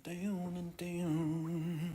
down and down.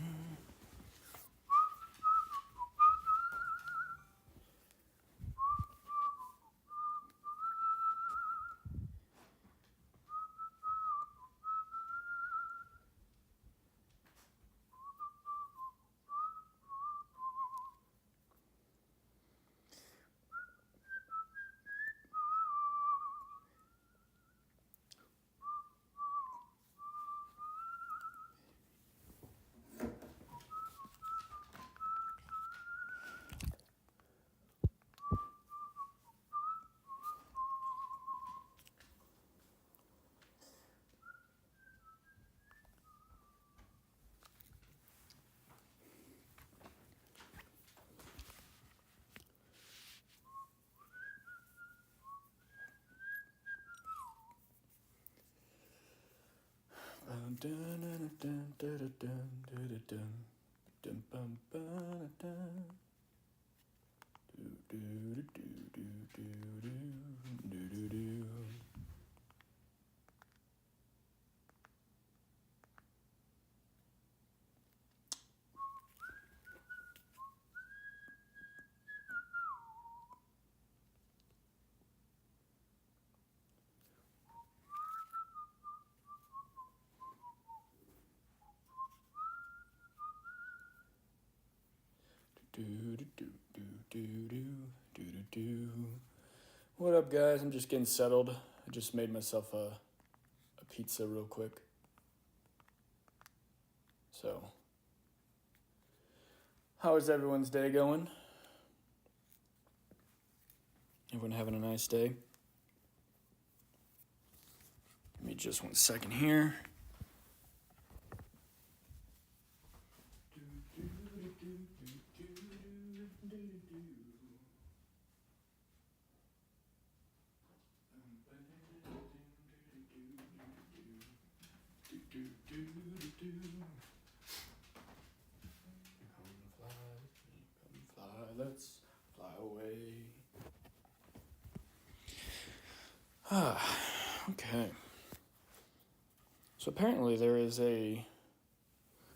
What up, guys? I'm just getting settled. I just made myself a pizza real quick. So, how is everyone's day going? Everyone having a nice day? Give me just 1 second here. Come fly, let's fly away. Okay. So apparently there is a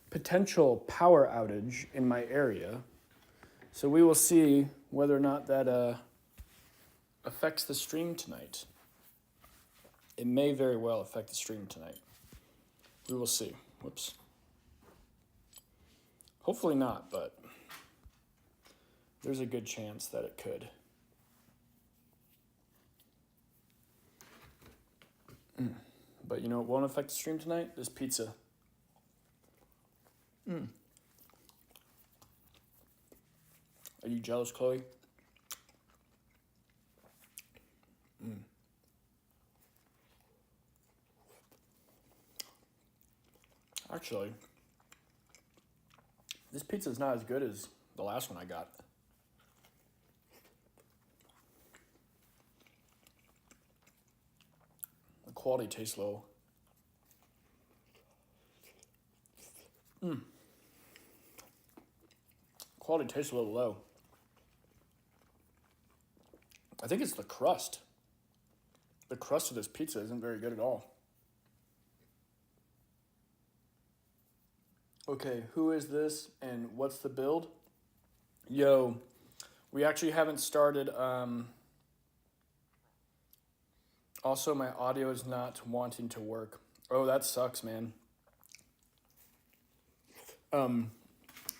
potential power outage in my area. So we will see whether or not that affects the stream tonight. It may very well affect the stream tonight. We will see. Whoops. Hopefully not, but there's a good chance that it could. But you know what won't affect the stream tonight? This pizza. Are you jealous, Chloe? Actually, this pizza is not as good as the last one I got. The quality tastes low. Quality tastes a little low. I think it's the crust. The crust of this pizza isn't very good at all. Okay, who is this and what's the build? Yo, we actually haven't started. Also, my audio is not wanting to work. Oh, that sucks, man.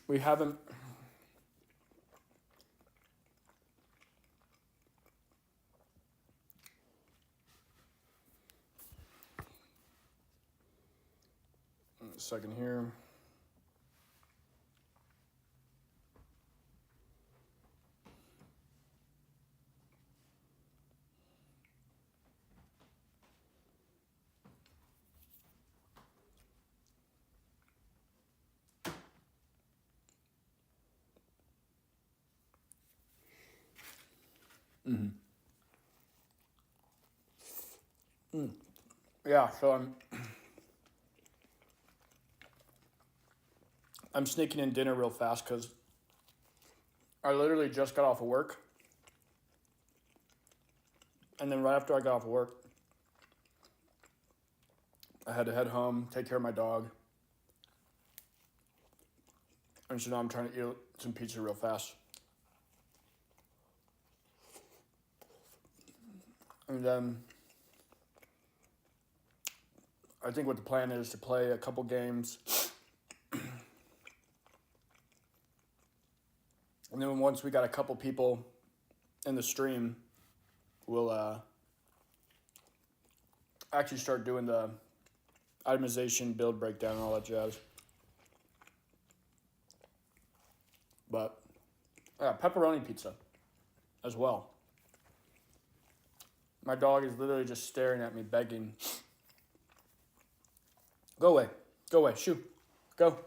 We haven't. A second here. Yeah, so I'm sneaking in dinner real fast because I literally just got off of work. And then right after I got off of work, I had to head home, take care of my dog, And so now I'm trying to eat some pizza real fast. And then I think what the plan is to play a couple games. And then once we got a couple people in the stream, we'll actually start doing the itemization, build breakdown, and all that jazz. But, yeah, pepperoni pizza as well. My dog is literally just staring at me, begging. Go away. Go away. Shoo. Go.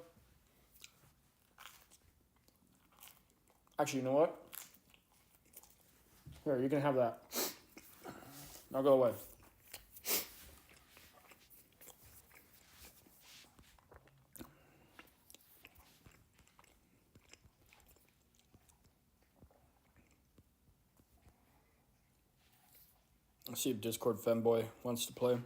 Actually, you know what? Here, you can have that. Now go away. Let's see if Discord Femboy wants to play.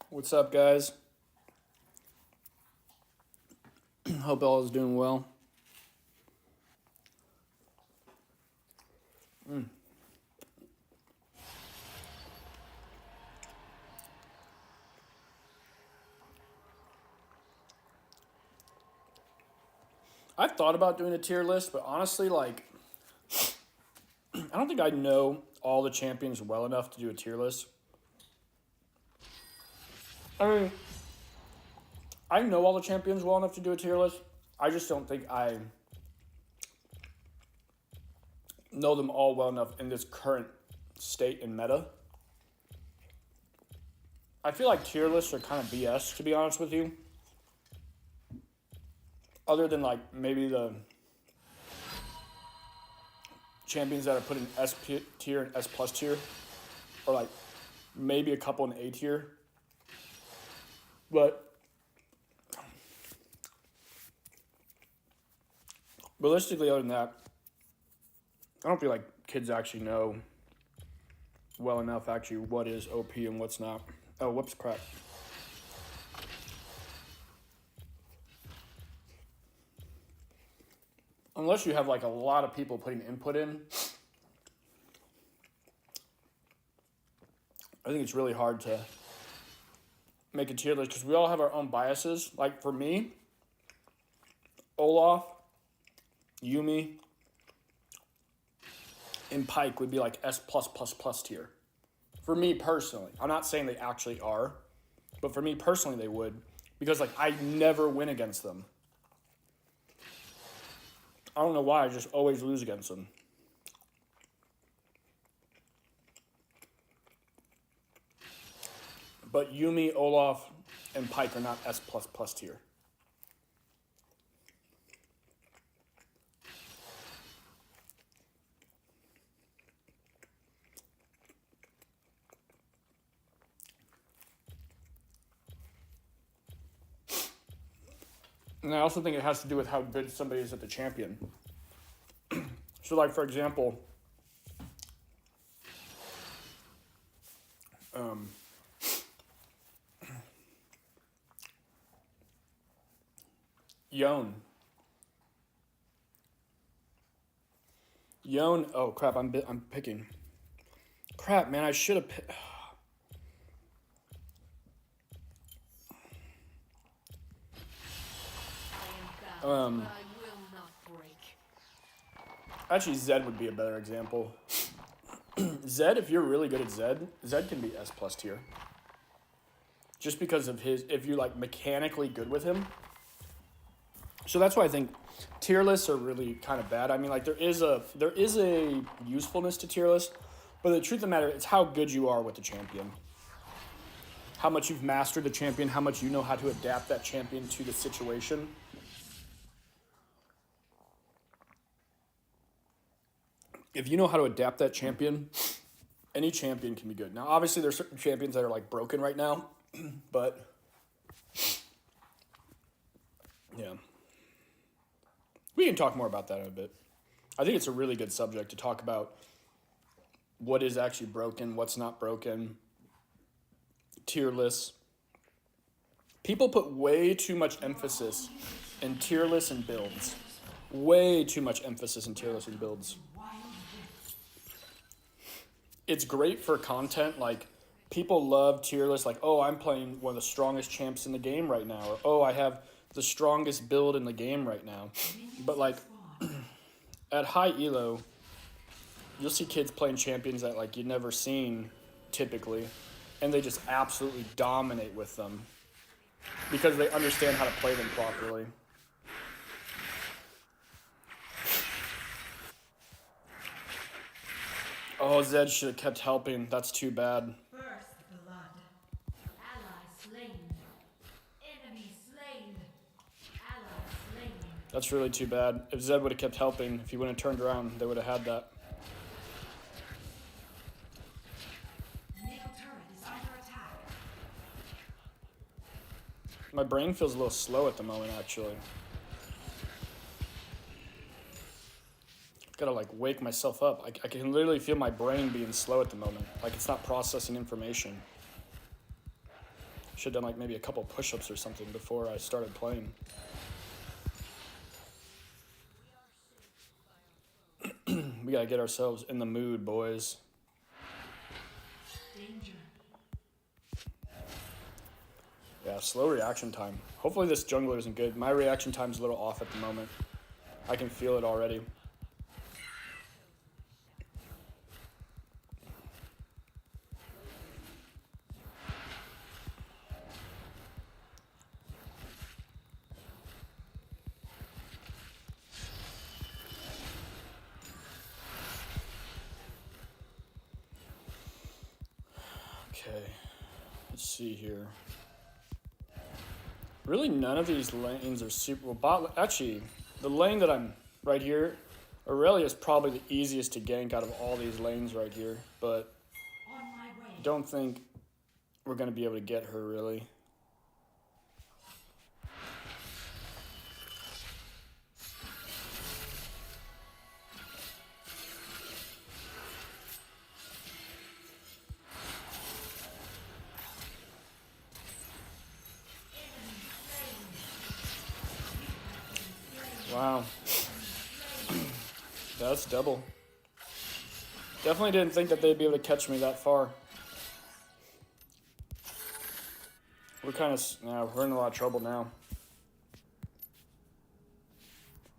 What's up, guys? Hope all is doing well. I've thought about doing a tier list, but honestly, like, I don't think I know all the champions well enough to do a tier list. I mean, I know all the champions well enough to do a tier list. I just don't think I know them all well enough in this current state and meta. I feel like tier lists are kind of BS, to be honest with you. Other than, like, maybe the champions that are put in S tier and S plus tier, or, like, maybe a couple in A tier. But realistically, other than that, I don't feel like kids actually know well enough actually what is OP and what's not. Oh, whoops, crap. Unless you have like a lot of people putting input in, I think it's really hard to make a tier list because we all have our own biases. Like for me, Olaf, Yuumi, and Pyke would be like S+++ tier. For me personally, I'm not saying they actually are, but for me personally they would, because like I never win against them. I don't know why, I just always lose against them. But Yuumi, Olaf, and Pyke are not S++ tier. And I also think it has to do with how good somebody is at the champion. So like, for example, Yone, oh crap, I'm picking. Crap, man, I should have picked. Actually, Zed would be a better example. Zed, if you're really good at Zed can be S+ tier. Just because of if you're like mechanically good with him. So that's why I think tier lists are really kind of bad. I mean, like there is a usefulness to tier lists, but the truth of the matter, it's how good you are with the champion. How much you've mastered the champion, how much you know how to adapt that champion to the situation. If you know how to adapt that champion, any champion can be good. Now, obviously, there's certain champions that are like broken right now, but Yeah. We can talk more about that in a bit. I think it's a really good subject to talk about what is actually broken, what's not broken, tier lists. People put way too much emphasis in tier lists and builds. Way too much emphasis in tier lists and builds. It's great for content, like people love tier lists, like, oh, I'm playing one of the strongest champs in the game right now, or oh, I have the strongest build in the game right now. But like at high elo, you'll see kids playing champions that like you've never seen typically, and they just absolutely dominate with them because they understand how to play them properly. Oh, Zed should have kept helping. That's too bad. First blood. Ally slain. Enemy slain. Ally slain. That's really too bad. If Zed would have kept helping, if he wouldn't have turned around, they would have had that. Middle turret is under attack. My brain feels a little slow at the moment, actually. Gotta like wake myself up. I can literally feel my brain being slow at the moment. Like it's not processing information. Should have done like maybe a couple push-ups or something before I started playing. We gotta get ourselves in the mood, boys. Danger. Yeah, slow reaction time. Hopefully this jungler isn't good. My reaction time's a little off at the moment. I can feel it already. Okay, let's see here. Really, none of these lanes are super well. Actually, the lane that I'm right here, Aurelia is probably the easiest to gank out of all these lanes right here. But On my way. I don't think we're gonna be able to get her really. Wow. That's double. Definitely didn't think that they'd be able to catch me that far. We're kind of, we're in a lot of trouble now.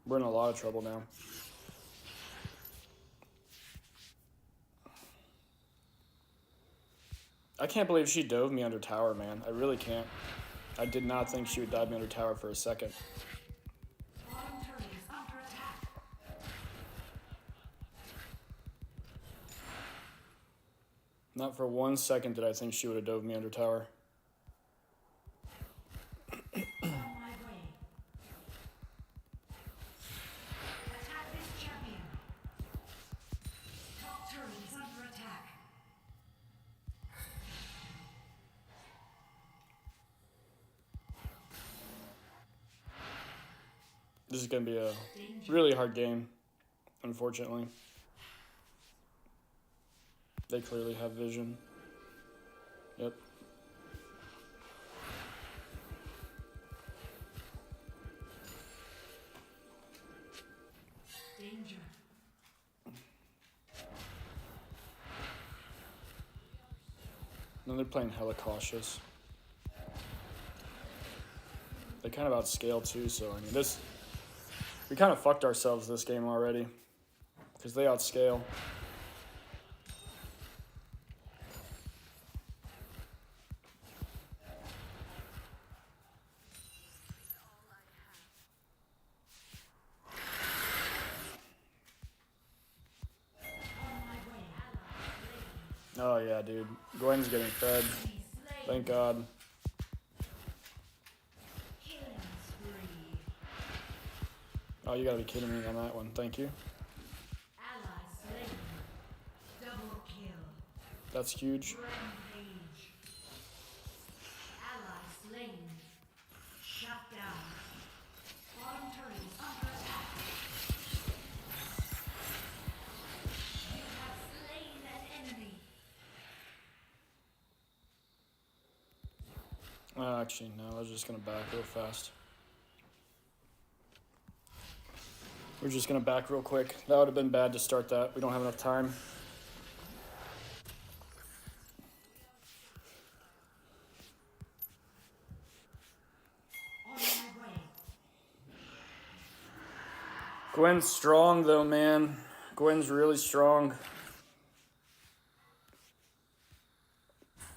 We're in a lot of trouble now. I can't believe she dove me under tower, man. I really can't. I did not think she would dive me under tower for a second. Bottom turret is under attack. Not for 1 second did I think she would have dove me under tower. On my way. Attack this champion. Top turret is under attack. This is going to be a really hard game, unfortunately. They clearly have vision. Yep. Danger. No, they're playing hella cautious. They kind of outscale too, so I mean we kind of fucked ourselves this game already. Because they outscale. Oh yeah, dude. Gwen's getting fed. Thank God. Killing spree. Oh, you gotta be kidding me on that one. Thank you. Ally slain. Double kill. That's huge. Rampage. Ally slain. actually, no, I was just gonna back real fast. We're just gonna back real quick. That would have been bad to start that. We don't have enough time. On my way. Gwen's strong though, man. Gwen's really strong.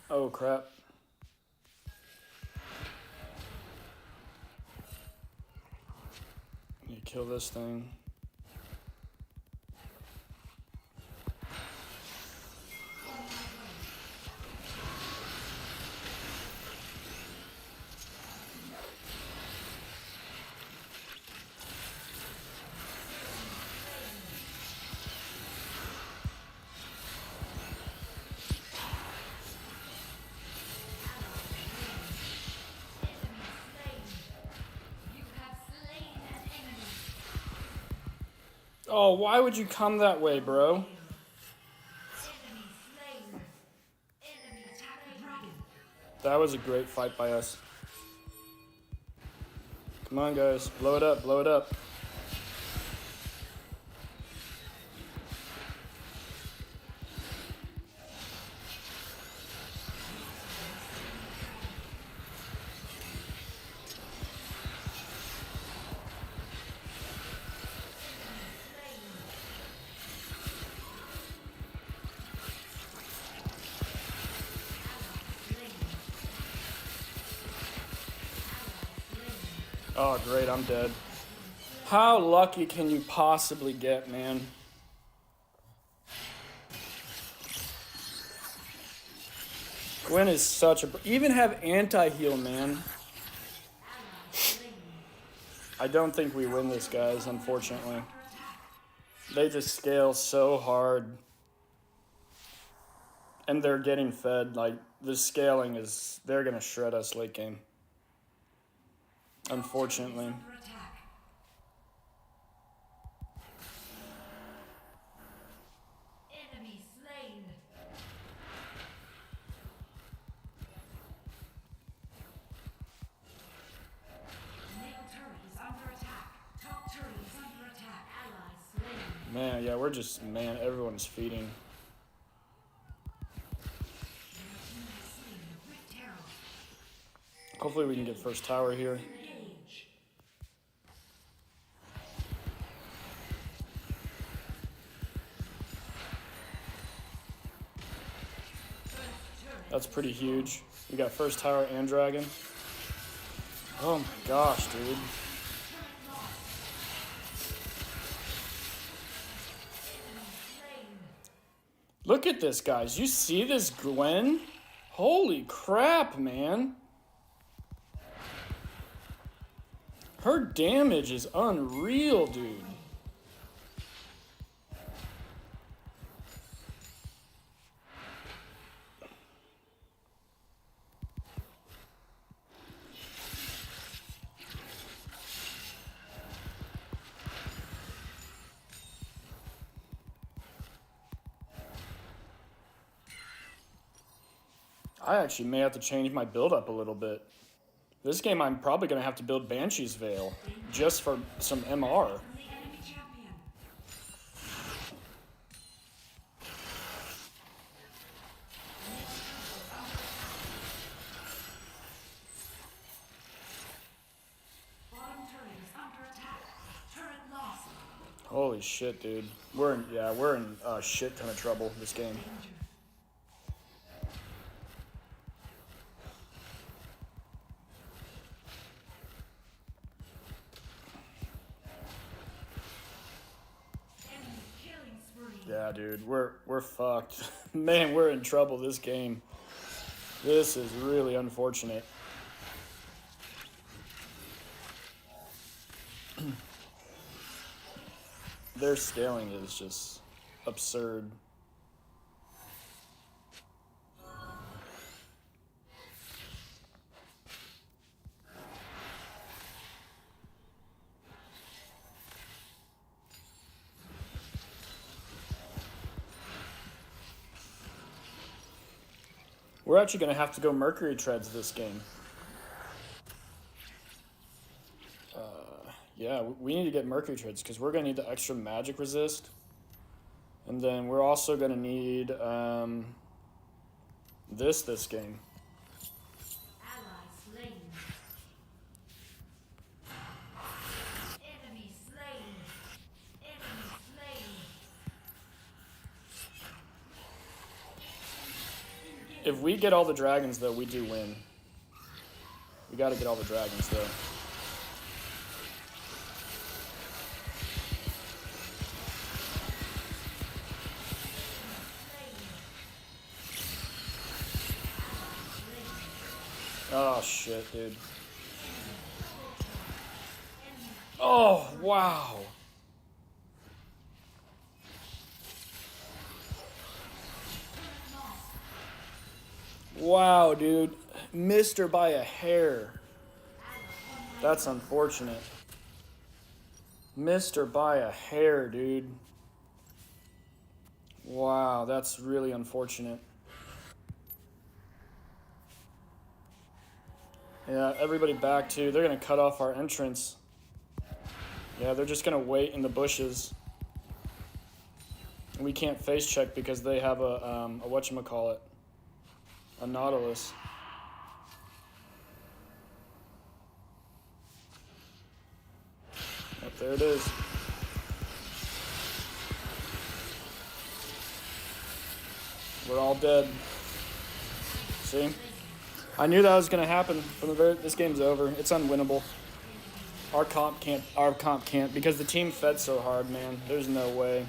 Oh crap. You kill this thing. You have slain an enemy. Oh, why would you come that way, bro? Enemy slain. Enemy attack the dragon. That was a great fight by us. Come on, guys. Blow it up, blow it up. Oh, great, I'm dead. How lucky can you possibly get, man? Gwen is such a... Even have anti-heal, man. I don't think we win this, guys, unfortunately. They just scale so hard. And they're getting fed. Like, the scaling is... They're going to shred us late game. Unfortunately. Under attack. Enemy slain. Middle turret is under attack. Top turret is under attack. Allies slain. Man, yeah, we're just... Man, everyone's feeding. Slain the Rift Herald. Hopefully we can get first tower here. Engage. First turret. That's pretty huge. We got first tower and dragon. Oh my gosh, dude. Look at this, guys. You see this Gwen? Holy crap, man. Her damage is unreal, dude. I actually may have to change my build up a little bit. This game I'm probably going to have to build Banshee's Veil just for some MR. The enemy champion. Bottom turret is under attack. Turret lost. Holy shit, dude. We're in a shit ton of trouble this game. Danger. Enemy killing spree. Yeah, dude, we're fucked. Man, we're in trouble this game. This is really unfortunate. Their scaling is just absurd. We're actually going to have to go Mercury Treads this game. Yeah, we need to get Mercury Treads because we're going to need the extra magic resist. And then we're also going to need this game. Ally slain. Enemy slain. Enemy slain. If we get all the dragons, though, we do win. We got to get all the dragons, though. Oh, shit, dude. Oh, wow. Wow, dude. Missed her by a hair. That's unfortunate. Missed her by a hair, dude. Wow, that's really unfortunate. Yeah, everybody back too. They're going to cut off our entrance. Yeah, they're just going to wait in the bushes. We can't face check because they have a whatchamacallit, a Nautilus. Yep, there it is. We're all dead. See? I knew that was going to happen from the very. This game's over. It's unwinnable. Our comp can't because the team fed so hard, man. There's no way.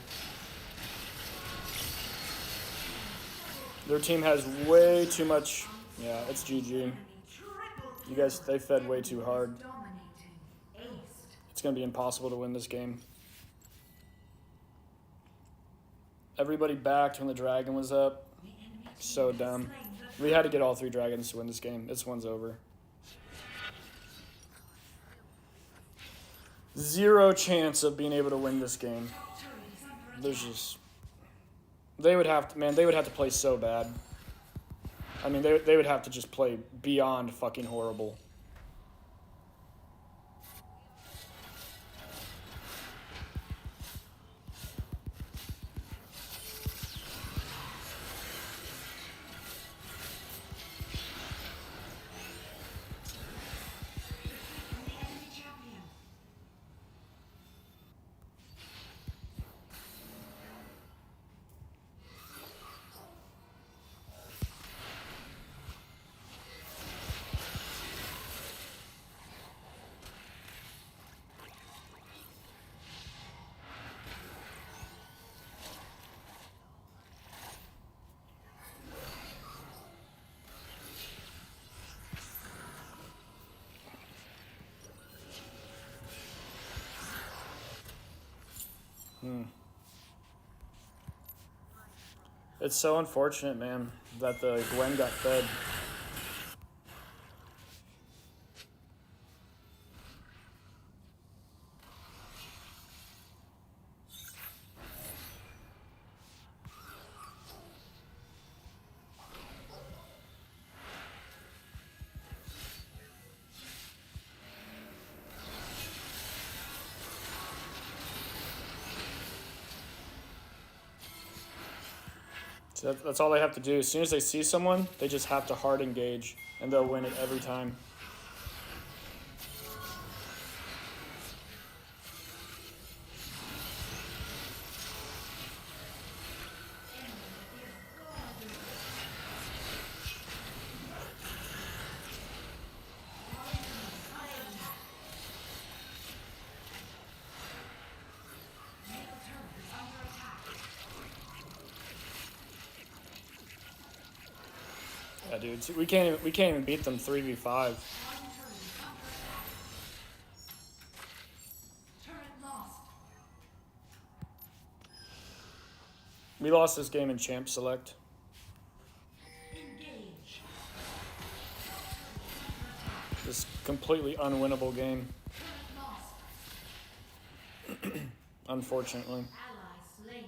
Their team has way too much. Yeah, it's GG. You guys, they fed way too hard. It's going to be impossible to win this game. Everybody backed when the dragon was up. So dumb. We had to get all 3 dragons to win this game. This one's over. 0 chance of being able to win this game. There's just... They would have to, man, they would have to play so bad. I mean, they would have to just play beyond fucking horrible. It's so unfortunate, man, that the Gwen got fed. So that's all they have to do. As soon as they see someone, they just have to hard engage, and they'll win it every time. Yeah, dude, we can't even beat them 3v5. We lost this game in Champ Select. This completely unwinnable game. Unfortunately. Ally slain.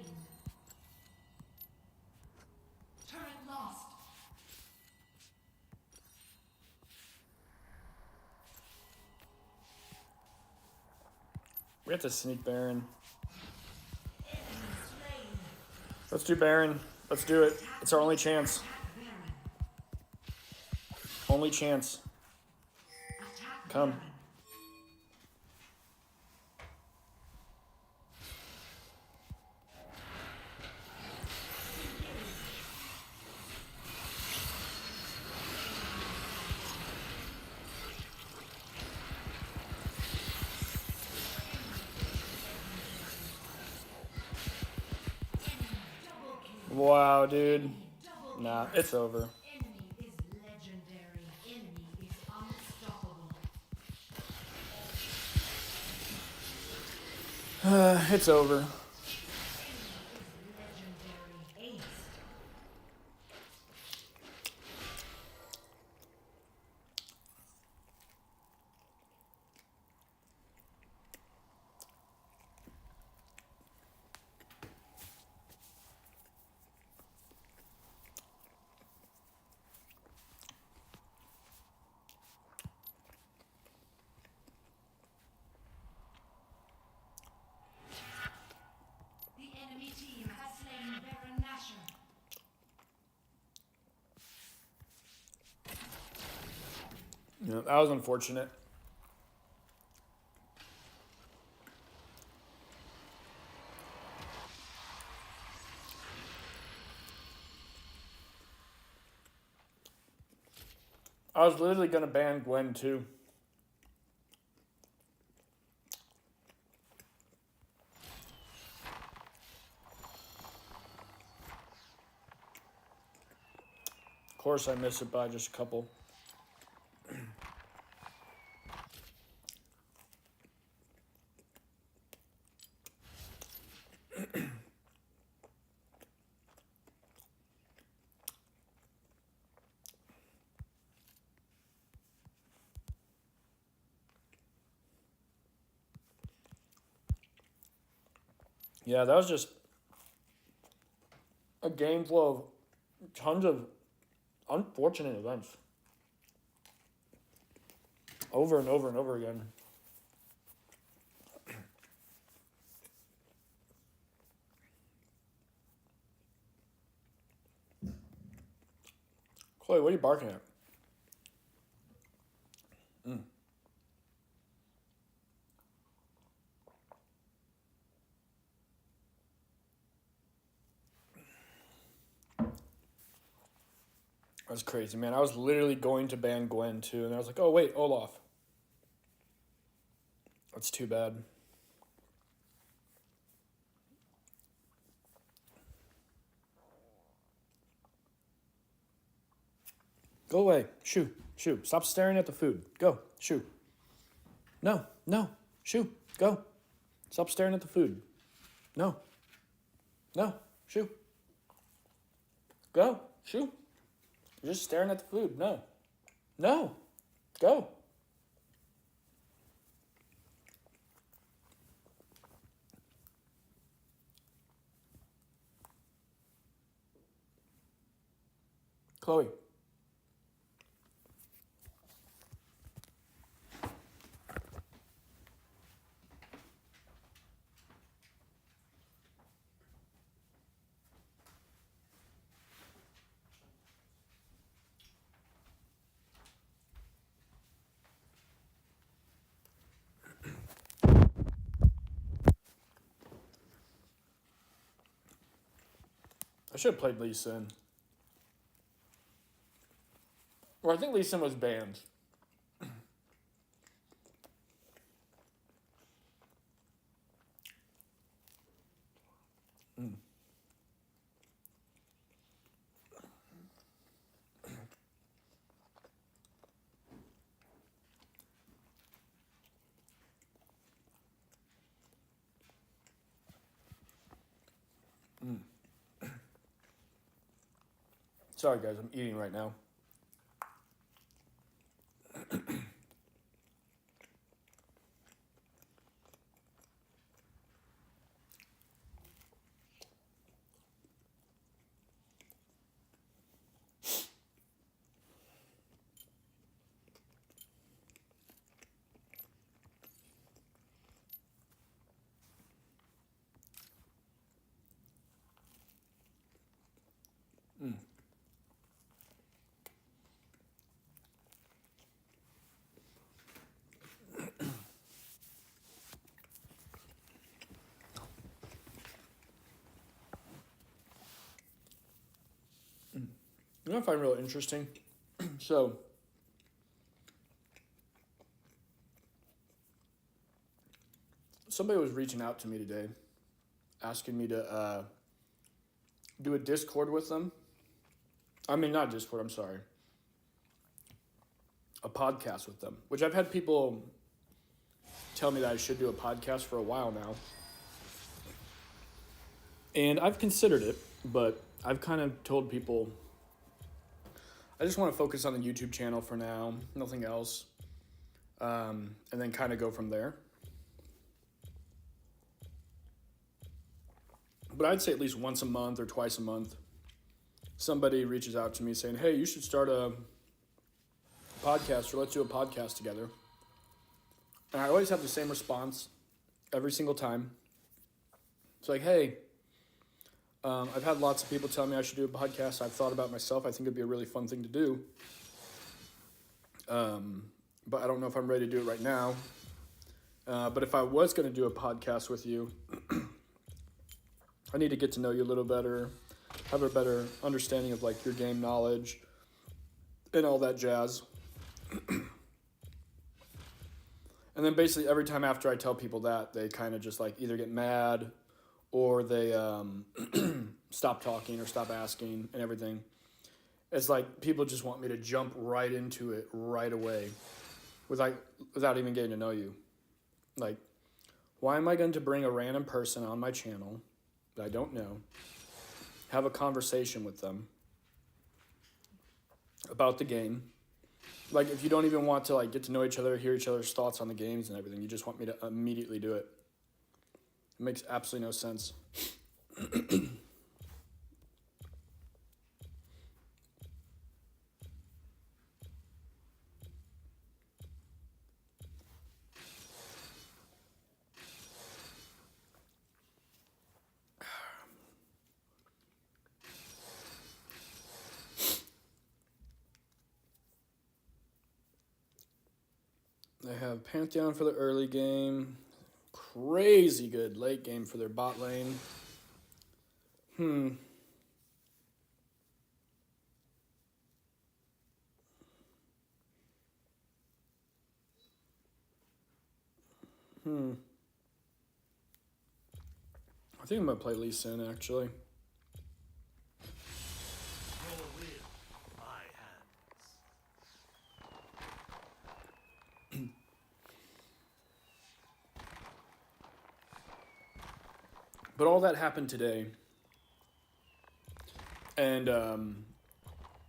Turret lost. We have to sneak Baron. Enemy slain. Let's do Baron. Let's do it. It's our only chance. Attack Baron. Only chance. Attack Come. Baron. Wow, dude. Double Nah, it's over. enemy is legendary. Enemy is unstoppable. It's over. Legendary. Ace. The enemy team has slain Baron Nashor. Yeah, that was unfortunate. I was literally gonna ban Gwen too. Of course, I missed it by just a couple. Yeah, that was just a game full of tons of unfortunate events. Over and over and over again. Chloe, what are you barking at? That's crazy, man. I was literally going to ban Gwen too, and I was like, oh wait, Olaf. That's too bad. Go away. Shoo. Shoo. Stop staring at the food. Go. Shoo. No. No. Shoo. Go. Stop staring at the food. No. No. Shoo. Go. Shoo. You're just staring at the food. No. No. Go. Chloe. I should have played Lee Sin. Or I think Lee Sin was banned. Sorry, guys. I'm eating right now. You know what I find real interesting? So, somebody was reaching out to me today, asking me to do a Discord with them. I mean, not Discord, I'm sorry. A podcast with them, which I've had people tell me that I should do a podcast for a while now. And I've considered it, but I've kind of told people I just want to focus on the YouTube channel for now, nothing else, and then kind of go from there. But I'd say at least once a month or twice a month, somebody reaches out to me saying, hey, you should start a podcast, or let's do a podcast together. And I always have the same response every single time. It's like, hey, I've had lots of people tell me I should do a podcast. I've thought about myself. I think it'd be a really fun thing to do. But I don't know if I'm ready to do it right now. But if I was going to do a podcast with you, I need to get to know you a little better, have a better understanding of like your game knowledge and all that jazz. And then basically every time after I tell people that, they kind of just like either get mad or they stop talking or stop asking and everything. It's like people just want me to jump right into it right away without even getting to know you. Like, why am I going to bring a random person on my channel that I don't know, have a conversation with them about the game? Like, if you don't even want to like get to know each other, hear each other's thoughts on the games and everything, you just want me to immediately do it. It makes absolutely no sense. They have Pantheon for the early game. Crazy good late game for their bot lane. I think I'm going to play Lee Sin, actually. Your will, my hands. But all that happened today. And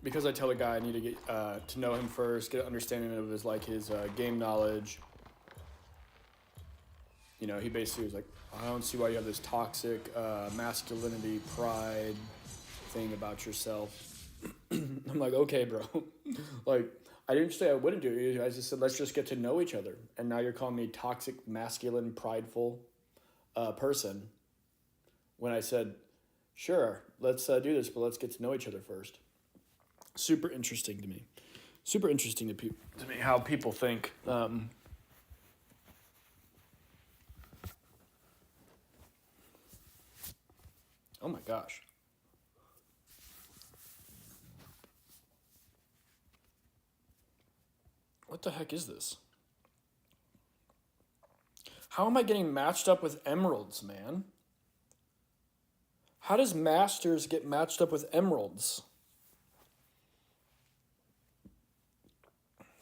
because I tell the guy I need to get to know him first, get an understanding of his game knowledge. You know, he basically was like, I don't see why you have this toxic masculinity, pride thing about yourself. I'm like, okay, bro. Like, I didn't say I wouldn't do it. I just said, let's just get to know each other. And now you're calling me toxic, masculine, prideful person. When I said, sure, let's do this, but let's get to know each other first. Super interesting to me. Super interesting to me how people think. Oh my gosh. What the heck is this? How am I getting matched up with emeralds, man? How does Masters get matched up with emeralds?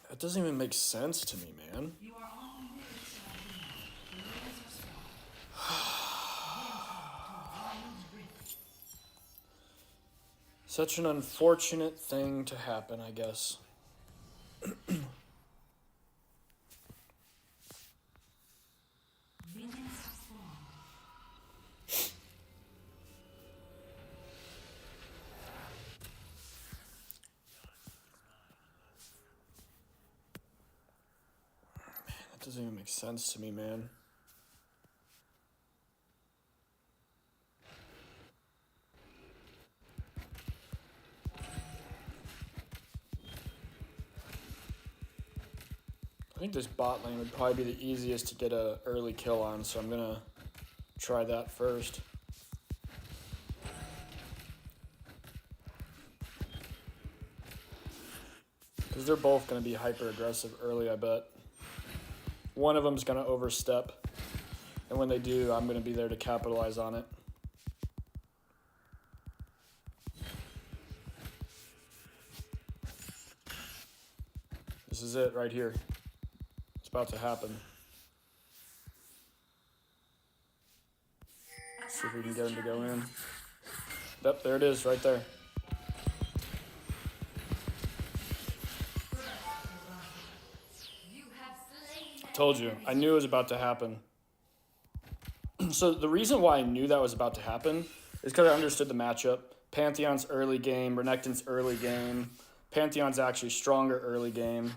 That doesn't even make sense to me, man. You are on the wings of the wings are strong. Such an unfortunate thing to happen, I guess. Minions have spawned. That doesn't even make sense to me, man. I think this bot lane would probably be the easiest to get an early kill on, so I'm gonna try that first. Because they're both going to be hyper aggressive early, I bet. One of them's going to overstep. And when they do, I'm going to be there to capitalize on it. This is it right here. It's about to happen. See if we can get him to go in. Yep, there it is, right there. Told you, I knew it was about to happen. So the reason why I knew that was about to happen is because I understood the matchup. Pantheon's early game, Renekton's early game. Pantheon's actually stronger early game.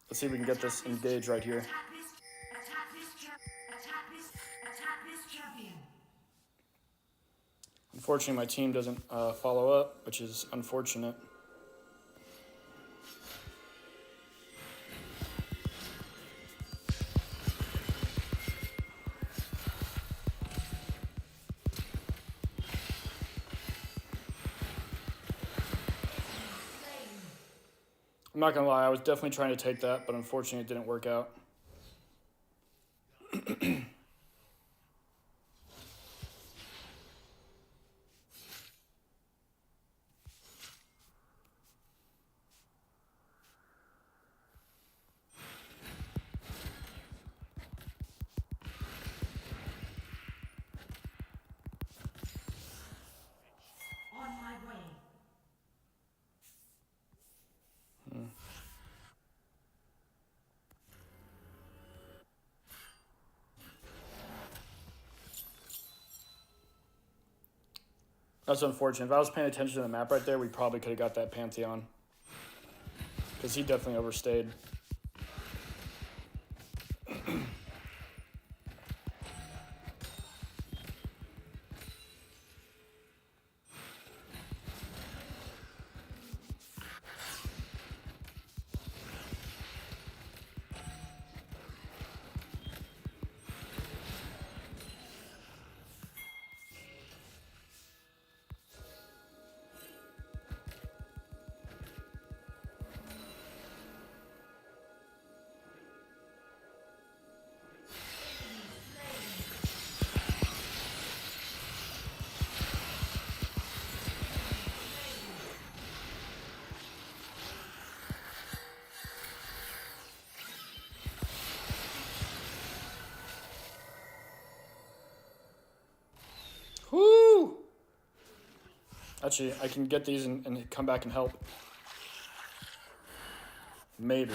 Let's see if we can get this engaged right here. Attack this champion. Unfortunately, my team doesn't follow up, which is unfortunate. I'm not gonna lie, I was definitely trying to take that, but unfortunately it didn't work out. On my way. That's unfortunate. If I was paying attention to the map right there, we probably could have got that Pantheon. Because he definitely overstayed. Whoo! Actually, I can get these and come back and help. Maybe.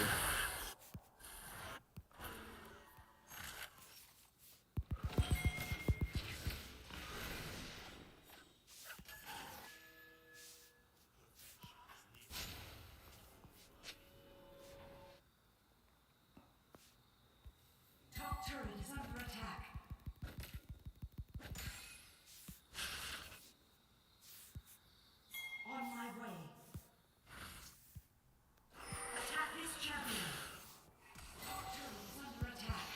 Top turret is under attack. On my way. Attack this champion. Top turret is under attack.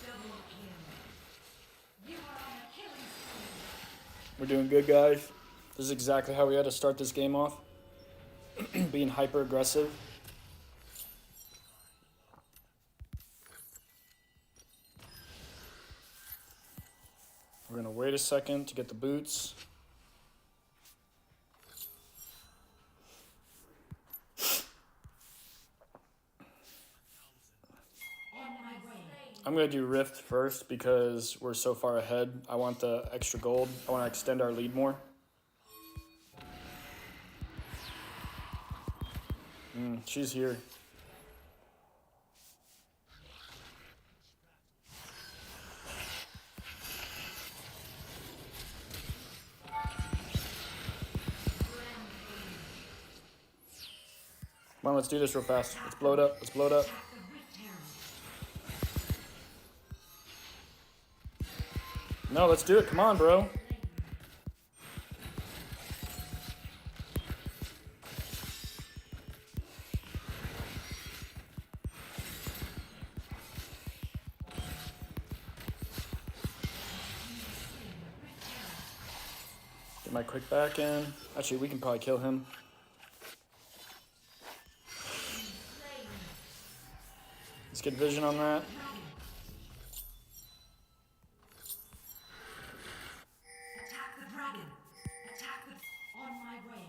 Double kill. You are on a killing spree. We're doing good, guys. This is exactly how we had to start this game off. Being hyper aggressive. We're gonna wait a second to get the boots. On my way. I'm gonna do Rift first because we're so far ahead. I want the extra gold. I want to extend our lead more. She's here. Come on, let's do this real fast. Let's blow it up. Let's blow it up. Attack the Rift Herald. No, let's do it. Come on, bro. my quick back in. Actually, we can probably kill him. Let's get vision on that. Attack the dragon. Attack the... On my way.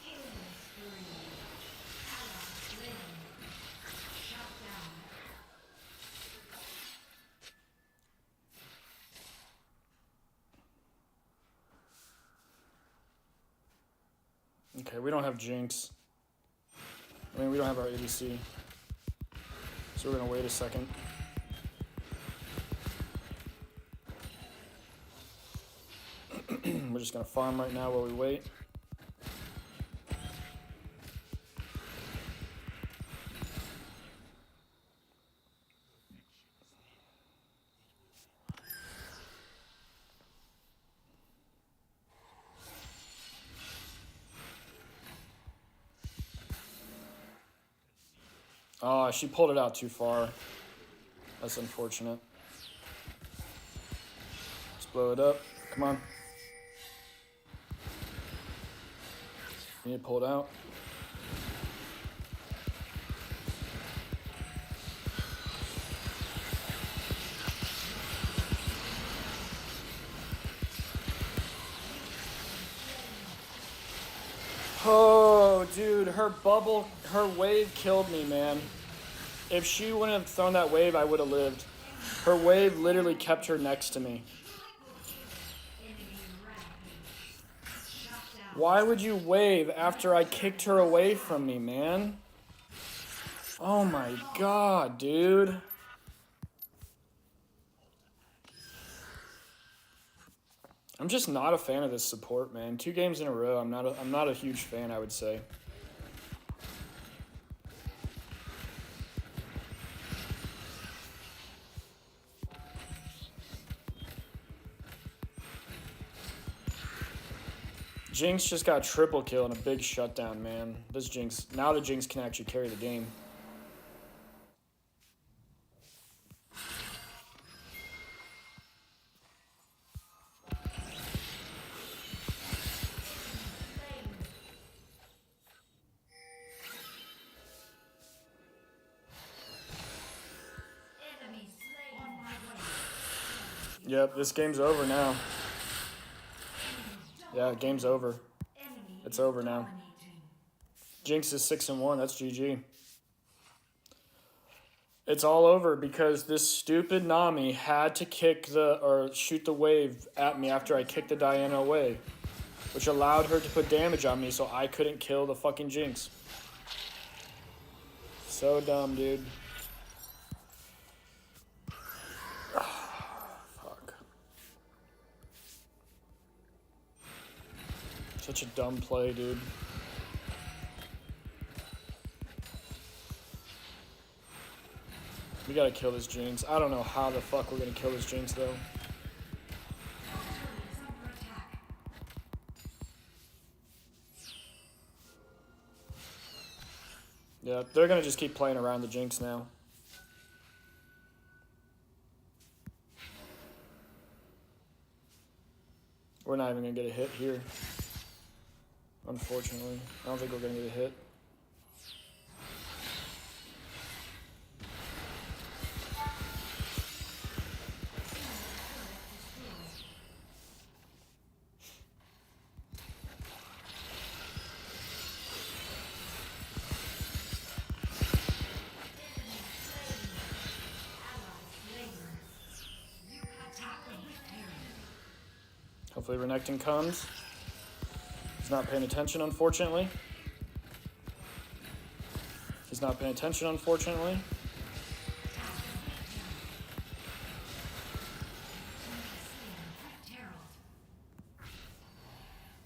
Killing spree. Ally slain. Shut down. Okay, we don't have Jinx. I mean, we don't have our ADC. So we're gonna wait a second. We're just gonna farm right now while we wait. Oh, she pulled it out too far. That's unfortunate. Let's blow it up. Come on. You need to pull it out. Oh, dude, her bubble, her wave killed me, man. If she wouldn't have thrown that wave, I would have lived. Her wave literally kept her next to me. Why would you wave after I kicked her away from me, man? Oh my god, dude. I'm just not a fan of this support, man. 2 games in a row, I'm not a huge fan, I would say. Jinx just got triple kill and a big shutdown, man. This Jinx, now the Jinx can actually carry the game. Enemy slain. On my way. Yep, this game's over now. Yeah, game's over. Enemy It's over now. dominating. Jinx is 6-1. That's GG. It's all over because this stupid Nami had to shoot the wave at me after I kicked the Diana away, which allowed her to put damage on me so I couldn't kill the fucking Jinx. So dumb, dude. Fuck. Such a dumb play, dude. We gotta kill this Jinx. I don't know how the fuck we're gonna kill this Jinx, though. Top turret is under attack. Yeah, they're gonna just keep playing around the Jinx now. We're not even gonna get a hit here. Unfortunately. I don't think we're gonna get a hit. Hopefully Renekton comes. He's not paying attention, unfortunately. He's not paying attention, unfortunately.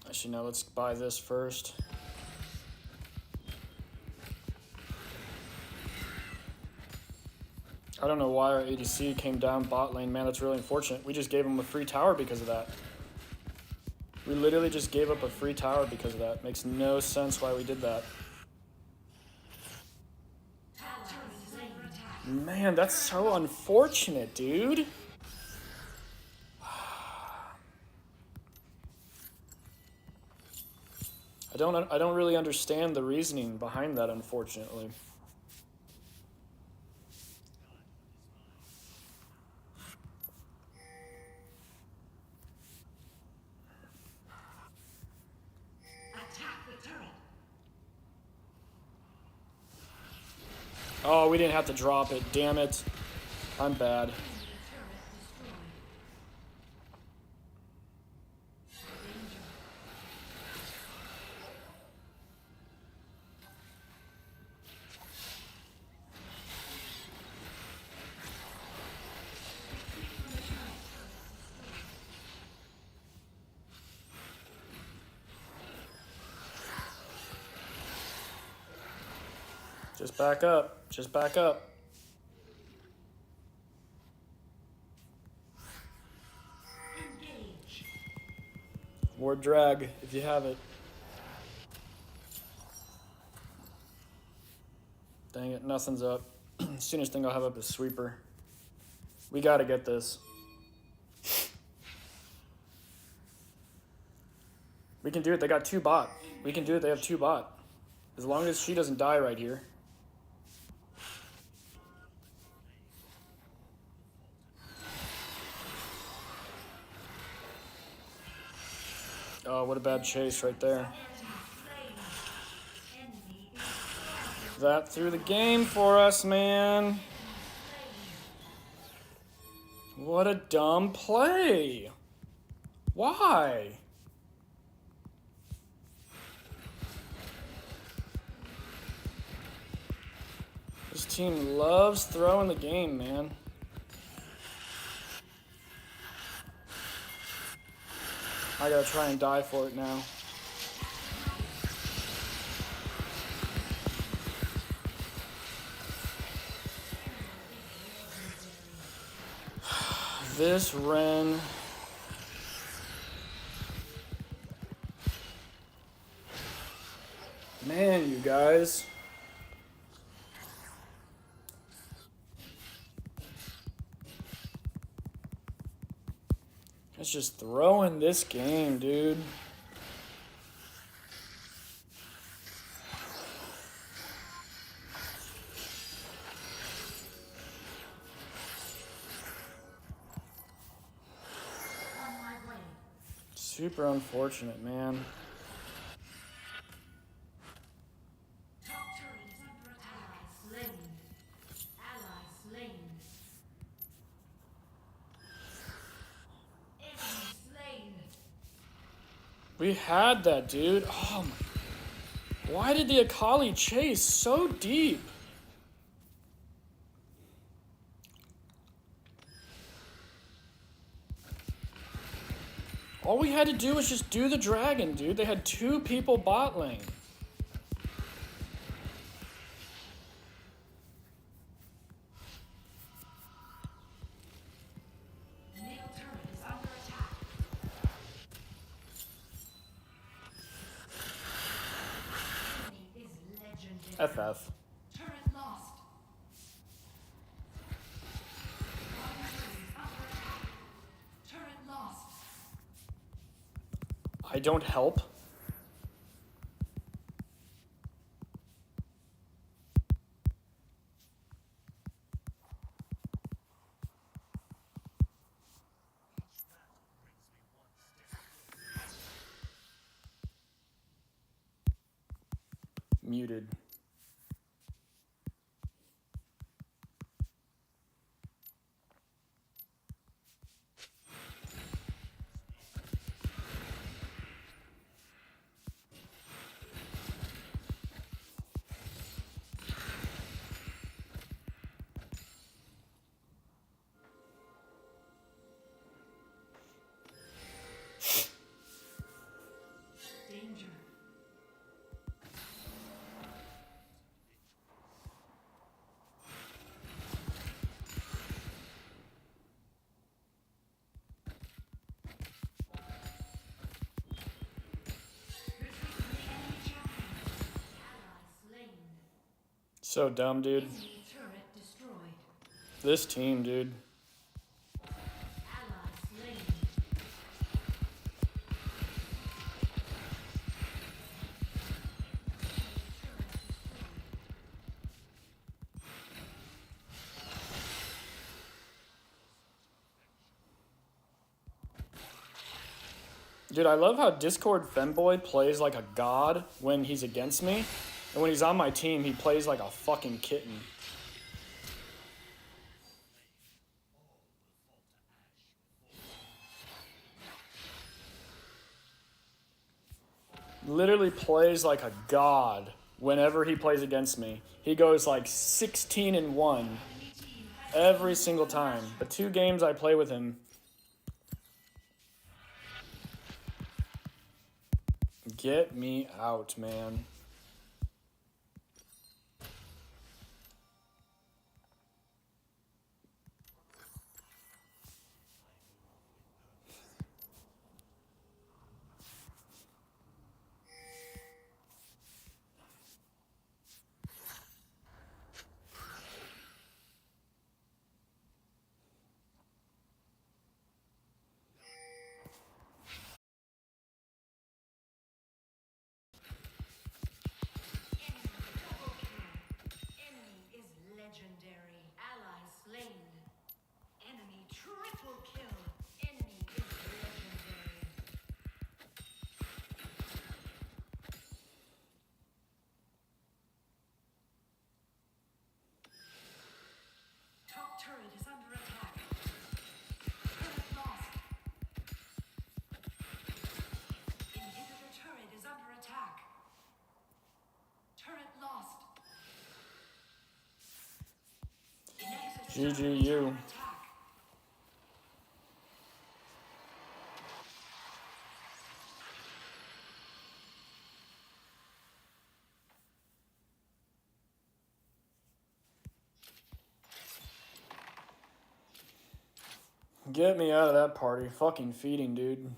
Actually, no, let's buy this first. I don't know why our ADC came down bot lane. Man, that's really unfortunate. We just gave him a free tower because of that. We literally just gave up a free tower because of that. Makes no sense why we did that. Man, that's so unfortunate, dude. I don't really understand the reasoning behind that, unfortunately. Attack the turret. Oh, we didn't have to drop it. Damn it. I'm bad. Enemy turret destroyed. Danger. Just back up. Just back up. Engage. Ward drag, if you have it. Dang it, nothing's up. Soonest thing I'll have up is sweeper. We gotta get this. We can do it. They got 2 bot. We can do it. They have 2 bot. As long as she doesn't die right here. Oh, what a bad chase right there. Enemy is That threw the game for us, man. What a dumb play. Why? This team loves throwing the game, man. I gotta try and die for it now. This Ren. Man, you guys. It's just throwing this game, dude. on my way. Super unfortunate, man. Top turret is under attack. Slain. Ally slain. Enemy slain. We had that, dude. Oh my. Why did the Akali chase so deep? All we had to do was just do the dragon, dude. They had 2 people bot lane. Middle turret is under attack. Enemy is legendary. FF. Turret lost. One turret is under attack. Turret lost. I don't help. Muted. Danger. Retreat from the enemy champion. Ally slain. So dumb, dude. Enemy turret destroyed. This team, dude. Ally slain. Dude, I love how Discord Femboy plays like a god when he's against me. And when he's on my team, he plays like a fucking kitten. Literally plays like a god whenever he plays against me. He goes like 16-1 every single time. The 2 games I play with him, get me out, man. Enemy is legendary. Ally slain. Enemy triple kill. Enemy is legendary. Top turret is under attack. Turret lost. Inhibitor turret is under attack. Turret lost. GGU. Attack. Get me out of that party. Fucking feeding, dude.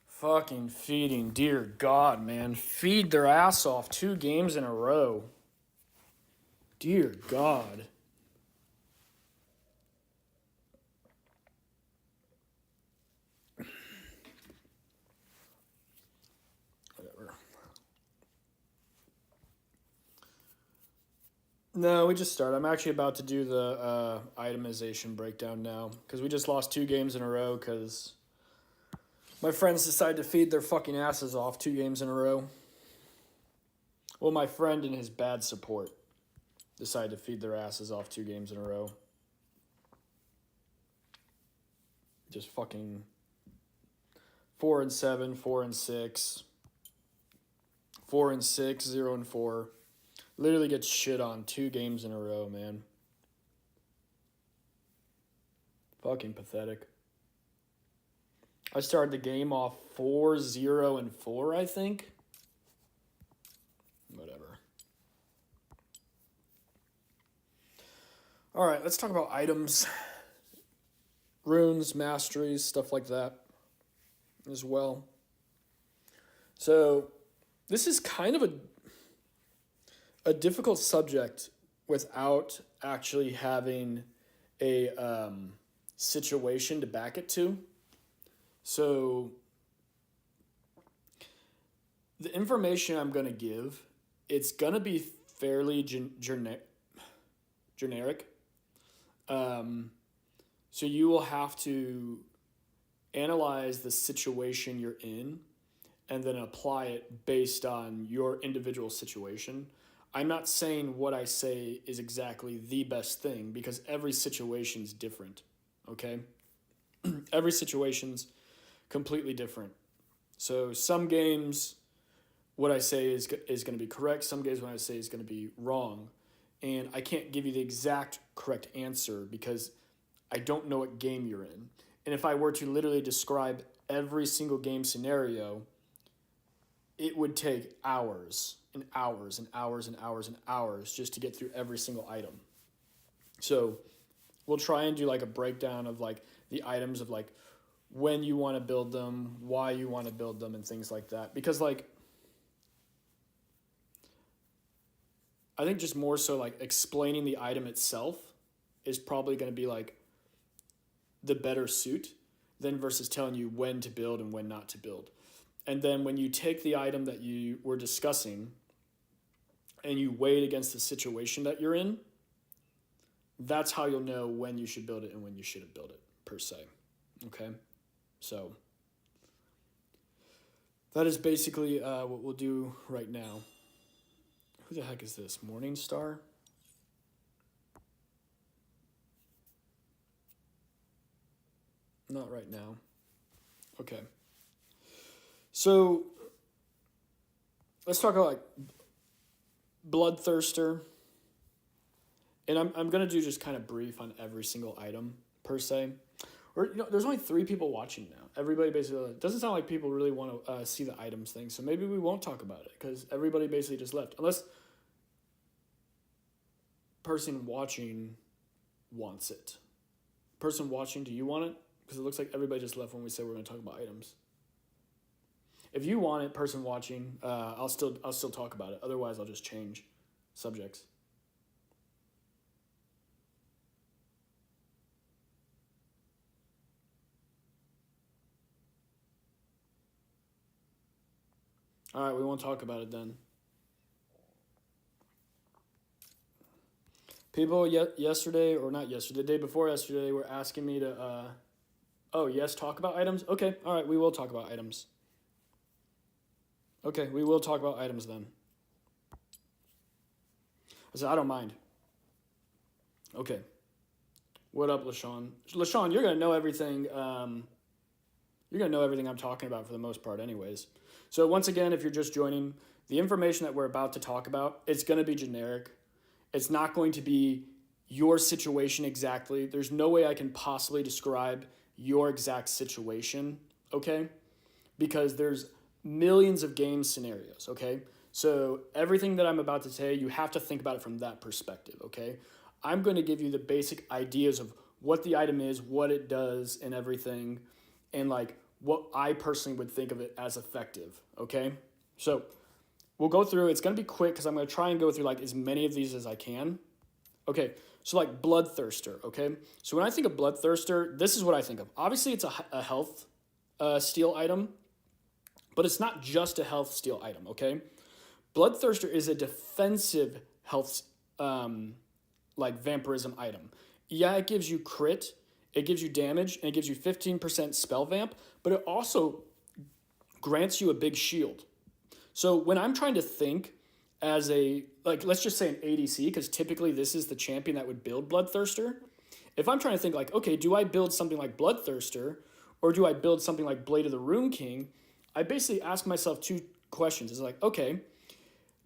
Fucking feeding. Dear God, man. Feed their ass off 2 games in a row. Dear God. Whatever. No, we just started. I'm actually about to do the itemization breakdown now. Because we just lost 2 games in a row because my friends decided to feed their fucking asses off 2 games in a row. Well, my friend and his bad support decided to feed their asses off 2 games in a row. Just fucking 4-7, 4-6, 4-6, 0-4. Literally gets shit on 2 games in a row, man. Fucking pathetic. I started the game off 4-0-4, I think. Whatever. All right, let's talk about items, runes, masteries, stuff like that as well. So this is kind of a difficult subject without actually having a situation to back it to. So the information I'm going to give, it's going to be fairly generic. So you will have to analyze the situation you're in and then apply it based on your individual situation. I'm not saying what I say is exactly the best thing because every situation's different, okay? Every situation's completely different. So some games, what I say is going to be correct. Some games, what I say is going to be wrong. And I can't give you the exact correct answer because I don't know what game you're in. And if I were to literally describe every single game scenario, it would take hours and hours and hours and hours and hours just to get through every single item. So we'll try and do like a breakdown of like the items of like when you want to build them, why you want to build them, and things like that. Because like, I think just more so like explaining the item itself is probably going to be like the better suit than versus telling you when to build and when not to build. And then when you take the item that you were discussing and you weigh it against the situation that you're in, that's how you'll know when you should build it and when you shouldn't build it, per se. Okay? So that is basically what we'll do right now. Who the heck is this? Morningstar? Not right now. Okay. So let's talk about like Bloodthirster. And I'm going to do just kind of brief on every single item per se. Or, there's only 3 people watching now. Everybody basically, it doesn't sound like people really want to see the items thing. So maybe we won't talk about it because everybody basically just left. Unless person watching wants it. Person watching, do you want it? Because it looks like everybody just left when we said we're going to talk about items. If you want it, person watching, I'll still talk about it. Otherwise, I'll just change subjects. All right, we won't talk about it then. People yesterday, or not yesterday, the day before yesterday, were asking me to, talk about items? Okay, all right, we will talk about items. Okay, we will talk about items then. I said, I don't mind. Okay. What up, LaShawn? LaShawn, you're going to know everything. You're going to know everything I'm talking about for the most part anyways. So once again, if you're just joining, the information that we're about to talk about, it's going to be generic. It's not going to be your situation exactly. There's no way I can possibly describe your exact situation, okay? Because there's millions of game scenarios, okay? So everything that I'm about to say, you have to think about it from that perspective, okay? I'm going to give you the basic ideas of what the item is, what it does, and everything, and like what I personally would think of it as effective, okay? So we'll go through. It's going to be quick because I'm going to try and go through like as many of these as I can. Okay, so like Bloodthirster, okay? So when I think of Bloodthirster, this is what I think of. Obviously, it's a health steal item, but it's not just a health steal item, okay? Bloodthirster is a defensive health like vampirism item. Yeah, it gives you crit, it gives you damage, and it gives you 15% spell vamp, but it also grants you a big shield. So when I'm trying to think as a, like, let's just say an ADC, because typically this is the champion that would build Bloodthirster. If I'm trying to think like, okay, do I build something like Bloodthirster, or do I build something like Blade of the Rune King? I basically ask myself 2 questions. It's like, okay,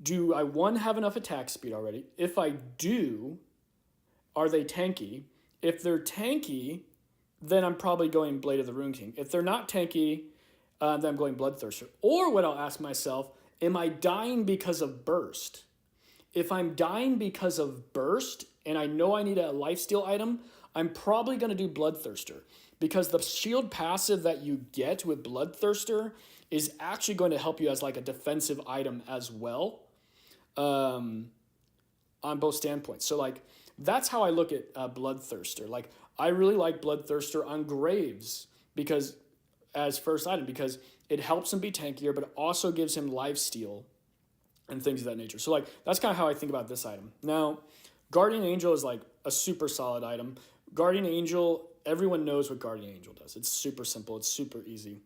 do I, 1, have enough attack speed already? If I do, are they tanky? If they're tanky, then I'm probably going Blade of the Rune King. If they're not tanky, then I'm going Bloodthirster. Or what I'll ask myself, am I dying because of burst? If I'm dying because of burst, and I know I need a lifesteal item, I'm probably going to do Bloodthirster. Because the shield passive that you get with Bloodthirster is actually going to help you as like a defensive item as well. On both standpoints. So like, that's how I look at Bloodthirster. Like, I really like Bloodthirster on Graves because as first item, because it helps him be tankier, but it also gives him lifesteal and things of that nature. So like, that's kind of how I think about this item. Now, Guardian Angel is like a super solid item. Guardian Angel, everyone knows what Guardian Angel does. It's super simple. It's super easy.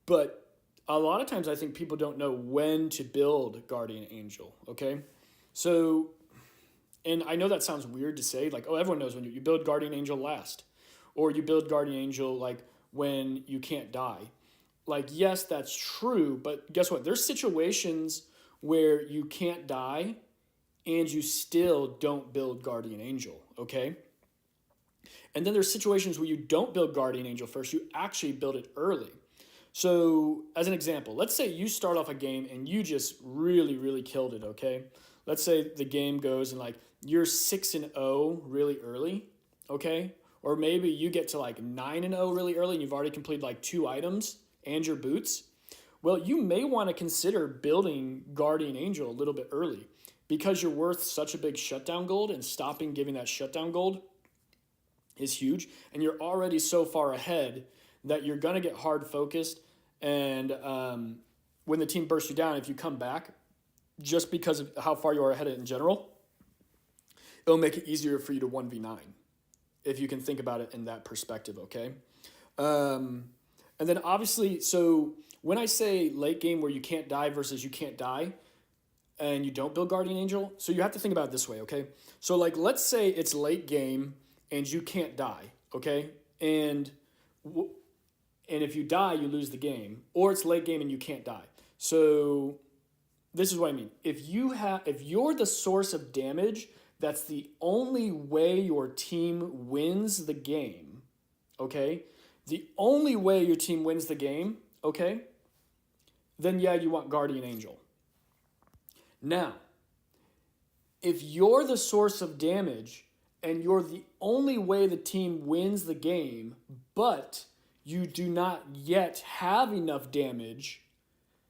But a lot of times I think people don't know when to build Guardian Angel, okay? So, and I know that sounds weird to say, like, oh, everyone knows when you build Guardian Angel last. Or you build Guardian Angel, like, when you can't die. Like, yes, that's true, but guess what? There's situations where you can't die and you still don't build Guardian Angel, okay? And then there's situations where you don't build Guardian Angel first, you actually build it early. So, as an example, let's say you start off a game and you just really, really killed it, okay? Let's say the game goes and like you're 6-0 really early, okay? Or maybe you get to like 9-0 really early and you've already completed like 2 items and your boots. Well, you may want to consider building Guardian Angel a little bit early because you're worth such a big shutdown gold, and stopping giving that shutdown gold is huge. And you're already so far ahead that you're going to get hard focused. And when the team bursts you down, if you come back, just because of how far you are ahead in general, it'll make it easier for you to 1v9 if you can think about it in that perspective, okay? And then obviously, so when I say late game where you can't die versus you can't die and you don't build Guardian Angel, so you have to think about it this way, okay? So like, let's say it's late game and you can't die, okay? And if you die, you lose the game, or it's late game and you can't die. So this is what I mean. If you're the source of damage, that's the only way your team wins the game, okay? The only way your team wins the game, okay? Then yeah, you want Guardian Angel. Now, if you're the source of damage and you're the only way the team wins the game, but you do not yet have enough damage,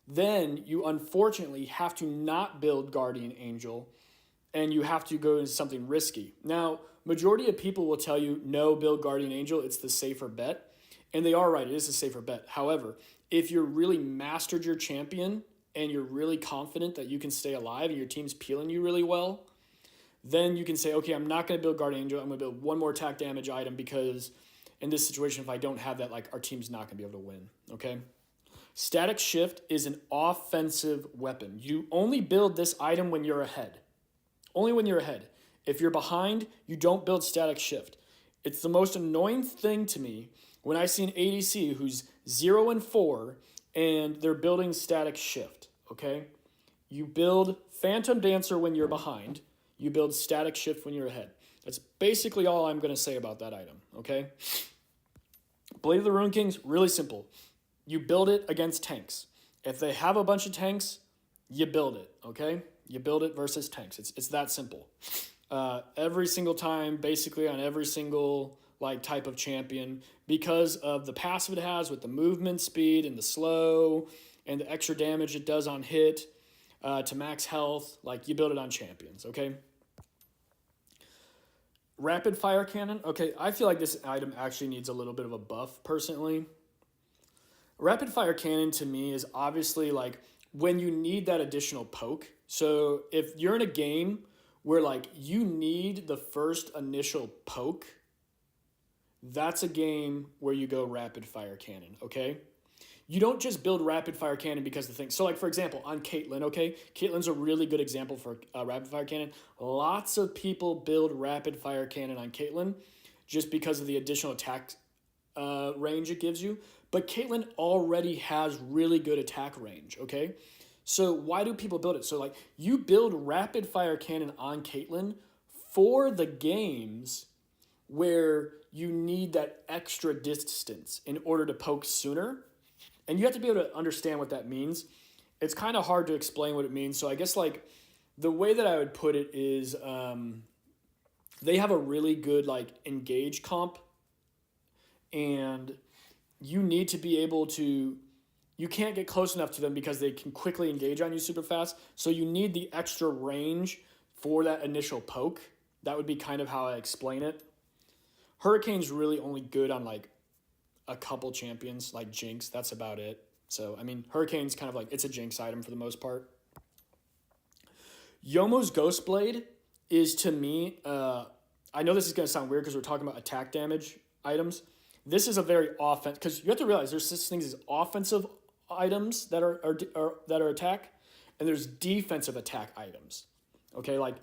then you unfortunately have to not build Guardian Angel and you have to go into something risky. Now, majority of people will tell you, no, build Guardian Angel, it's the safer bet. And they are right, it is a safer bet. However, if you're really mastered your champion and you're really confident that you can stay alive and your team's peeling you really well, then you can say, okay, I'm not going to build Guardian Angel, I'm going to build one more attack damage item because in this situation, if I don't have that, like our team's not going to be able to win, okay? Static Shift is an offensive weapon. You only build this item when you're ahead. Only when you're ahead. If you're behind, you don't build Static Shift. It's the most annoying thing to me when I see an ADC who's 0-4 and they're building Static Shift, okay? You build Phantom Dancer when you're behind. You build Static Shift when you're ahead. That's basically all I'm going to say about that item, okay? Blade of the Ruined Kings, really simple. You build it against tanks. If they have a bunch of tanks, you build it, okay? You build it versus tanks. It's that simple. Every single time, basically on every single like type of champion, because of the passive it has with the movement speed and the slow and the extra damage it does on hit to max health, like you build it on champions, okay? Rapid Fire Cannon. Okay, I feel like this item actually needs a little bit of a buff personally. Rapid Fire Cannon to me is obviously like when you need that additional poke. So if you're in a game where like you need the first initial poke, that's a game where you go Rapid Fire Cannon, okay? You don't just build Rapid Fire Cannon because the thing. So like for example, on Caitlyn, okay? Caitlyn's a really good example for Rapid Fire Cannon. Lots of people build Rapid Fire Cannon on Caitlyn just because of the additional attack range it gives you. But Caitlyn already has really good attack range, okay? So why do people build it? So like you build Rapid Fire Cannon on Caitlyn for the games where you need that extra distance in order to poke sooner. And you have to be able to understand what that means. It's kind of hard to explain what it means. So I guess like the way that I would put it is they have a really good like engage comp, and you need to be able to, you can't get close enough to them because they can quickly engage on you super fast. So you need the extra range for that initial poke. That would be kind of how I explain it. Hurricane's really only good on like a couple champions, like Jinx. That's about it. So, I mean, Hurricane's kind of like, it's a Jinx item for the most part. Yomo's Ghostblade is to me, I know this is going to sound weird because we're talking about attack damage items. This is a very offense, because you have to realize there's such things as offensive items that are attack, and there's defensive attack items. Okay, like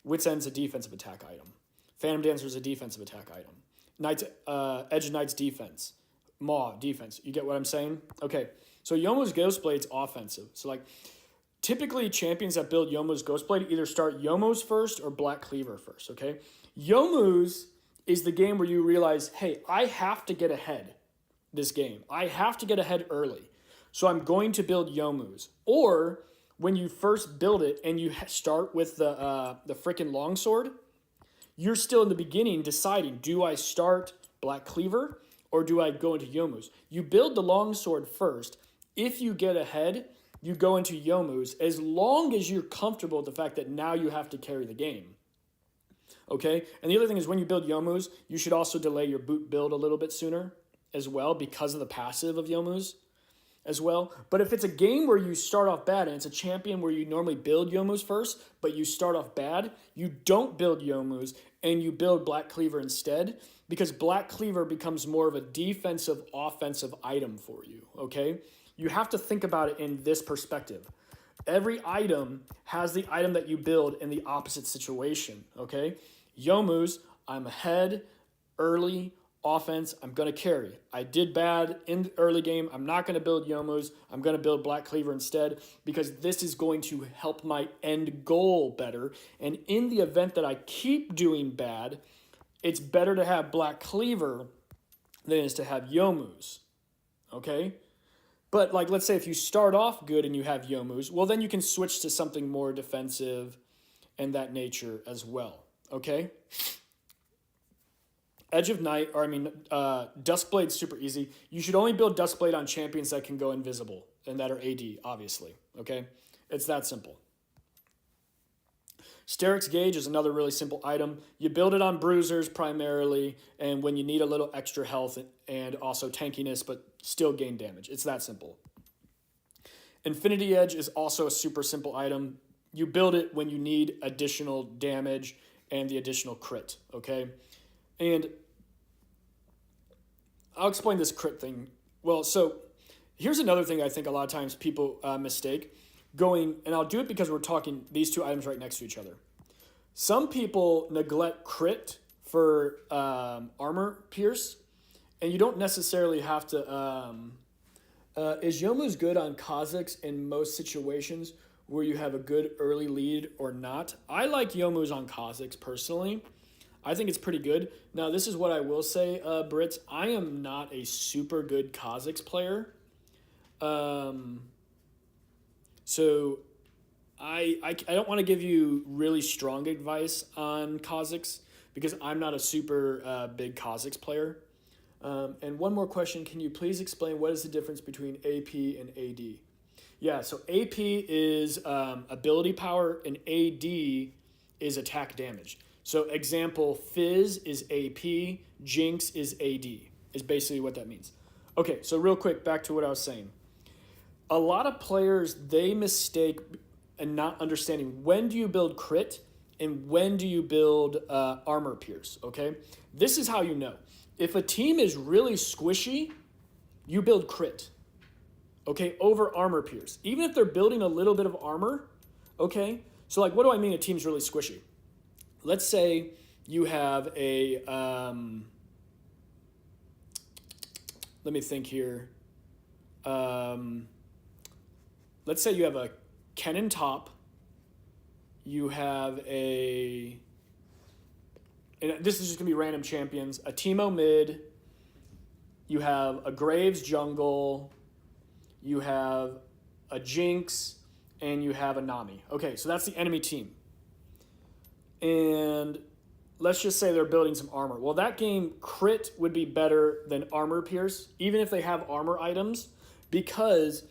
Wit's End's a defensive attack item. Phantom Dancer is a defensive attack item. Edge of Knight's defense. Maw, defense. You get what I'm saying? Okay, so Yomo's Ghostblade's offensive. So like, typically champions that build Yomo's Ghostblade either start Yomo's first or Black Cleaver first, okay? Yomo's is the game where you realize, hey, I have to get ahead this game. I have to get ahead early. So I'm going to build Yomu's. Or when you first build it and you start with the frickin' longsword, you're still in the beginning deciding, do I start Black Cleaver or do I go into Yomu's? You build the longsword first. If you get ahead, you go into Yomu's as long as you're comfortable with the fact that now you have to carry the game. Okay? And the other thing is when you build Yomu's, you should also delay your boot build a little bit sooner as well because of the passive of Yomu's. as well. But if it's a game where you start off bad and it's a champion where you normally build Youmuu's first, but you start off bad, you don't build Youmuu's and you build Black Cleaver instead, because Black Cleaver becomes more of a defensive, offensive item for you, okay? You have to think about it in this perspective. Every item has the item that you build in the opposite situation, okay? Youmuu's, I'm ahead, early, offense, I'm going to carry. I did bad in the early game. I'm not going to build Youmuu's. I'm going to build Black Cleaver instead because this is going to help my end goal better. And in the event that I keep doing bad, it's better to have Black Cleaver than it is to have Youmuu's, okay? But like, let's say if you start off good and you have Youmuu's, well, then you can switch to something more defensive and that nature as well, okay? Edge of Night, Duskblade's super easy. You should only build Duskblade on champions that can go invisible and that are AD, obviously, okay? It's that simple. Sterix Gauge is another really simple item. You build it on bruisers primarily, and when you need a little extra health and also tankiness, but still gain damage. It's that simple. Infinity Edge is also a super simple item. You build it when you need additional damage and the additional crit, okay? And I'll explain this crit thing. Well, so here's another thing I think a lot of times people mistake. And I'll do it because we're talking these two items right next to each other. Some people neglect crit for armor pierce, and you don't necessarily have to... is Youmuu's good on Kha'Zix in most situations where you have a good early lead or not? I like Youmuu's on Kha'Zix personally. I think it's pretty good. Now, this is what I will say, Brits. I am not a super good Kha'Zix player. So I don't want to give you really strong advice on Kha'Zix because I'm not a super big Kha'Zix player. And one more question. Can you please explain what is the difference between AP and AD? Yeah, so AP is ability power and AD is attack damage. So example, Fizz is AP, Jinx is AD, is basically what that means. Okay, so real quick, back to what I was saying. A lot of players, they mistake in not understanding when do you build crit and when do you build armor pierce, okay? This is how you know. If a team is really squishy, you build crit, okay, over armor pierce. Even if they're building a little bit of armor, okay? So like, what do I mean a team's really squishy? Let's say you have a, let me think here. Let's say you have a Kennen top. You have and this is just going to be random champions, a Teemo mid. You have a Graves jungle. You have a Jinx. And you have a Nami. Okay, so that's the enemy team. And let's just say they're building some armor. Well, that game, crit would be better than armor pierce, even if they have armor items, because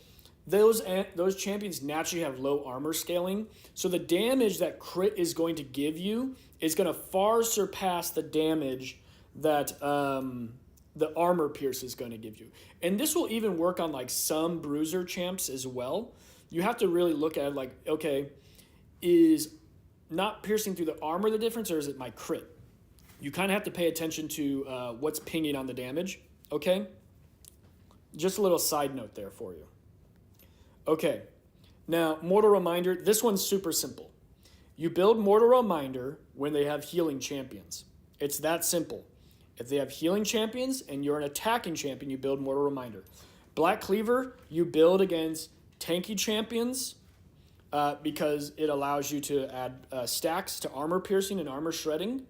those champions naturally have low armor scaling. So the damage that crit is going to give you is going to far surpass the damage that the armor pierce is going to give you. And this will even work on like some bruiser champs as well. You have to really look at it like, okay, is not piercing through the armor the difference, or is it my crit? You kind of have to pay attention to what's pinging on the damage, okay? Just a little side note there for you. Okay, now Mortal Reminder, this one's super simple. You build Mortal Reminder when they have healing champions. It's that simple. If they have healing champions and you're an attacking champion, you build Mortal Reminder. Black Cleaver, you build against tanky champions, because it allows you to add stacks to armor piercing and armor shredding,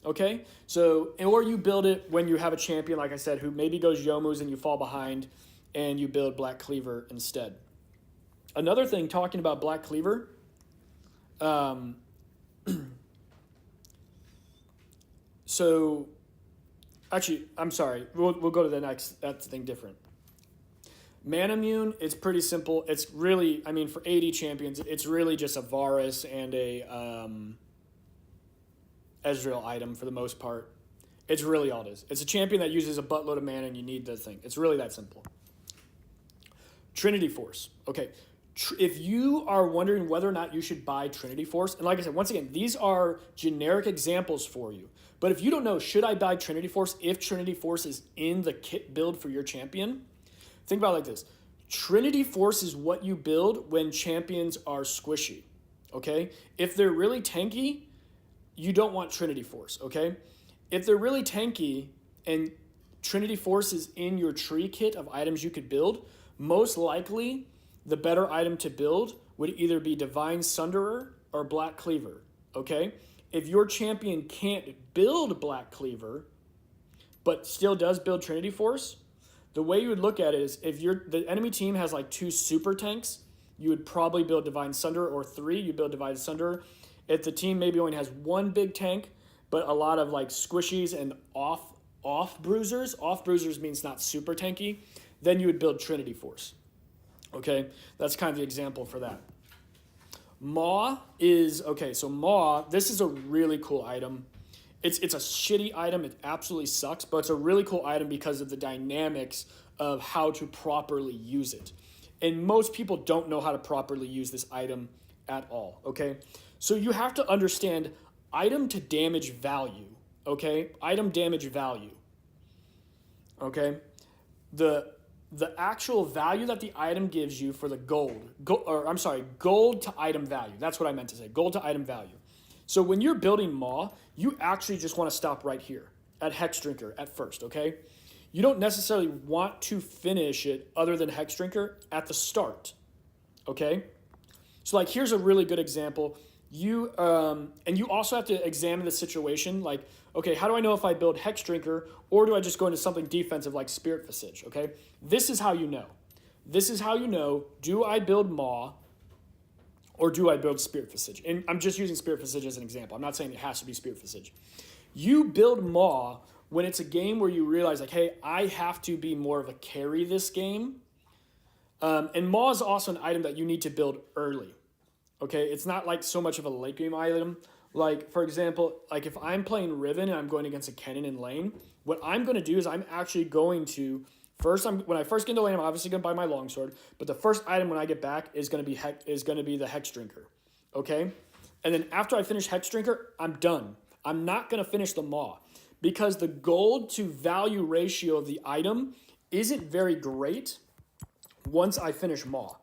okay? So, or you build it when you have a champion, like I said, who maybe goes Youmuu's and you fall behind, and you build Black Cleaver instead. Another thing, talking about Black Cleaver, so, actually, I'm sorry, we'll go to the next, that's thing different. Manamune, it's pretty simple. It's really, I mean, for AD champions, it's really just a Varus and a Ezreal item for the most part. It's really all it is. It's a champion that uses a buttload of mana and you need the thing. It's really that simple. Trinity Force. Okay. If you are wondering whether or not you should buy Trinity Force, and like I said, once again, these are generic examples for you. But if you don't know, should I buy Trinity Force if Trinity Force is in the kit build for your champion? Think about it like this. Trinity Force is what you build when champions are squishy, okay? If they're really tanky, you don't want Trinity Force, okay? If they're really tanky and Trinity Force is in your tree kit of items you could build, most likely the better item to build would either be Divine Sunderer or Black Cleaver, okay? If your champion can't build Black Cleaver, but still does build Trinity Force, the way you would look at it is if the enemy team has like 2 super tanks, you would probably build Divine Sunderer, or 3, you build Divine Sunderer. If the team maybe only has 1 big tank, but a lot of like squishies and off bruisers means not super tanky, then you would build Trinity Force. Okay, that's kind of the example for that. Maw is, okay, so Maw, this is a really cool item. It's a shitty item, it absolutely sucks, but it's a really cool item because of the dynamics of how to properly use it. And most people don't know how to properly use this item at all, okay? So you have to understand item to damage value, okay? Item damage value, okay? The actual value that the item gives you for the gold to item value. That's what I meant to say, gold to item value. So when you're building Maw, you actually just want to stop right here at Hex Drinker at first, okay? You don't necessarily want to finish it other than Hex Drinker at the start, okay? So like here's a really good example. You also have to examine the situation like, okay, how do I know if I build Hex Drinker or do I just go into something defensive like Spirit Visage, okay? This is how you know. This is how you know, do I build Maw or do I build Spirit Visage? And I'm just using Spirit Visage as an example. I'm not saying it has to be Spirit Visage. You build Maw when it's a game where you realize like, hey, I have to be more of a carry this game. And Maw is also an item that you need to build early. Okay, it's not like so much of a late game item. Like, for example, like if I'm playing Riven and I'm going against a Kennen in lane, what I'm going to do is I'm actually going to, when I first get into lane, I'm obviously going to buy my longsword, but the first item when I get back is going to be the Hex Drinker, okay? And then after I finish Hex Drinker, I'm done. I'm not going to finish the Maw because the gold to value ratio of the item isn't very great once I finish Maw.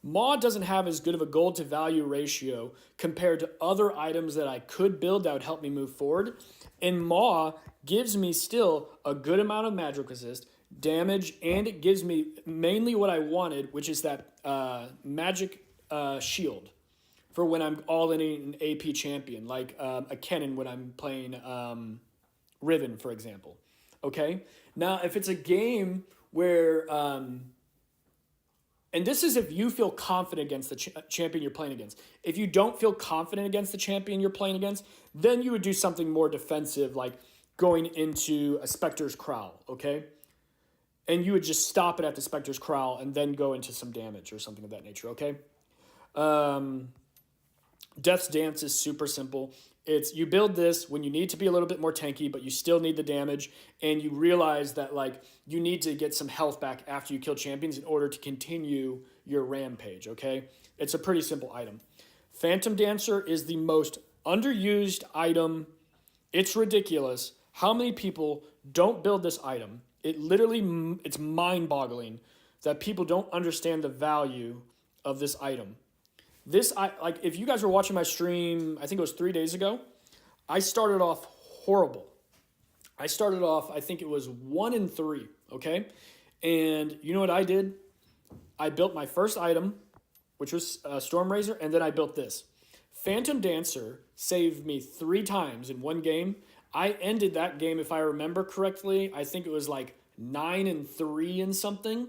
Maw doesn't have as good of a gold to value ratio compared to other items that I could build that would help me move forward. And Maw gives me still a good amount of magic resist, damage, and it gives me mainly what I wanted, which is that magic shield for when I'm all in an AP champion, like a Kennen when I'm playing Riven, for example. Okay? Now, if it's a game where... and this is if you feel confident against the champion you're playing against. If you don't feel confident against the champion you're playing against, then you would do something more defensive, like going into a Spectre's Crowl, okay? And you would just stop it at the Spectre's Crowl and then go into some damage or something of that nature, okay? Death's Dance is super simple. It's you build this when you need to be a little bit more tanky, but you still need the damage, and you realize that like you need to get some health back after you kill champions in order to continue your rampage, okay? It's a pretty simple item. Phantom Dancer is the most underused item. It's ridiculous how many people don't build this item. It's mind-boggling that people don't understand the value of this item. If you guys were watching my stream, I think it was 3 days ago, I started off horrible. I started off, I think it was 1-3, okay? And you know what I did? I built my first item, which was Stormrazor, and then I built this. Phantom Dancer saved me 3 times in one game. I ended that game, if I remember correctly, I think it was like 9-3 and something.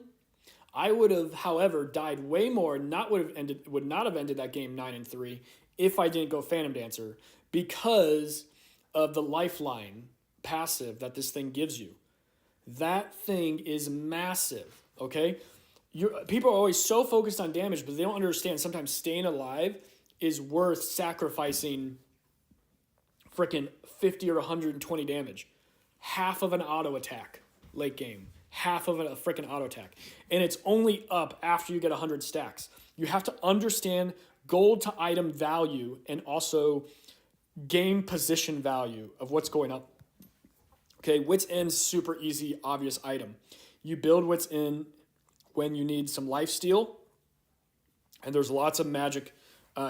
I would have, however, died way more and would not have ended that game 9-3 if I didn't go Phantom Dancer because of the lifeline passive that this thing gives you. That thing is massive, okay? People are always so focused on damage, but they don't understand sometimes staying alive is worth sacrificing freaking 50 or 120 damage. Half of an auto attack late game half of a freaking auto attack. And it's only up after you get 100 stacks. You have to understand gold to item value and also game position value of what's going up. Okay, Wits End, super easy, obvious item. You build Wits End when you need some lifesteal, and there's lots of magic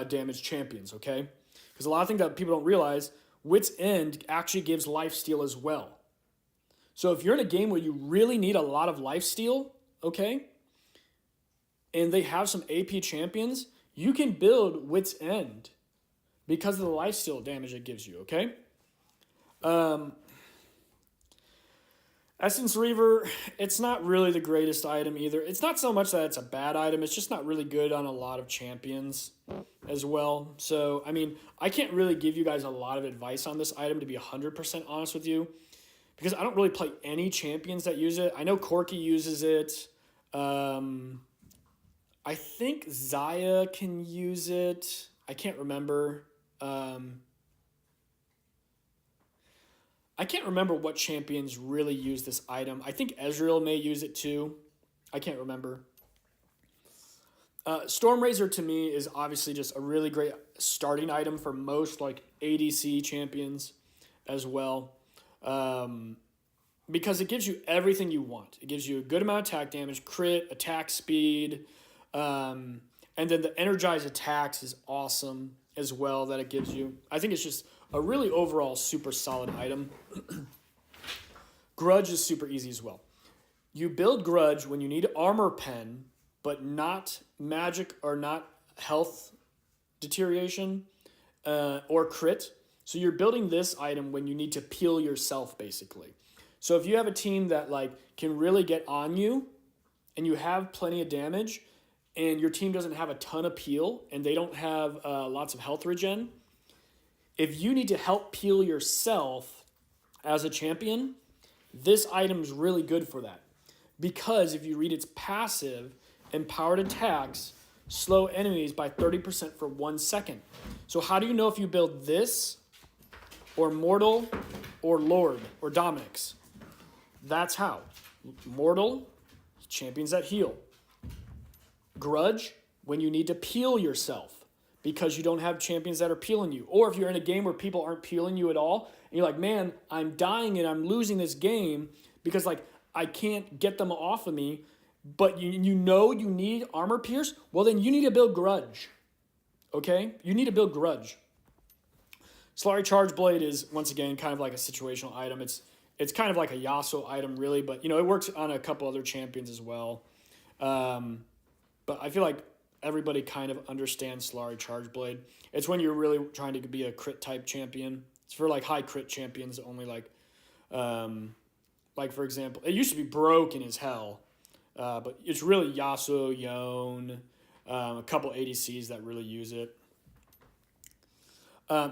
damage champions, okay? Because a lot of things that people don't realize, Wits End actually gives lifesteal as well. So if you're in a game where you really need a lot of lifesteal, okay, and they have some AP champions, you can build Wits End because of the lifesteal damage it gives you, okay? Essence Reaver, it's not really the greatest item either. It's not so much that it's a bad item, it's just not really good on a lot of champions as well. So, I mean, I can't really give you guys a lot of advice on this item, to be 100% honest with you, because I don't really play any champions that use it. I know Corki uses it. I think Xayah can use it. I can't remember. I can't remember what champions really use this item. I think Ezreal may use it too. I can't remember. Stormrazor to me is obviously just a really great starting item for most like ADC champions as well. Because it gives you everything you want. It gives you a good amount of attack damage, crit, attack speed, and then the energized attacks is awesome as well that it gives you. I think it's just a really overall super solid item. Grudge is super easy as well. You build Grudge when you need armor pen, but not magic or not health deterioration or crit. So you're building this item when you need to peel yourself, basically. So if you have a team that like can really get on you and you have plenty of damage and your team doesn't have a ton of peel and they don't have lots of health regen, if you need to help peel yourself as a champion, this item is really good for that. Because if you read its passive, empowered attacks slow enemies by 30% for 1 second. So how do you know if you build this or Mortal or Lord or Dominix? That's how. Mortal, champions that heal. Grudge, when you need to peel yourself because you don't have champions that are peeling you. Or if you're in a game where people aren't peeling you at all, and you're like, man, I'm dying and I'm losing this game because like I can't get them off of me, but you know you need armor pierce, well then you need to build Grudge. Okay? You need to build Grudge. Solari Charge Blade is, once again, kind of like a situational item. It's kind of like a Yasuo item, really, but, you know, it works on a couple other champions as well. But I feel like everybody kind of understands Solari Charge Blade. It's when you're really trying to be a crit-type champion. It's for, like, high crit champions, only, like, for example, it used to be broken as hell, but it's really Yasuo, Yone, a couple ADCs that really use it.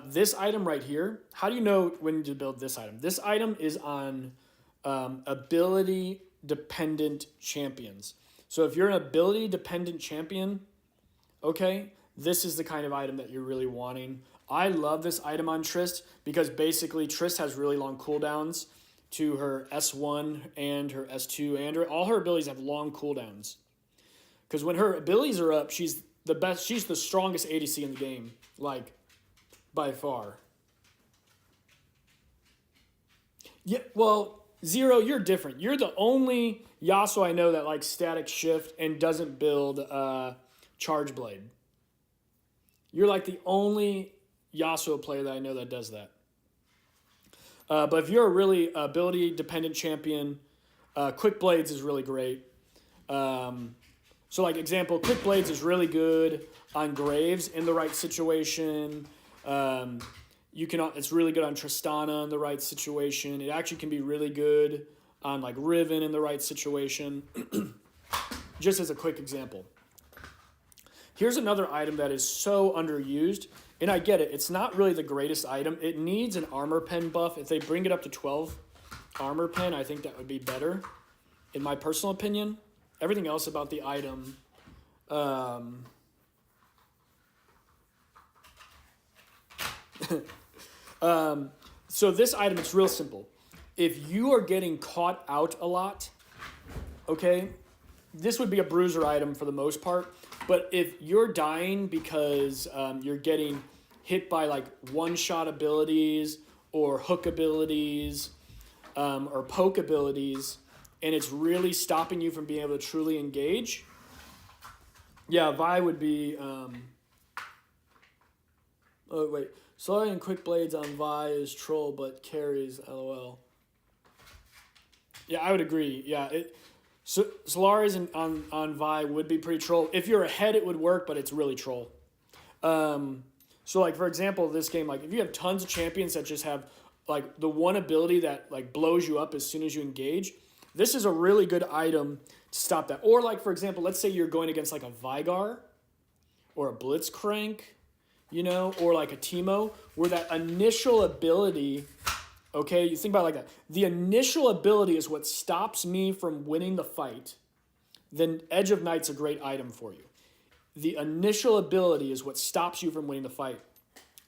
This item right here, how do you know when to build this item? This item is on ability-dependent champions. So if you're an ability-dependent champion, okay, this is the kind of item that you're really wanting. I love this item on Trist because basically Trist has really long cooldowns to her S1 and her S2, and all her abilities have long cooldowns. Because when her abilities are up, she's the best, she's the strongest ADC in the game, like, by far. Yeah, well, Zero, you're different. You're the only Yasuo I know that likes Static Shift and doesn't build Charge Blade. You're like the only Yasuo player that I know that does that. But if you're a really ability-dependent champion, Quick Blades is really great. So, like, example, Quick Blades is really good on Graves in the right situation. It's really good on Tristana in the right situation. It actually can be really good on, like, Riven in the right situation. Just as a quick example. Here's another item that is so underused. And I get it. It's not really the greatest item. It needs an armor pen buff. If they bring it up to 12 armor pen, I think that would be better, in my personal opinion. Everything else about the item, so this item, it's real simple. If you are getting caught out a lot, okay, this would be a bruiser item for the most part. But if you're dying because you're getting hit by like one-shot abilities or hook abilities or poke abilities, and it's really stopping you from being able to truly engage, yeah, Vi would be... oh, wait. Solari and Quick Blades on Vi is troll, but carries, LOL. Yeah, I would agree. Yeah, Solari's on Vi would be pretty troll. If you're ahead, it would work, but it's really troll. So, like, for example, this game, like, if you have tons of champions that just have, like, the one ability that, like, blows you up as soon as you engage, this is a really good item to stop that. Or, like, for example, let's say you're going against, like, a Vigar or a Blitzcrank, you know, or, like, a Teemo, where that initial ability, okay, you think about it like that. The initial ability is what stops me from winning the fight. Then Edge of Night's a great item for you. The initial ability is what stops you from winning the fight.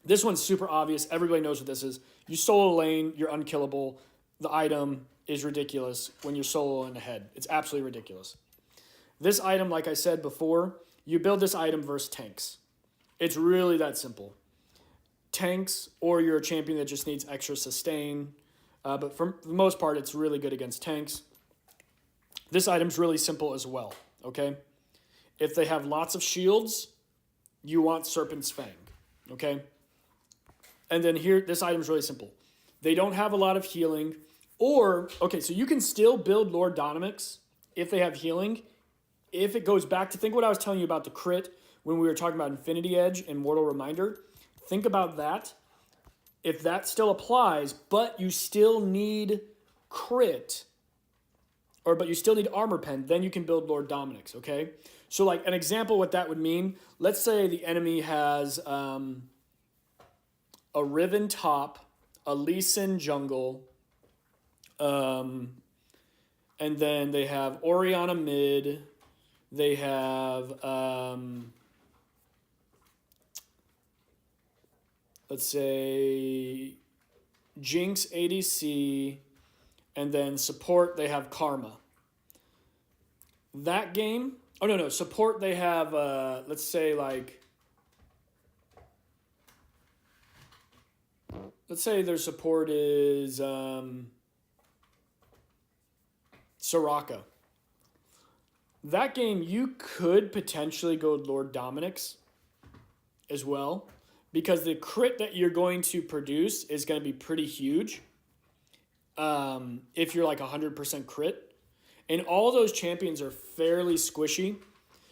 This one's super obvious. Everybody knows what this is. You solo lane, you're unkillable. The item is ridiculous when you're solo in the head. It's absolutely ridiculous. This item, like I said before, you build this item versus tanks. It's really that simple. Tanks, or you're a champion that just needs extra sustain. But for the most part, it's really good against tanks. This item's really simple as well, okay? If they have lots of shields, you want Serpent's Fang, okay? And then here, this item's really simple. They don't have a lot of healing, or, okay, so you can still build Lord Dynamix if they have healing. If it goes back to, think what I was telling you about the crit when we were talking about Infinity Edge and Mortal Reminder. Think about that. If that still applies, but you still need crit, but you still need Armor Pen, then you can build Lord Dominic's, okay? So, like, an example what that would mean, let's say the enemy has a Riven top, a Lee Sin jungle, and then they have Orianna mid, they have, let's say, Jinx ADC, and then support, they have Karma. That game... Oh, no, support, they have, let's say, like... Let's say their support is Soraka. That game, you could potentially go Lord Dominic's as well, because the crit that you're going to produce is going to be pretty huge if you're like 100% crit. And all those champions are fairly squishy.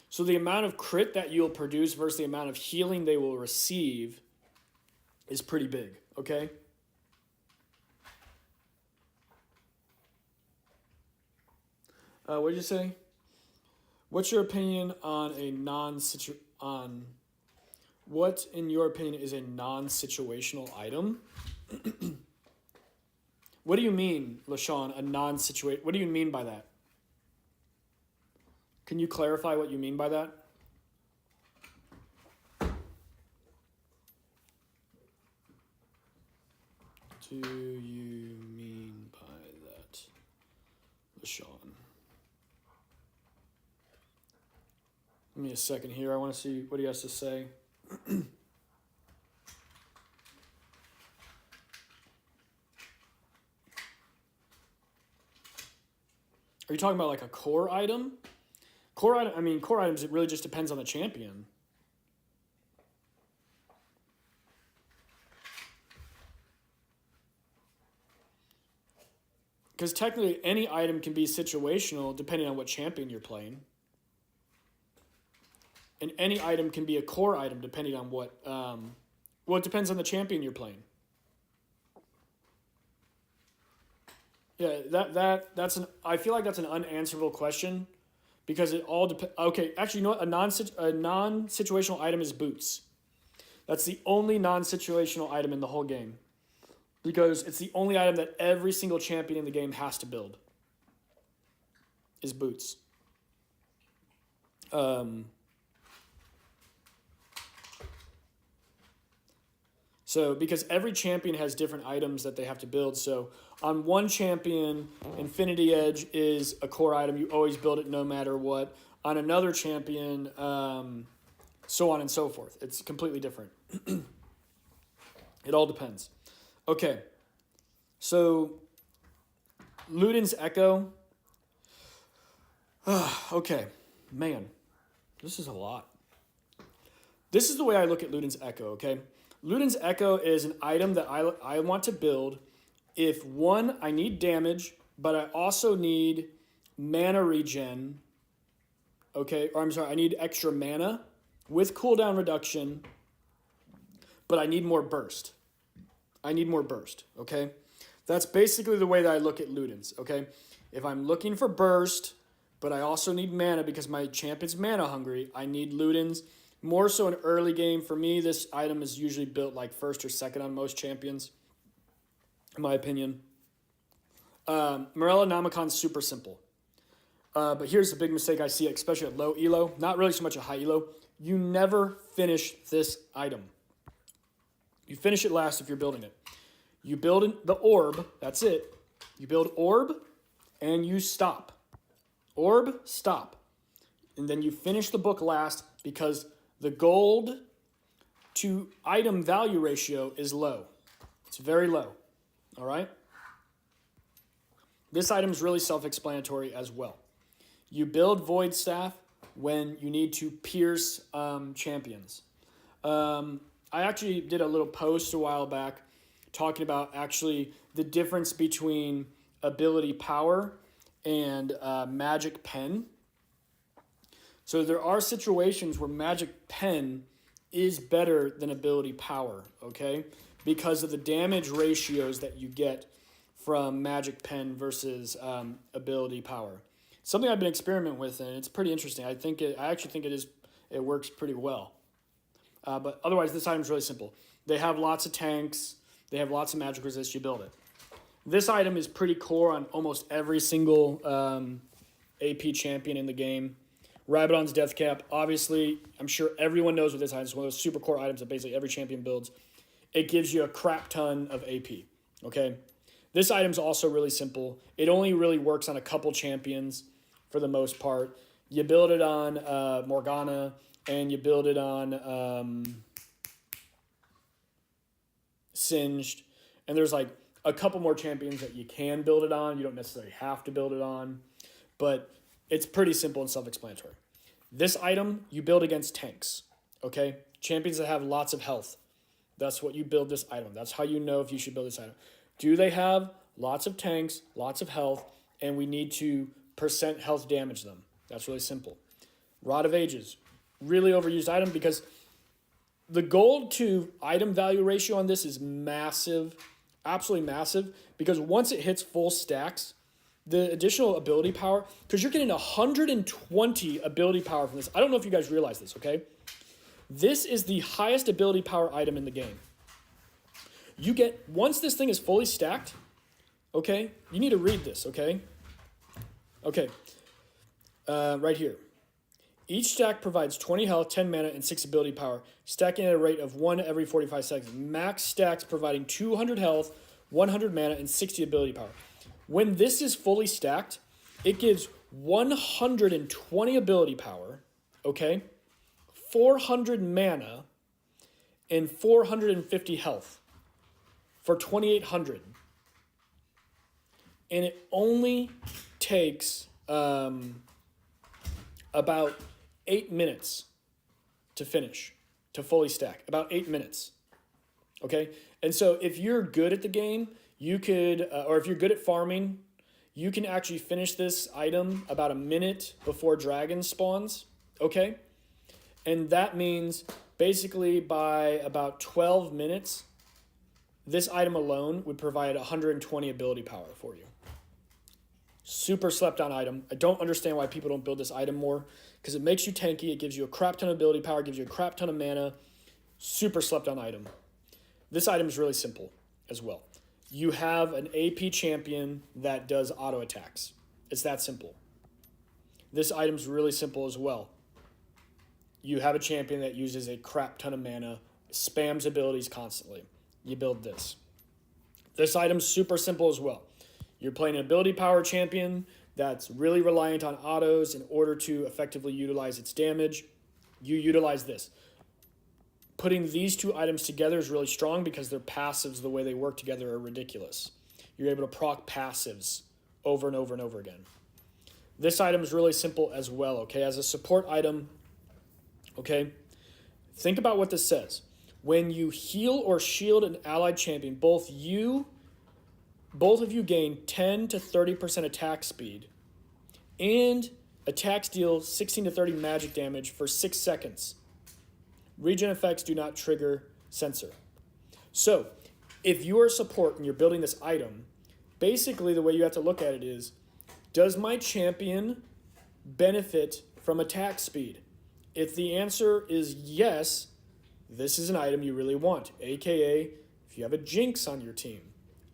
So the amount of crit that you'll produce versus the amount of healing they will receive is pretty big, okay? What did you say? What's your opinion on what, in your opinion, is a non-situational item? What do you mean, LaShawn, a non-situation? What do you mean by that? Can you clarify what you mean by that? Do you mean by that, LaShawn? Give me a second here. I want to see what he has to say. Are you talking about like a core item? Core items, it really just depends on the champion. Because technically any item can be situational depending on what champion you're playing. And any item can be a core item depending on what... well, it depends on the champion you're playing. Yeah, I feel like that's an unanswerable question because it all depends. Okay, actually, you know what? A non-situational item is boots. That's the only non-situational item in the whole game because it's the only item that every single champion in the game has to build. Is boots. So, because every champion has different items that they have to build. So, on one champion, Infinity Edge is a core item. You always build it no matter what. On another champion, so on and so forth. It's completely different. It all depends. Okay. So, Luden's Echo. Okay. Man, this is a lot. This is the way I look at Luden's Echo, okay? Luden's Echo is an item that I want to build if, one, I need damage, but I also need mana regen, okay? Or I'm sorry, I need extra mana with cooldown reduction, but I need more burst. I need more burst, okay? That's basically the way that I look at Luden's, okay? If I'm looking for burst, but I also need mana because my champion's mana hungry, I need Luden's. More so in early game. For me, this item is usually built like first or second on most champions, in my opinion. Morella Namacon's super simple. But here's the big mistake I see, especially at low elo. Not really so much a high elo. You never finish this item. You finish it last if you're building it. You build the orb. That's it. You build orb, and you stop. Orb, stop. And then you finish the book last because the gold to item value ratio is low. It's very low. All right? This item is really self-explanatory as well. You build Void Staff when you need to pierce champions. I actually did a little post a while back talking about actually the difference between ability power and magic pen. So there are situations where magic pen is better than ability power, okay? Because of the damage ratios that you get from magic pen versus ability power. Something I've been experimenting with, and it's pretty interesting. I actually think it works pretty well. But otherwise, this item is really simple. They have lots of tanks. They have lots of magic resist. You build it. This item is pretty core on almost every single AP champion in the game. Rabadon's Death Cap, obviously, I'm sure everyone knows what this item is. It's one of those super core items that basically every champion builds. It gives you a crap ton of AP, okay? This item's also really simple. It only really works on a couple champions for the most part. You build it on Morgana, and you build it on Singed, and there's like a couple more champions that you can build it on. You don't necessarily have to build it on, but it's pretty simple and self-explanatory. This item, you build against tanks, okay? Champions that have lots of health. That's what you build this item. That's how you know if you should build this item. Do they have lots of tanks, lots of health, and we need to percent health damage them? That's really simple. Rod of Ages, really overused item because the gold to item value ratio on this is massive, absolutely massive, because once it hits full stacks, the additional ability power, because you're getting 120 ability power from this. I don't know if you guys realize this, okay? This is the highest ability power item in the game. You get, once this thing is fully stacked, okay, you need to read this, okay? Okay, right here. Each stack provides 20 health, 10 mana, and 6 ability power, stacking at a rate of 1 every 45 seconds. Max stacks providing 200 health, 100 mana, and 60 ability power. When this is fully stacked, it gives 120 ability power, okay, 400 mana, and 450 health for 2,800. And it only takes about 8 minutes to finish, to fully stack. About 8 minutes, okay? And so if you're good at the game, you could, or if you're good at farming, you can actually finish this item about a minute before dragon spawns, okay? And that means basically by about 12 minutes, this item alone would provide 120 ability power for you. Super slept on item. I don't understand why people don't build this item more, because it makes you tanky, it gives you a crap ton of ability power, gives you a crap ton of mana. Super slept on item. This item is really simple as well. You have an AP champion that does auto attacks. It's that simple. This item's really simple as well. You have a champion that uses a crap ton of mana, spams abilities constantly. you build this. This item's super simple as well. You're playing an ability power champion that's really reliant on autos in order to effectively utilize its damage. You utilize this. Putting these two items together is really strong because their passives, the way they work together, are ridiculous. You're able to proc passives over and over and over again. This item is really simple as well, okay? As a support item, okay? Think about what this says. When you heal or shield an allied champion, both of you gain 10 to 30% attack speed, and attacks deal 16 to 30 magic damage for 6 seconds. Regen effects do not trigger sensor. So, if you are a support and you're building this item, basically the way you have to look at it is, does my champion benefit from attack speed? If the answer is yes, this is an item you really want. AKA, if you have a Jinx on your team,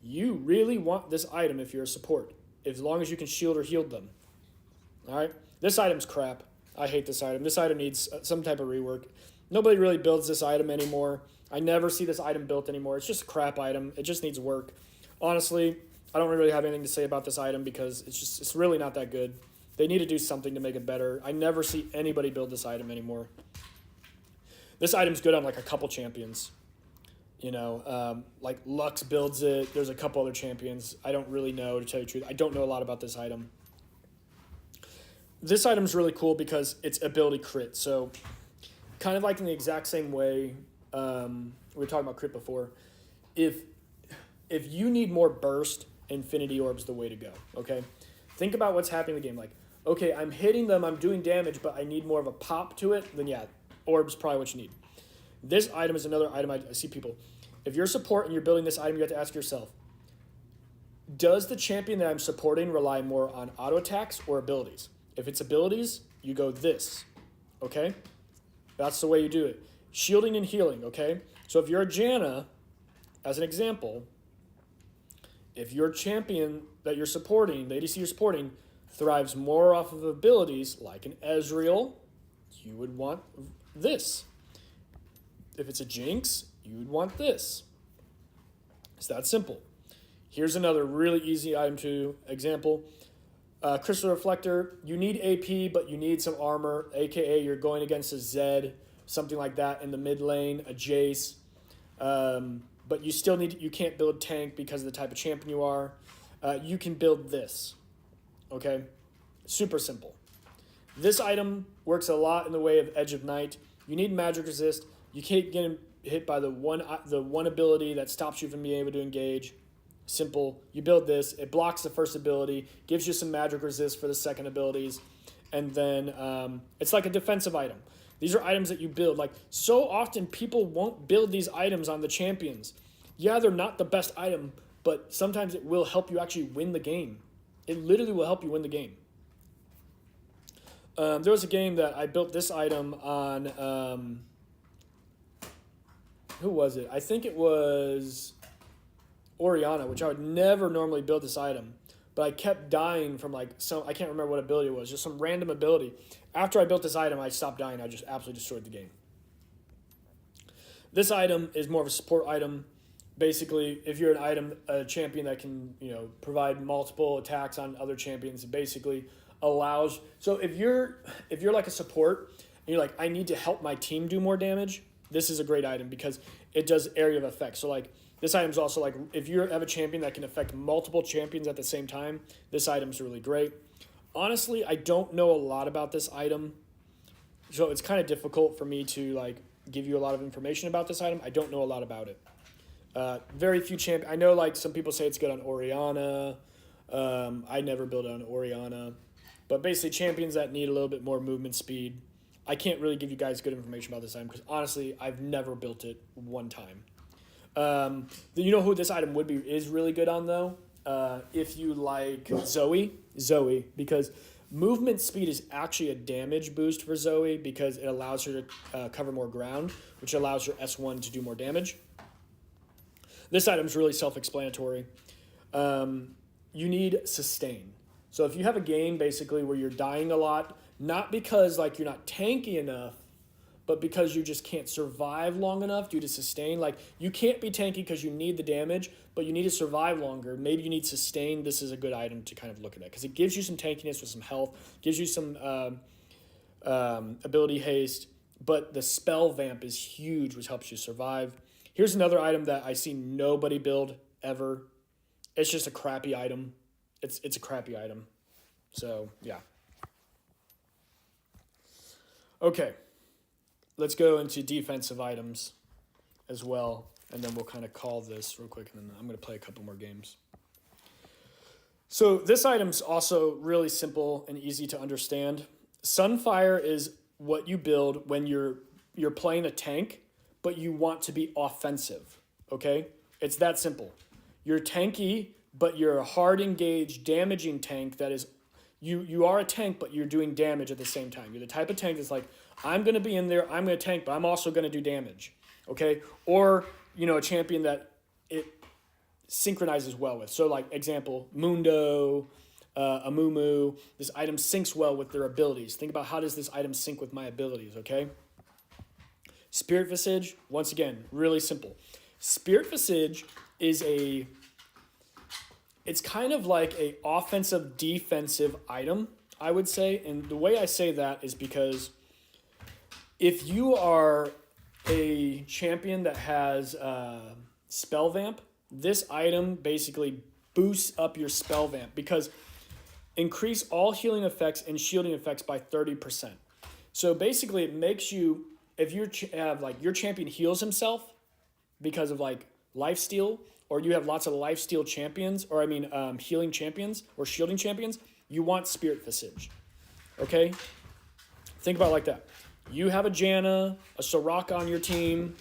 you really want this item if you're a support, as long as you can shield or heal them. All right? This item's crap. I hate this item. This item needs some type of rework. Nobody really builds this item anymore. I never see this item built anymore. It's just a crap item. It just needs work. Honestly, I don't really have anything to say about this item because it's really not that good. They need to do something to make it better. I never see anybody build this item anymore. This item's good on like a couple champions. You know, like Lux builds it. There's a couple other champions. I don't really know, to tell you the truth. I don't know a lot about this item. This item's really cool because it's ability crit. So kind of like in the exact same way we were talking about crit before. If you need more burst, Infinity Orb's the way to go, okay? Think about what's happening in the game. Like, okay, I'm hitting them, I'm doing damage, but I need more of a pop to it, then yeah, Orb's probably what you need. This item is another item I see people. If you're a support and you're building this item, you have to ask yourself, does the champion that I'm supporting rely more on auto attacks or abilities? If it's abilities, you go this, okay? That's the way you do it. Shielding and healing, okay? So if you're a Janna, as an example, if your champion that you're supporting, the ADC you're supporting, thrives more off of abilities, like an Ezreal, you would want this. If it's a Jinx, you would want this. It's that simple. Here's another really easy item to example. Crystal Reflector, you need AP, but you need some armor, aka you're going against a Zed, something like that in the mid lane, a Jace. But you still you can't build tank because of the type of champion you are. You can build this, okay? Super simple. This item works a lot in the way of Edge of Night. You need magic resist. You can't get hit by the one ability that stops you from being able to engage. Simple. You build this. It blocks the first ability, gives you some magic resist for the second abilities, and then it's like a defensive item. These are items that you build. Like, so often people won't build these items on the champions. Yeah, they're not the best item, but sometimes it will help you actually win the game. It literally will help you win the game. There was a game that I built this item on, who was it? I think it was Orianna, which I would never normally build this item, but I kept dying from like I can't remember what ability it was, just some random ability. After I built this item, I stopped dying. I just absolutely destroyed the game. This item is more of a support item. Basically, if you're a champion that can, provide multiple attacks on other champions, it basically allows. So if you're like a support and you're like, I need to help my team do more damage, this is a great item because it does area of effect. So like this item's also like, if you have a champion that can affect multiple champions at the same time, this item's really great. Honestly, I don't know a lot about this item, so it's kind of difficult for me to like give you a lot of information about this item. I don't know a lot about it. Very few champions. I know like some people say it's good on Orianna. I never build it on Orianna, but basically champions that need a little bit more movement speed. I can't really give you guys good information about this item because honestly, I've never built it one time. You know who this item is really good on though? If you like Zoe, because movement speed is actually a damage boost for Zoe because it allows her to cover more ground, which allows her S1 to do more damage. This item is really self-explanatory. You need sustain. So if you have a game basically where you're dying a lot, not because like you're not tanky enough, but because you just can't survive long enough due to sustain. Like, you can't be tanky because you need the damage, but you need to survive longer. Maybe you need sustain. This is a good item to kind of look at that because it gives you some tankiness with some health, gives you some ability haste, but the spell vamp is huge, which helps you survive. Here's another item that I see nobody build ever. It's just a crappy item. It's a crappy item. So, yeah. Okay. Let's go into defensive items as well, and then we'll kind of call this real quick, and then I'm going to play a couple more games. So this item's also really simple and easy to understand. Sunfire is what you build when you're playing a tank, but you want to be offensive, okay? It's that simple. You're tanky, but you're a hard engaged, damaging tank that is... You are a tank, but you're doing damage at the same time. You're the type of tank that's like, I'm going to be in there, I'm going to tank, but I'm also going to do damage, okay? Or, a champion that it synchronizes well with. So, like, example, Mundo, Amumu, this item syncs well with their abilities. Think about how does this item sync with my abilities, okay? Spirit Visage, once again, really simple. Spirit Visage is it's kind of like a offensive, defensive item, I would say. And the way I say that is because if you are a champion that has Spell Vamp, this item basically boosts up your Spell Vamp because increase all healing effects and shielding effects by 30%. So basically it makes you, if you have like your champion heals himself because of like lifesteal, or you have lots of lifesteal champions, or healing champions or shielding champions, you want Spirit Visage, okay? Think about it like that. You have a Janna, a Soraka on your team,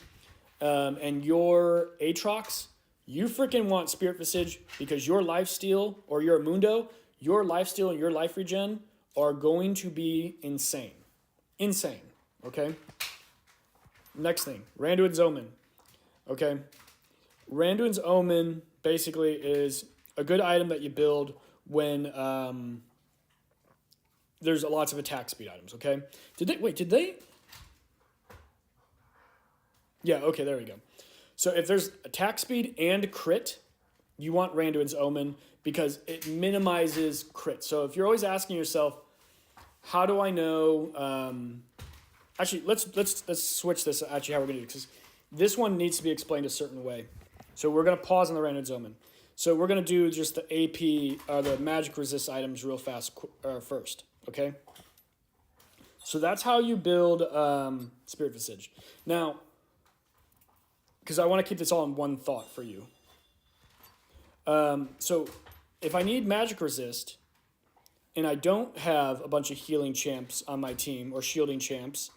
and your Aatrox, you freaking want Spirit Visage because your lifesteal, or your Mundo, your lifesteal and your life regen are going to be insane. Insane, okay? Next thing, Randuin's Omen, okay? Randuin's Omen basically is a good item that you build when there's lots of attack speed items, okay? Did they? Yeah, okay, there we go. So if there's attack speed and crit, you want Randuin's Omen because it minimizes crit. So if you're always asking yourself, how do I know... actually, let's switch this, how we're going to do it, because this one needs to be explained a certain way. So we're going to pause on the Randuin's Omen. So we're going to do just the AP, the magic resist items real fast first, okay? So that's how you build Spirit Visage. Now, because I want to keep this all in one thought for you. So if I need magic resist, and I don't have a bunch of healing champs on my team, or shielding champs,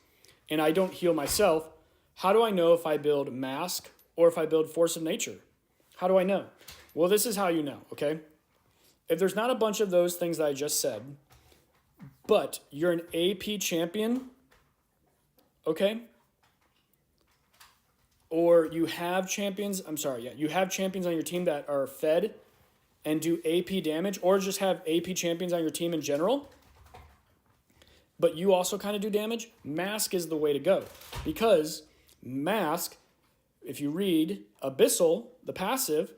and I don't heal myself, how do I know if I build Mask or if I build Force of Nature? How do I know? Well, this is how you know, okay? If there's not a bunch of those things that I just said, but you're an AP champion, okay? Or you have champions, you have champions on your team that are fed and do AP damage, or just have AP champions on your team in general, but you also kind of do damage, Mask is the way to go. Because Mask, if you read Abyssal, the passive,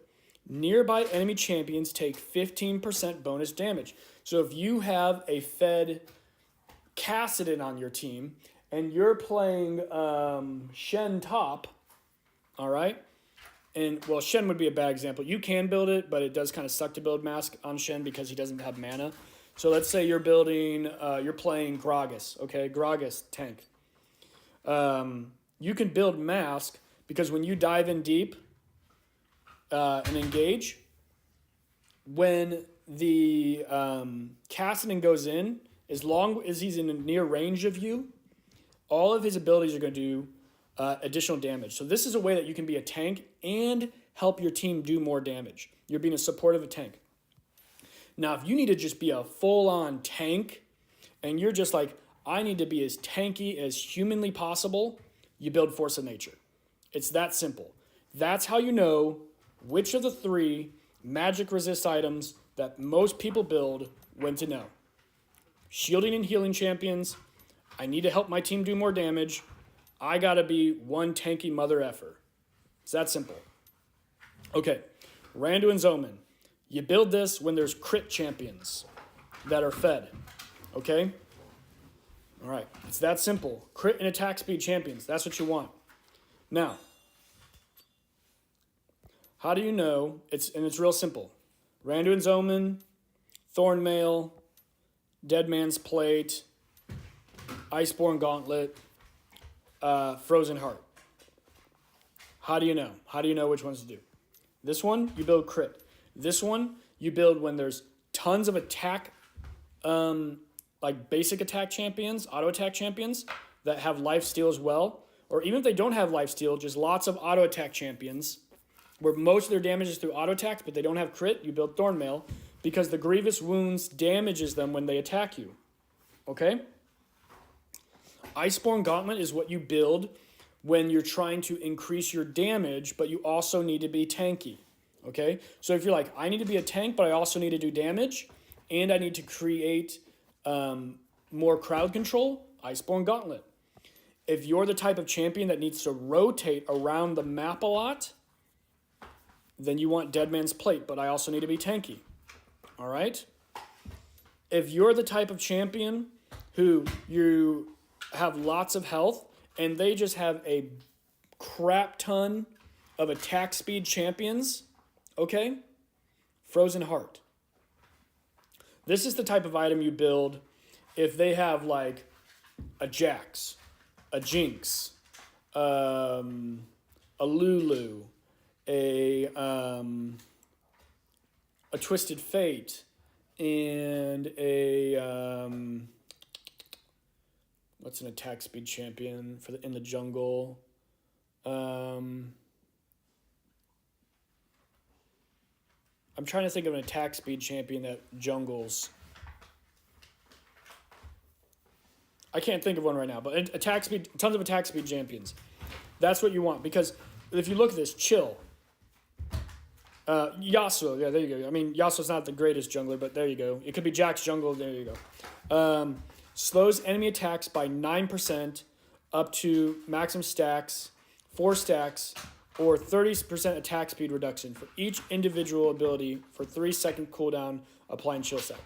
nearby enemy champions take 15% bonus damage. So if you have a fed Kassadin on your team, and you're playing Shen top, all right? And, well, Shen would be a bad example. You can build it, but it does kind of suck to build Mask on Shen because he doesn't have mana. So let's say you're building, you're playing Gragas, okay? Gragas, tank. You can build Mask because when you dive in deep and engage, when the Kassadin goes in, as long as he's in near range of you, all of his abilities are going to do additional damage. So this is a way that you can be a tank and help your team do more damage. You're being a support of a tank. Now, if you need to just be a full-on tank, and you're just like, I need to be as tanky as humanly possible, you build Force of Nature. It's that simple. That's how you know which of the 3 magic resist items that most people build when to know. Shielding and healing champions, I need to help my team do more damage, I gotta be one tanky mother effer. It's that simple. Okay, Randuin's Omen. You build this when there's crit champions that are fed. Okay? All right, it's that simple. Crit and attack speed champions. That's what you want. Now, how do you know? It's real simple. Randuin's Omen, Thornmail, Dead Man's Plate, Iceborne Gauntlet, Frozen Heart. How do you know? How do you know which ones to do? This one, you build crit. This one, you build when there's tons of attack, like basic attack champions, auto attack champions that have life steal as well. Or even if they don't have life steal, just lots of auto attack champions where most of their damage is through auto attacks, but they don't have crit, you build Thornmail because the Grievous Wounds damages them when they attack you. Okay? Iceborne Gauntlet is what you build when you're trying to increase your damage, but you also need to be tanky. Okay? So if you're like, I need to be a tank, but I also need to do damage, and I need to create more crowd control, Iceborne Gauntlet. If you're the type of champion that needs to rotate around the map a lot, then you want Dead Man's Plate, but I also need to be tanky. All right? If you're the type of champion who you have lots of health and they just have a crap ton of attack speed champions, okay? Frozen Heart. This is the type of item you build if they have like a Jax, a Jinx, a Lulu, a Twisted Fate, and a what's an attack speed champion for in the jungle? I'm trying to think of an attack speed champion that jungles. I can't think of one right now, but attack speed, tons of attack speed champions. That's what you want because if you look at this, Chill. Yasuo, yeah, there you go. I mean, Yasuo's not the greatest jungler, but there you go. It could be Jack's jungle, there you go. Slows enemy attacks by 9% up to maximum stacks, 4 stacks, or 30% attack speed reduction for each individual ability for 3-second cooldown applying chill set.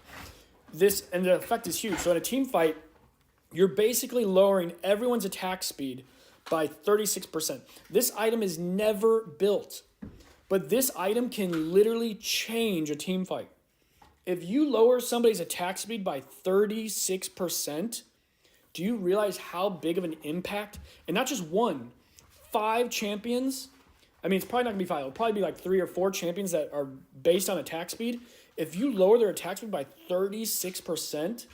This, and the effect is huge. So in a team fight, you're basically lowering everyone's attack speed by 36%. This item is never built, but this item can literally change a team fight. If you lower somebody's attack speed by 36%, do you realize how big of an impact? And not just one, 5 champions. I mean, it's probably not going to be 5. It'll probably be like 3 or 4 champions that are based on attack speed. If you lower their attack speed by 36%,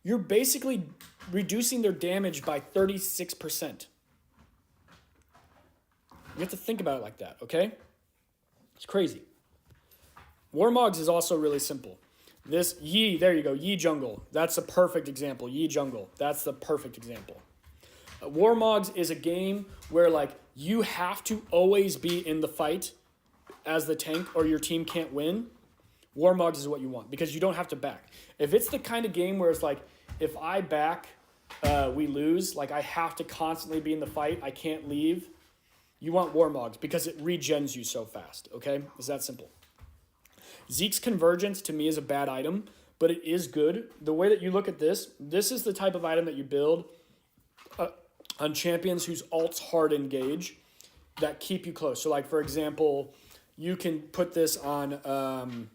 you're basically reducing their damage by 36%. You have to think about it like that, okay? It's crazy. Warmogs is also really simple. This Yi, there you go, Yi Jungle. That's a perfect example. Yi Jungle. That's the perfect example. Warmogs is a game where like you have to always be in the fight as the tank or your team can't win. Warmogs is what you want because you don't have to back. If it's the kind of game where it's like, if I back, we lose, like I have to constantly be in the fight, I can't leave, you want Warmogs because it regens you so fast, okay? It's that simple. Zeke's Convergence to me is a bad item, but it is good. The way that you look at this is the type of item that you build on champions whose ults hard engage that keep you close. So like, for example, you can put this on,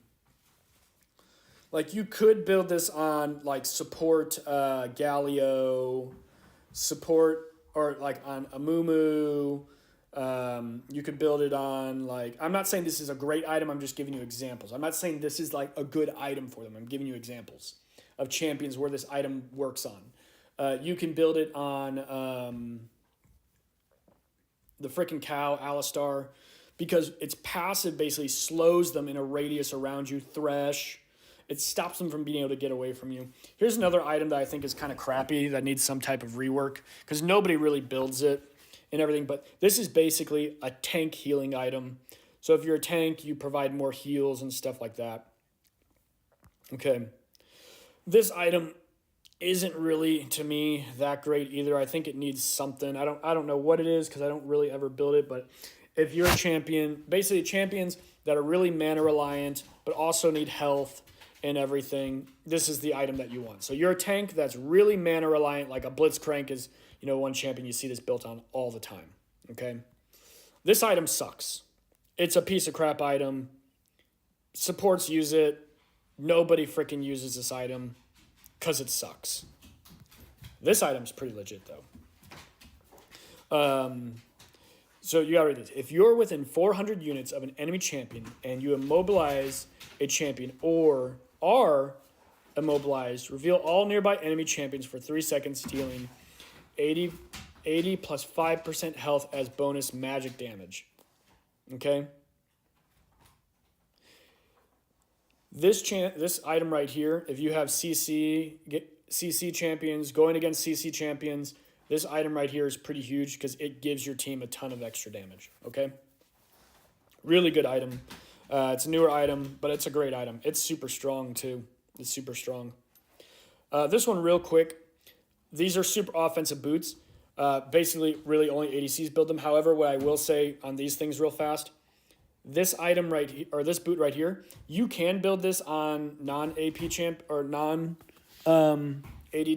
like you could build this on like support Galio, support, or like on Amumu. You could build it on like, I'm not saying this is a great item, I'm just giving you examples. I'm not saying this is like a good item for them. I'm giving you examples of champions where this item works on. You can build it on the frickin' cow, Alistar, because its passive basically slows them in a radius around you. Thresh. It stops them from being able to get away from you. Here's another item that I think is kind of crappy that needs some type of rework because nobody really builds it and everything, but this is basically a tank healing item. So if you're a tank, you provide more heals and stuff like that. Okay. This item isn't really to me that great either. I think it needs something. I don't know what it is because I don't really ever build it. But if you're a champion, basically champions that are really mana reliant but also need health and everything, this is the item that you want. So you're a tank that's really mana reliant, like a Blitzcrank is, one champion you see this built on all the time. Okay, this item sucks. It's a piece of crap item. Supports use it. Nobody freaking uses this item because it sucks. This item's pretty legit though. So you gotta read this. If you're within 400 units of an enemy champion and you immobilize a champion or are immobilized, reveal all nearby enemy champions for 3 seconds, dealing 80 plus 5% health as bonus magic damage. Okay? This item right here, if you have CC champions going against CC champions, this item right here is pretty huge because it gives your team a ton of extra damage. Okay? Really good item. It's a newer item, but it's a great item. It's super strong too. It's super strong. This one real quick. These are super offensive boots. Basically, really only ADCs build them. However, what I will say on these things real fast, this item right here, or this boot right here, you can build this on non-AP champ or non-AD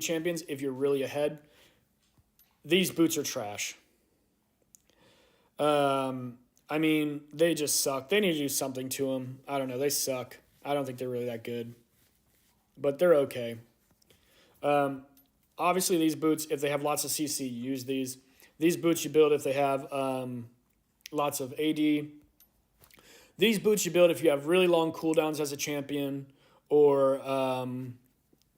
champions if you're really ahead. These boots are trash. I mean, they just suck. They need to do something to them. I don't know. They suck. I don't think they're really that good. But they're okay. Obviously, these boots, if they have lots of CC, use these. These boots you build if they have lots of AD. These boots you build if you have really long cooldowns as a champion or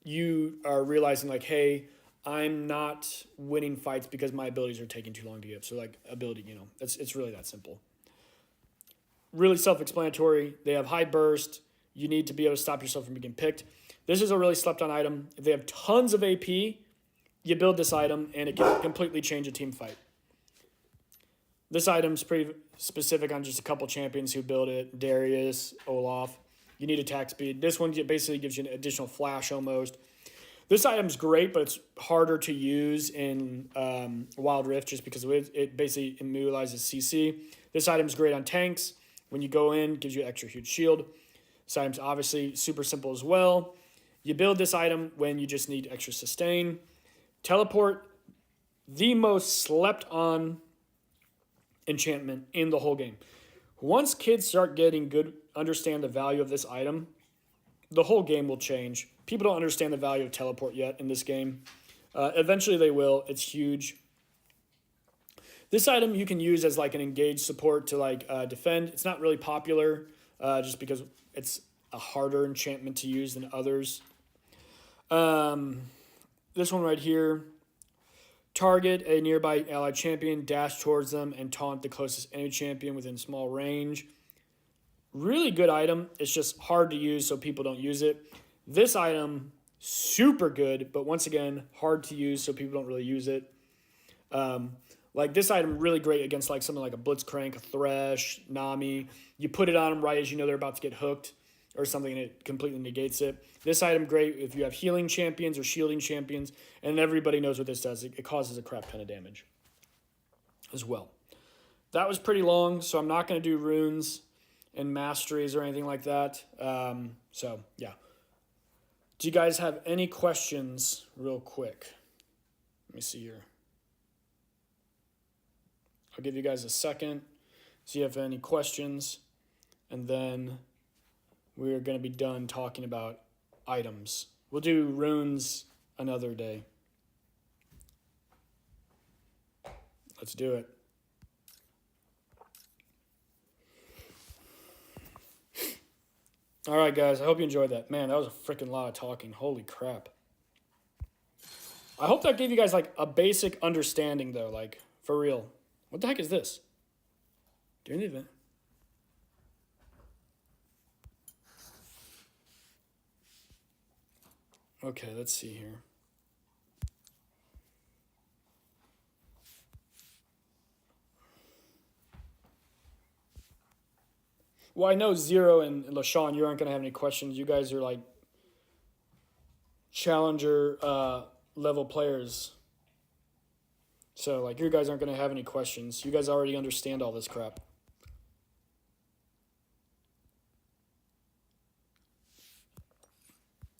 you are realizing like, hey, I'm not winning fights because my abilities are taking too long to give. So like ability, it's really that simple. Really self-explanatory. They have high burst. You need to be able to stop yourself from being picked. This is a really slept on item. If they have tons of AP, you build this item and it can completely change a team fight. This item's pretty specific on just a couple champions who build it. Darius, Olaf. You need attack speed. This one basically gives you an additional flash almost. This item's great, but it's harder to use in Wild Rift just because it basically immobilizes CC. This item's great on tanks. When you go in, gives you an extra huge shield. This item's obviously super simple as well. You build this item when you just need extra sustain. Teleport, the most slept on enchantment in the whole game. Once kids start getting good, understand the value of this item, the whole game will change. People don't understand the value of teleport yet in this game. Eventually they will. It's huge. This item you can use as like an engaged support to like defend. It's not really popular just because it's a harder enchantment to use than others. This one right here. Target a nearby allied champion, dash towards them, and taunt the closest enemy champion within small range. Really good item. It's just hard to use, so people don't use it. This item, super good, but once again, hard to use, so people don't really use it. Like this item, really great against like something like a Blitzcrank, a Thresh, Nami. You put it on them right as you know they're about to get hooked or something, and it completely negates it. This item, great if you have healing champions or shielding champions, and everybody knows what this does. It causes a crap ton of damage as well. That was pretty long, so I'm not going to do runes and masteries or anything like that. So, yeah. Do you guys have any questions real quick? Let me see here. I'll give you guys a second, see if you have any questions, and then we're going to be done talking about items. We'll do runes another day. Let's do it. All right, guys, I hope you enjoyed that. Man, that was a freaking lot of talking. Holy crap. I hope that gave you guys, like, a basic understanding, though, like, for real. What the heck is this? During the event. Okay, let's see here. Well, I know Zero and LaShawn, you aren't going to have any questions. You guys are like challenger level players. So, like, you guys aren't going to have any questions. You guys already understand all this crap.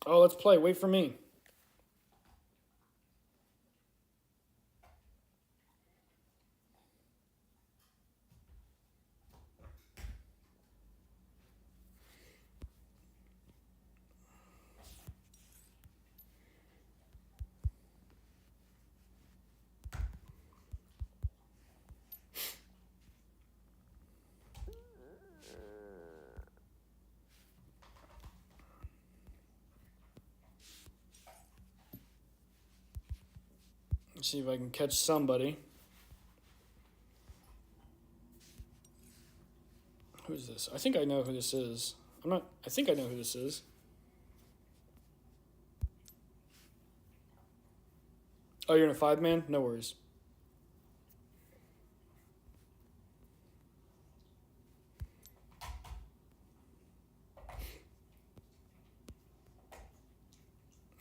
Oh, let's play. Wait for me. Let's see if I can catch somebody. Who's this? I think I know who this is. I think I know who this is. Oh, you're in a 5-man? No worries.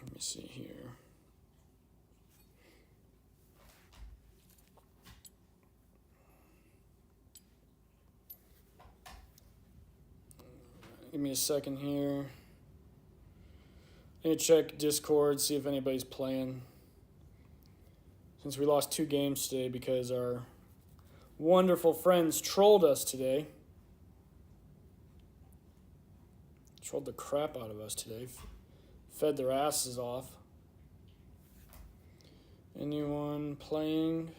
Let me see here. Give me a second here. I need to check Discord, see if anybody's playing. Since we lost 2 games today because our wonderful friends trolled us today. Trolled the crap out of us today. Fed their asses off. Anyone playing?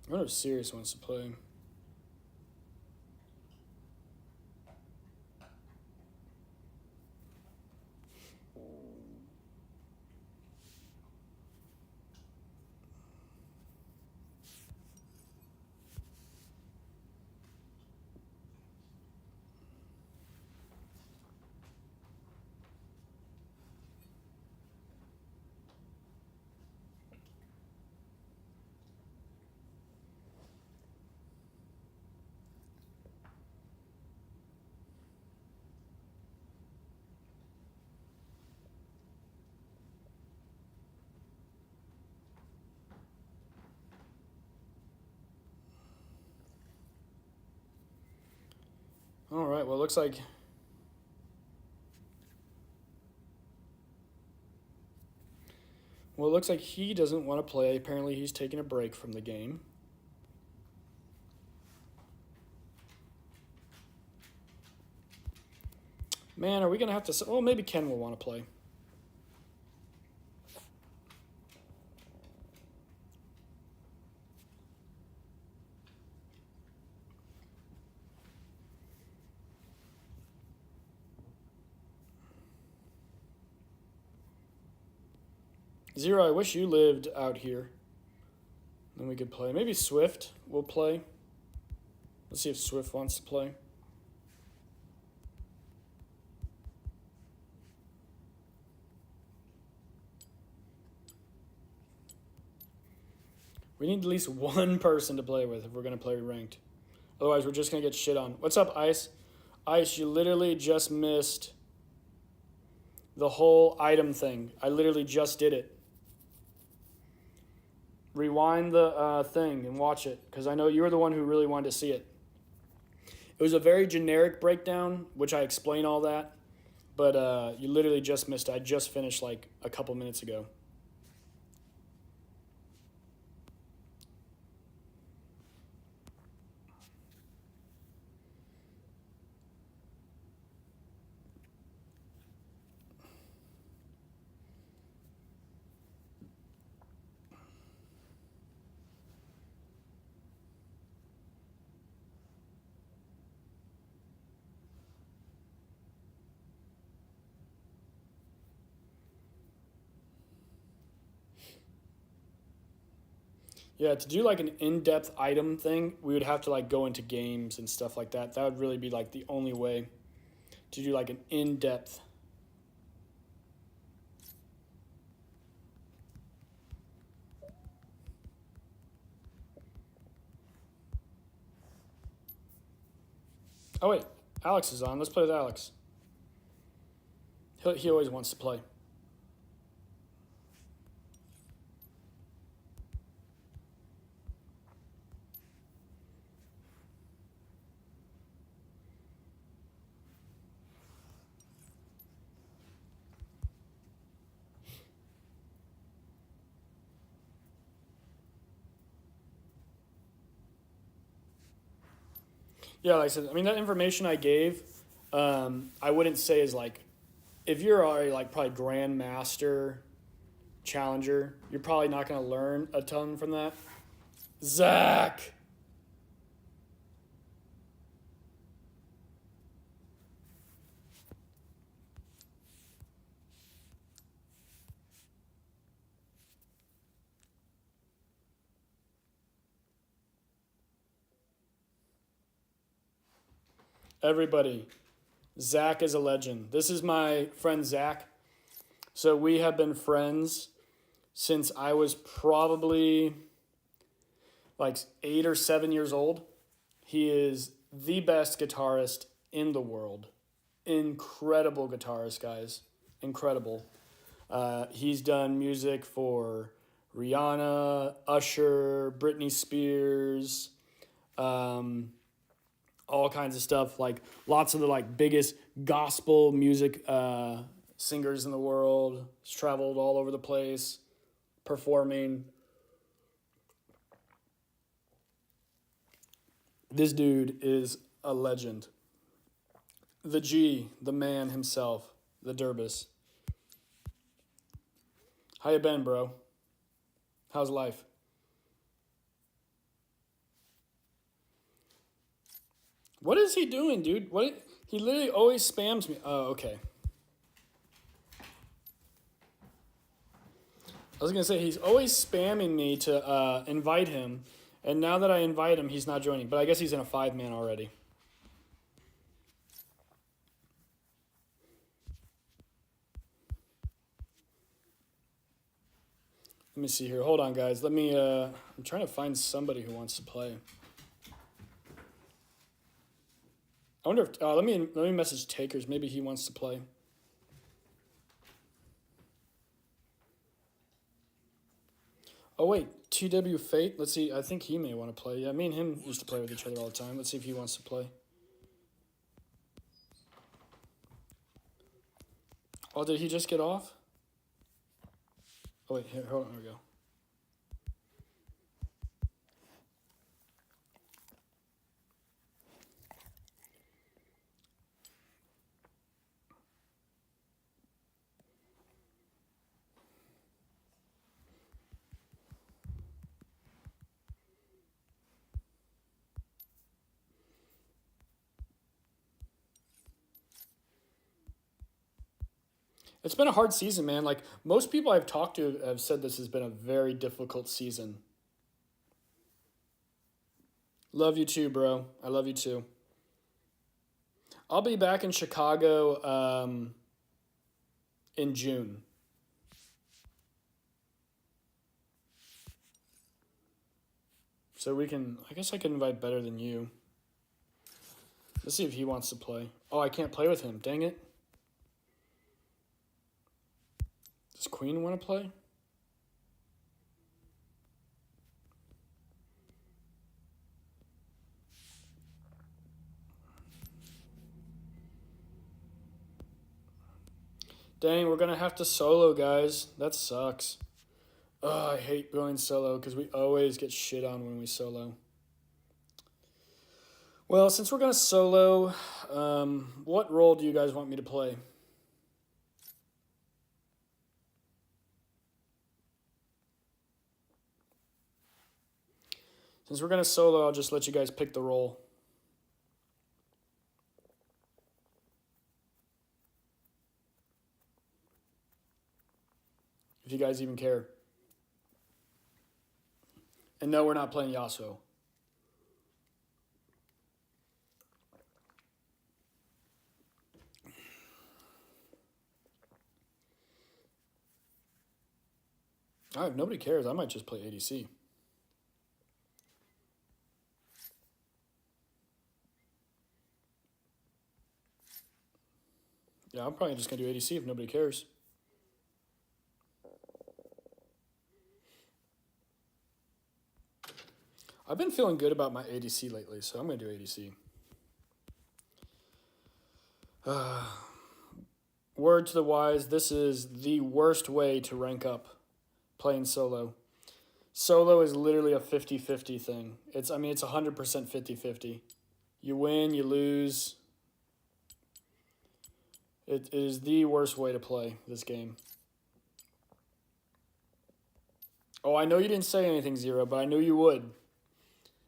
I wonder if Sirius wants to play. All right, well, it looks like he doesn't want to play. Apparently, he's taking a break from the game. Man, are we going to have to... Oh, maybe Ken will want to play. Zero, I wish you lived out here. Then we could play. Maybe Swift will play. Let's see if Swift wants to play. We need at least one person to play with if we're going to play ranked. Otherwise, we're just going to get shit on. What's up, Ice? Ice, you literally just missed the whole item thing. I literally just did it. Rewind the thing and watch it, because I know you were the one who really wanted to see it. It was a very generic breakdown, which I explain all that, but you literally just missed it. I just finished like a couple minutes ago. Yeah, to do like an in-depth item thing, we would have to like go into games and stuff like that. That would really be like the only way to do like an in-depth. Oh wait, Alex is on. Let's play with Alex. He always wants to play. Yeah, like I said, I mean that information I gave, I wouldn't say is like, if you're already like probably grandmaster challenger, you're probably not going to learn a ton from that. Zach. Everybody, Zach is a legend. This is my friend Zach. So we have been friends since I was probably like 8 or 7 years old. He is the best guitarist in the world. Incredible guitarist, guys. Incredible. He's done music for Rihanna, Usher, Britney Spears, all kinds of stuff. Like lots of the like biggest gospel music singers in the world. He's traveled all over the place, performing. This dude is a legend. The G, the man himself, the Durbus. How you been, bro? How's life? What is he doing, dude? He literally always spams me. Oh, okay. I was gonna say he's always spamming me to invite him, and now that I invite him, he's not joining. But I guess he's in a 5-man already. Let me see here. Hold on, guys. Let me. I'm trying to find somebody who wants to play. I wonder if let me message Takers. Maybe he wants to play. Oh wait, TW Fate. Let's see. I think he may want to play. Yeah, me and him used to play with each other all the time. Let's see if he wants to play. Oh, did he just get off? Oh wait, here, hold on. Here we go. It's been a hard season, man. Like most people I've talked to have said this has been a very difficult season. Love you too, bro. I love you too. I'll be back in Chicago in June. So we can, I guess I can invite better than you. Let's see if he wants to play. Oh, I can't play with him. Dang it. Does Queen want to play? Dang, we're going to have to solo, guys. That sucks. Oh, I hate going solo because we always get shit on when we solo. Well, since we're going to solo, what role do you guys want me to play? Since we're going to solo, I'll just let you guys pick the role. If you guys even care. And no, we're not playing Yasuo. If nobody cares, I might just play ADC. Yeah, I'm probably just going to do ADC if nobody cares. I've been feeling good about my ADC lately, so I'm going to do ADC. Word to the wise, this is the worst way to rank up playing solo. Solo is literally a 50-50 thing. It's 100% 50-50. You win, you lose. It is the worst way to play this game. Oh, I know you didn't say anything, Zero, but I knew you would.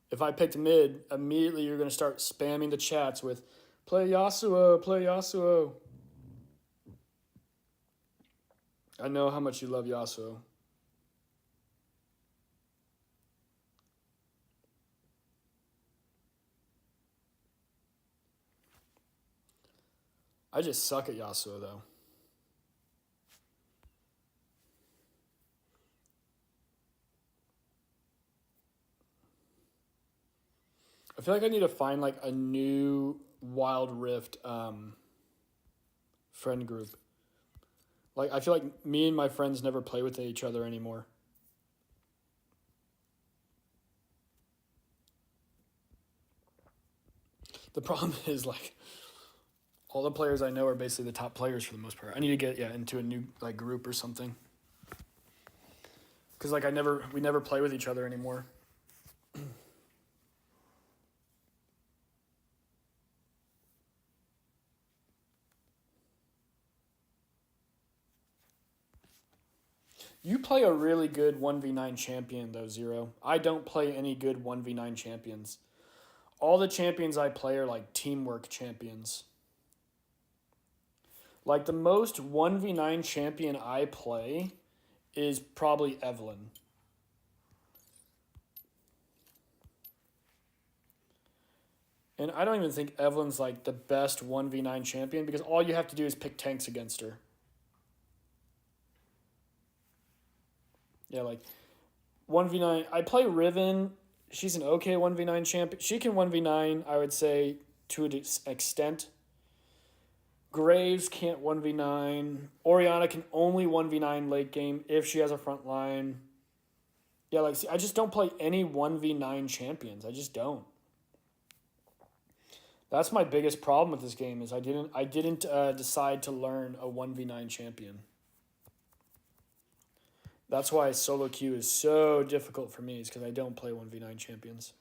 If I picked mid, immediately you're going to start spamming the chats with, play Yasuo, play Yasuo. I know how much you love Yasuo. I just suck at Yasuo, though. I feel like I need to find like a new Wild Rift friend group. Like, I feel like me and my friends never play with each other anymore. The problem is, like, all the players I know are basically the top players for the most part. I need to get into a new like group or something. Cause like we never play with each other anymore. You play a really good 1v9 champion though, Zero. I don't play any good 1v9 champions. All the champions I play are like teamwork champions. Like the most 1v9 champion I play is probably Evelyn. And I don't even think Evelyn's like the best 1v9 champion because all you have to do is pick tanks against her. Yeah, like 1v9. I play Riven. She's an okay 1v9 champion. She can 1v9, I would say, to an extent. Graves can't 1v9. Orianna can only 1v9 late game if she has a front line. Yeah, like, see, I just don't play any 1v9 champions. I just don't. That's my biggest problem with this game is I didn't decide to learn a 1v9 champion. That's why solo queue is so difficult for me, is because I don't play 1v9 champions.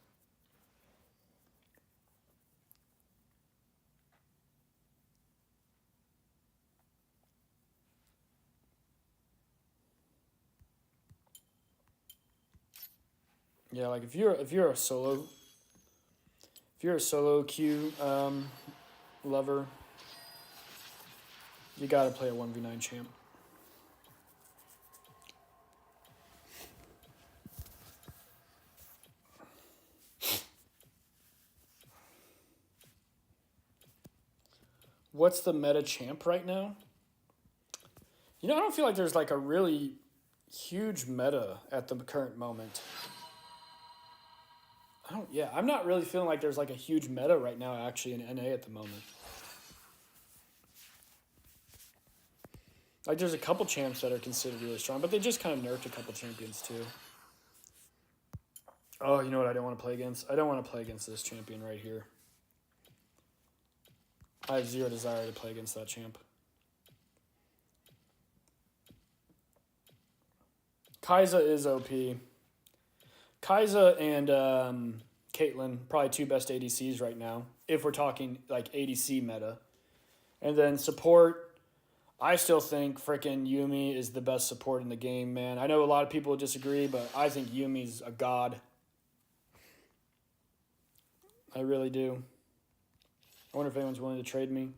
Yeah, like if you're a solo queue lover, you gotta play a 1v9 champ. What's the meta champ right now? I don't feel like there's like a really huge meta at the current moment. I'm not really feeling like there's like a huge meta right now actually in NA at the moment. Like there's a couple champs that are considered really strong, but they just kind of nerfed a couple champions too. Oh, you know what I don't want to play against? I don't want to play against this champion right here. I have zero desire to play against that champ. Kai'Sa is OP. Kai'Sa and Caitlyn, probably two best ADCs right now, if we're talking like ADC meta. And then support, I still think frickin' Yuumi is the best support in the game, man. I know a lot of people disagree, but I think Yuumi's a god. I really do. I wonder if anyone's willing to trade me.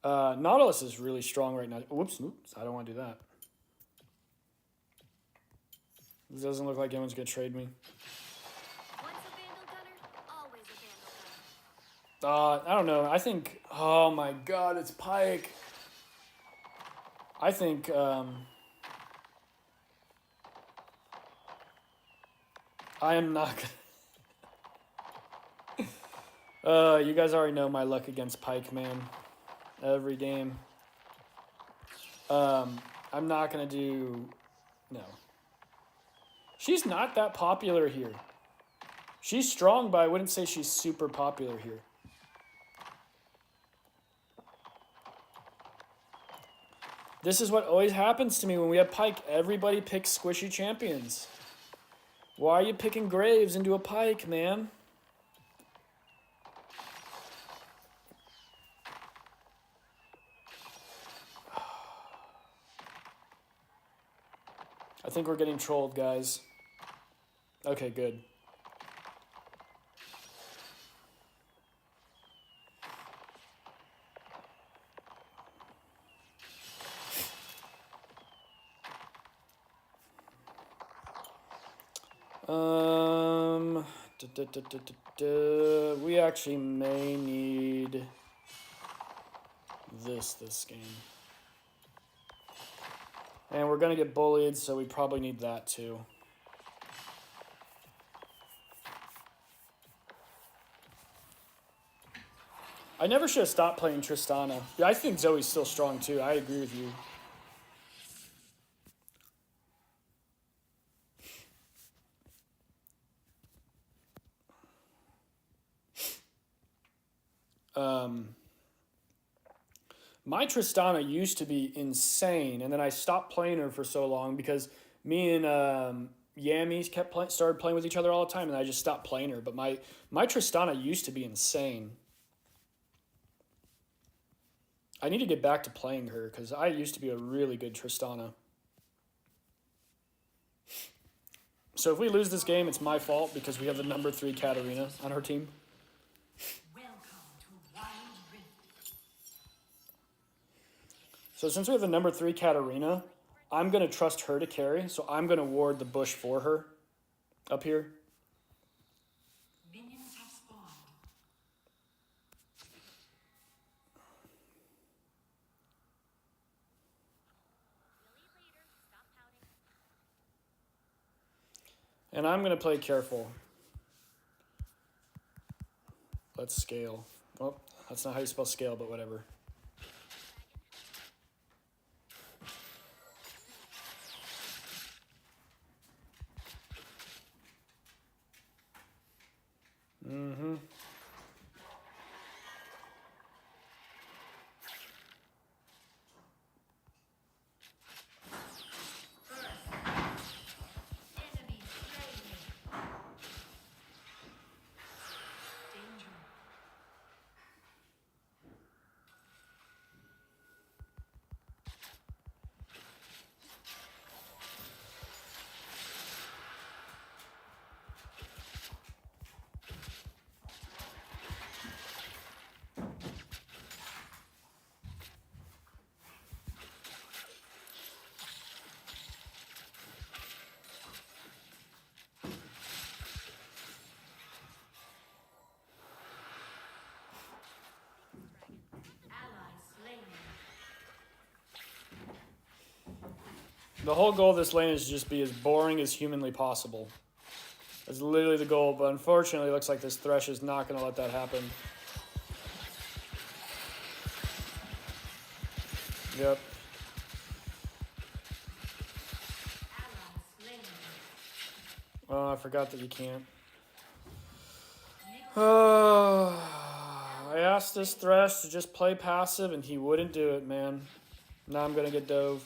Nautilus is really strong right now. Oops, I don't want to do that. It doesn't look like anyone's gonna trade me. Once a Vandal Gunner, always a Vandal Gunner. I don't know. I think. Oh my God, it's Pike. I think. I am not gonna. You guys already know my luck against Pike, man. Every game. I'm not gonna do. No. She's not that popular here. She's strong, but I wouldn't say she's super popular here. This is what always happens to me when we have Pike. Everybody picks squishy champions. Why are you picking Graves into a Pike, man? I think we're getting trolled, guys. Okay, good. We actually may need this game. And we're gonna get bullied, so we probably need that too. I never should have stopped playing Tristana. Yeah, I think Zoe's still strong too. I agree with you. My Tristana used to be insane, and then I stopped playing her for so long because me and Yami started playing with each other all the time, and I just stopped playing her. But my Tristana used to be insane. I need to get back to playing her because I used to be a really good Tristana. So if we lose this game, it's my fault because we have the number 3 Katarina on our team. Welcome to Wild Rift. So since we have the number 3 Katarina, I'm going to trust her to carry. So I'm going to ward the bush for her up here. Minions have spawned. And I'm going to play careful. Let's scale. Oh, that's not how you spell scale, but whatever. Mm-hmm. Enemy slain. Danger. Ally slain. The whole goal of this lane is to just be as boring as humanly possible. That's literally the goal, but unfortunately it looks like this Thresh is not going to let that happen. Yep. Ally slain. Oh, I forgot that you can't. I asked this Thresh to just play passive and he wouldn't do it, man. Now I'm going to get dove.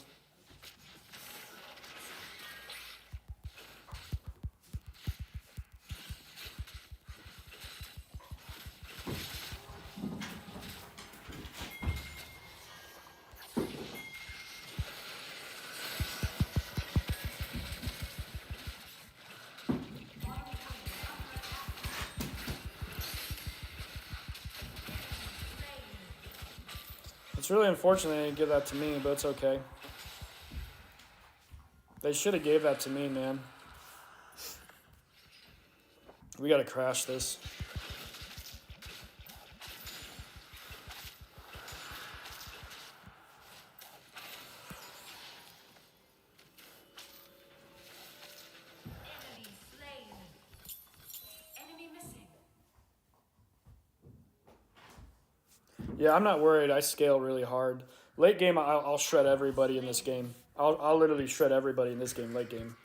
It's really unfortunate they didn't give that to me, but it's okay. They should have gave that to me, man. We gotta crash this. Enemy slain. Enemy missing. Yeah, I'm not worried. I scale really hard. Late game, I'll shred everybody in this game. I'll literally shred everybody in this game, late game.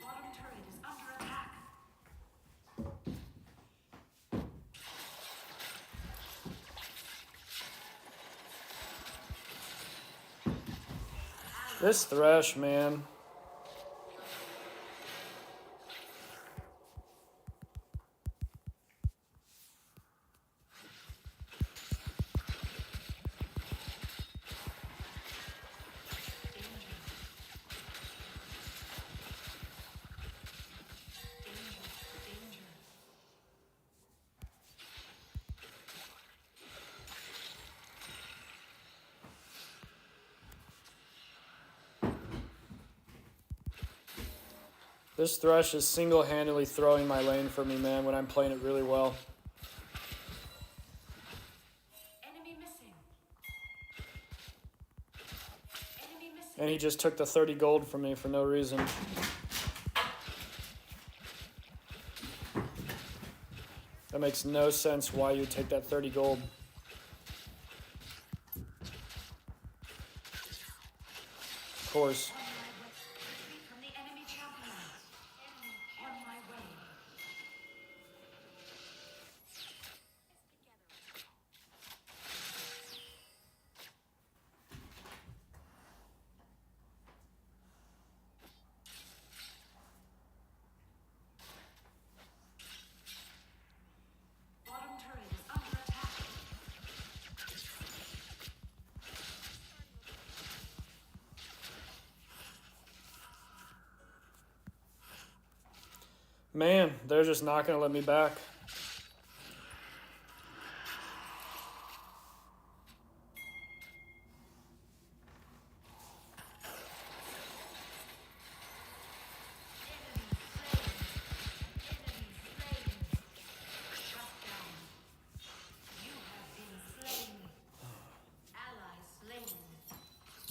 Bottom turret is under attack. This Thresh, man. Danger. This Thresh is single-handedly throwing my lane for me, man, when I'm playing it really well. Enemy missing. Enemy missing. And he just took the 30 gold from me for no reason. That makes no sense why you take that 30 gold. Of course. Retreat from the enemy champion. On my way. Bottom turret is under attack. Man, they're just not going to let me back.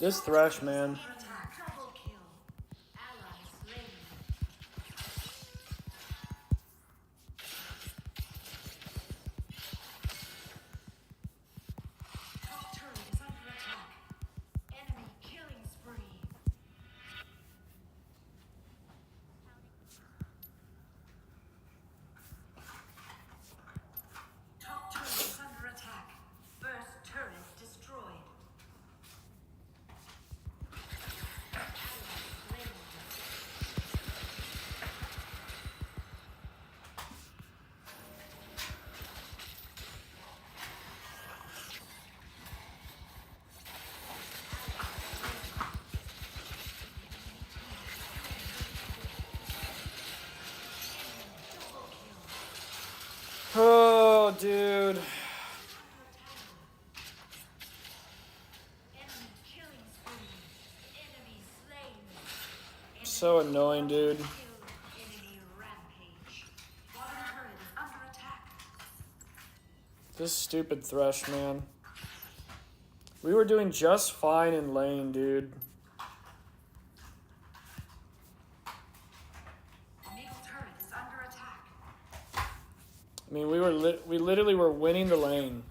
This Thresh, man. Double kill. Ally slain. Top turret is under attack. Enemy killing spree. Top turret is under attack. First turret destroyed. Oh, dude. Enemy killing spree. Enemy slain. So annoying, dude. Kill. Enemy rampage. Bottom turret is under attack. This stupid Thresh, man. We were doing just fine in lane, dude. Middle turret is under attack. I mean, we literally were winning the lane.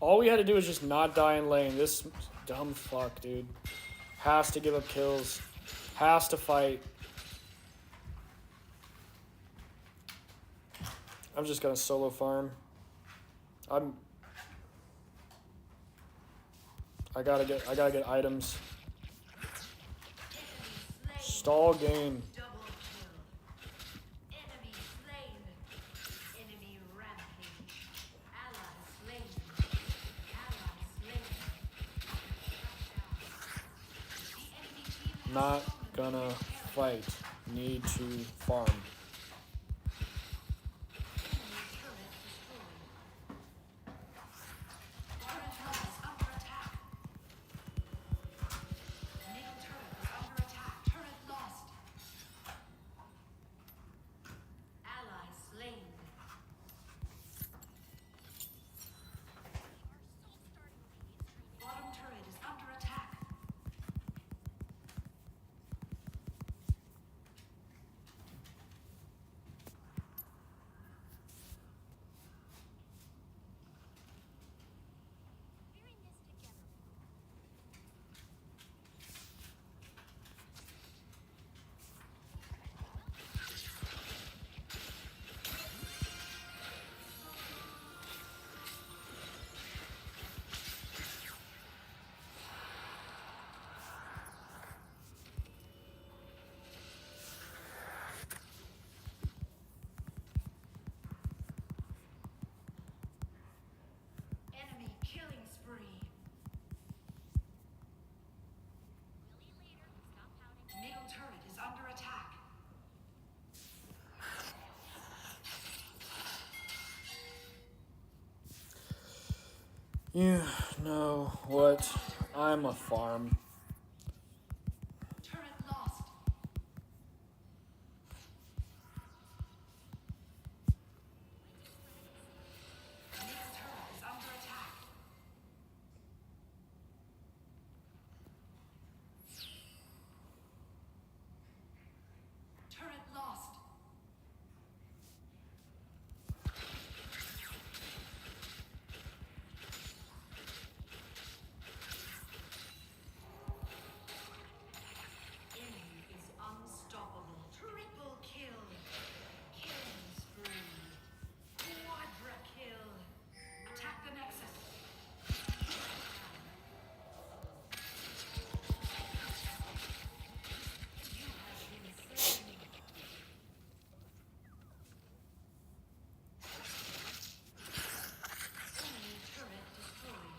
All we had to do was just not die in lane. This dumb fuck, dude. Has to give up kills. Has to fight. I'm just gonna solo farm. I gotta get items. Stall game. Double kill. Enemy slain. Enemy rampage. Ally slain. Ally slain. The enemy team has Not stolen gonna the fight. Need to farm. enemy turret destroyed. You know what? I'm a farm. Turret lost. Middle turret is under attack. Turret lost. Enemy is unstoppable. Triple kill. Killing spree. Quadra kill. Attack the Nexus. You have been slain. Enemy turret destroyed.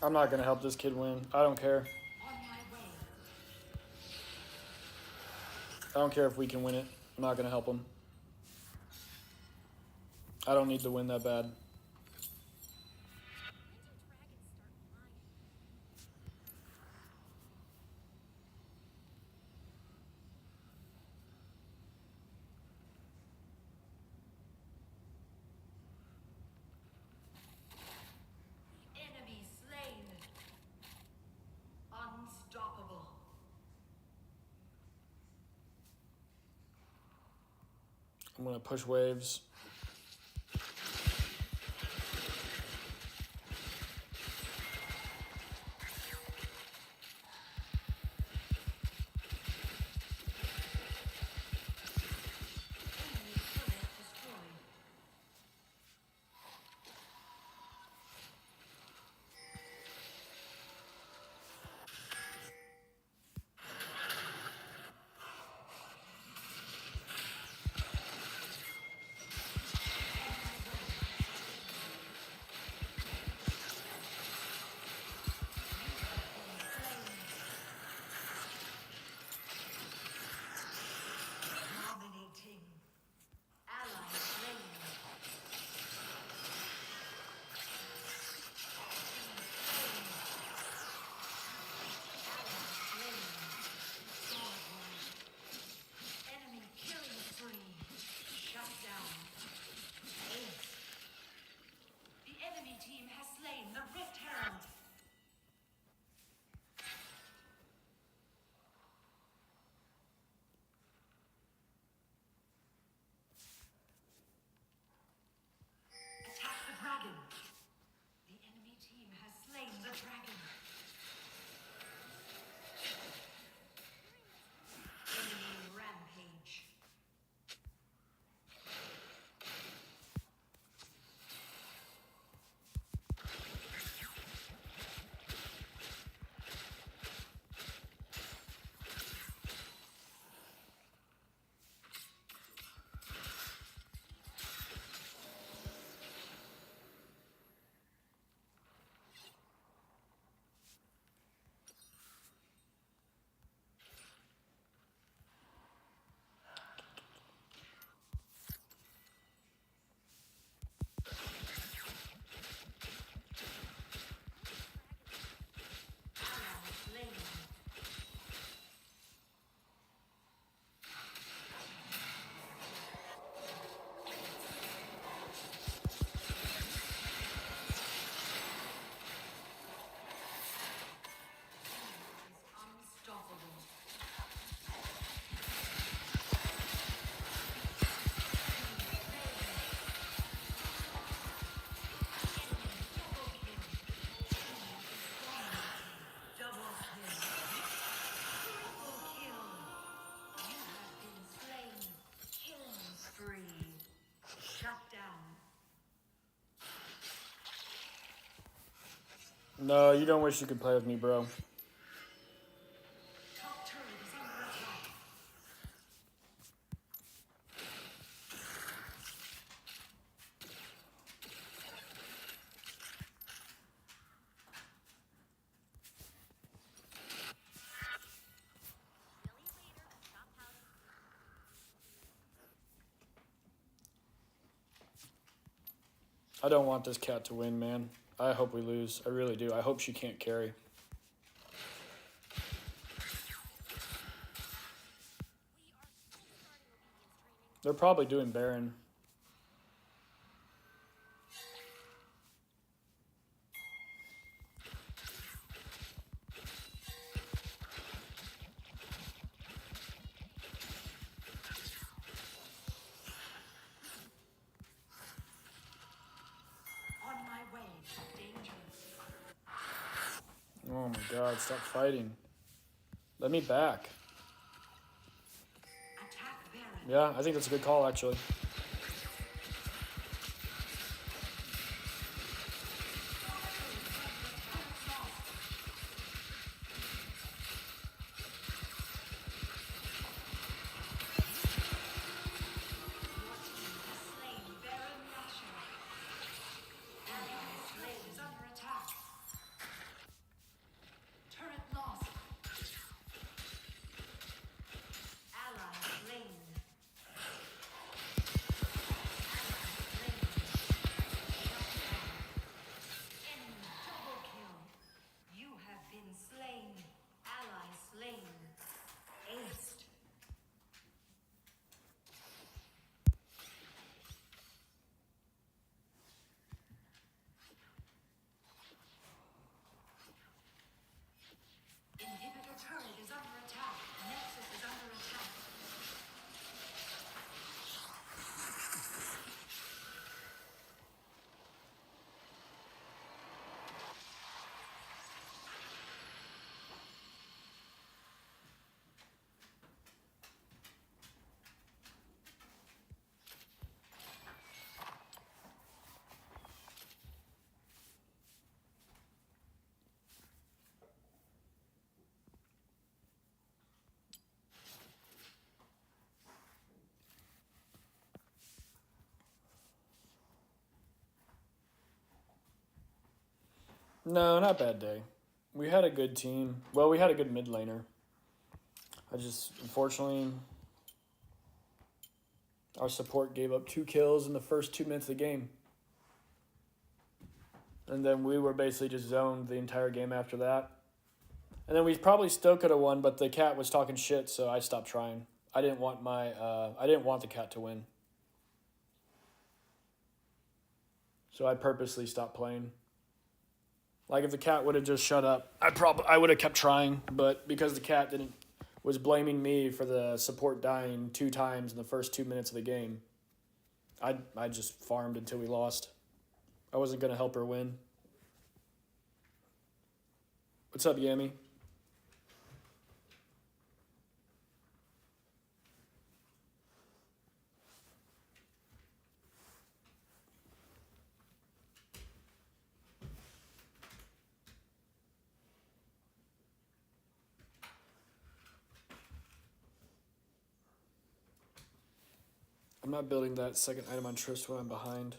I'm not gonna help this kid win. I don't care. On my way. I don't care if we can win it. I'm not gonna help him. I don't need to win that bad. Enemy slain. Unstoppable. I'm gonna push waves. Enemy turret destroyed. Dominating. Ally slain. Enemy killing spree. Shut down. Ace. The enemy team has slain the Rift Herald. Attack the dragon. The enemy team has slain the dragon. Enemy rampage. Ally slain. Is unstoppable. Double kill. Triple kill. You have been slain. Killing spree. Shut down. No, you don't wish you could play with me, bro. Top turret is under attack. Billy later. Stop pouting. I don't want this cat to win, man. I hope we lose. I really do. I hope she can't carry. They're probably doing Baron. On my way. Dangerous. Oh my god, stop fighting. Let me back. Attack Baron. Yeah, I think that's a good call, actually. Slain Baron Nashor. Ally slain is under attack. Turret lost. Ally slain. Enemy double kill. You have been slain. Ally slain. Aced. Inhibitor turret is under attack. Nexus is under attack. No, not bad day. We had a good team. Well, we had a good mid laner. I just, unfortunately, our support gave up 2 kills in the first 2 minutes of the game. And then we were basically just zoned the entire game after that. And then we probably still could have won, but the cat was talking shit, so I stopped trying. I didn't want the cat to win. So I purposely stopped playing. Like if the cat would have just shut up, I would have kept trying, but because the cat was blaming me for the support dying 2 times in the first 2 minutes of the game, I just farmed until we lost. I wasn't gonna help her win. What's up, Yami? I'm not building that second item on Trist when I'm behind.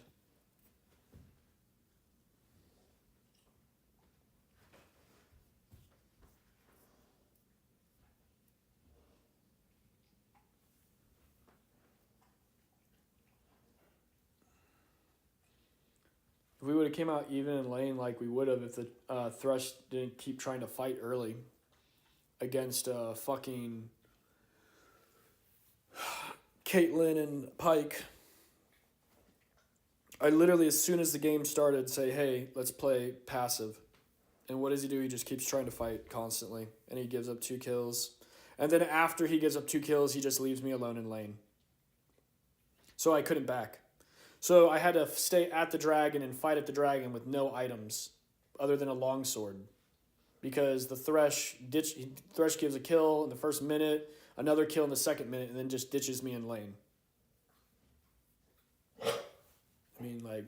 If we would have came out even in lane like we would have if the Thresh didn't keep trying to fight early against fucking Caitlyn and Pike. I literally, as soon as the game started, say, hey, let's play passive. And what does he do? He just keeps trying to fight constantly. And he gives up 2 kills. And then after he gives up 2 kills, he just leaves me alone in lane. So I couldn't back. So I had to stay at the dragon and fight at the dragon with no items other than a longsword. Because the Thresh gives a kill in the first minute, another kill in the second minute, and then just ditches me in lane. I mean, like,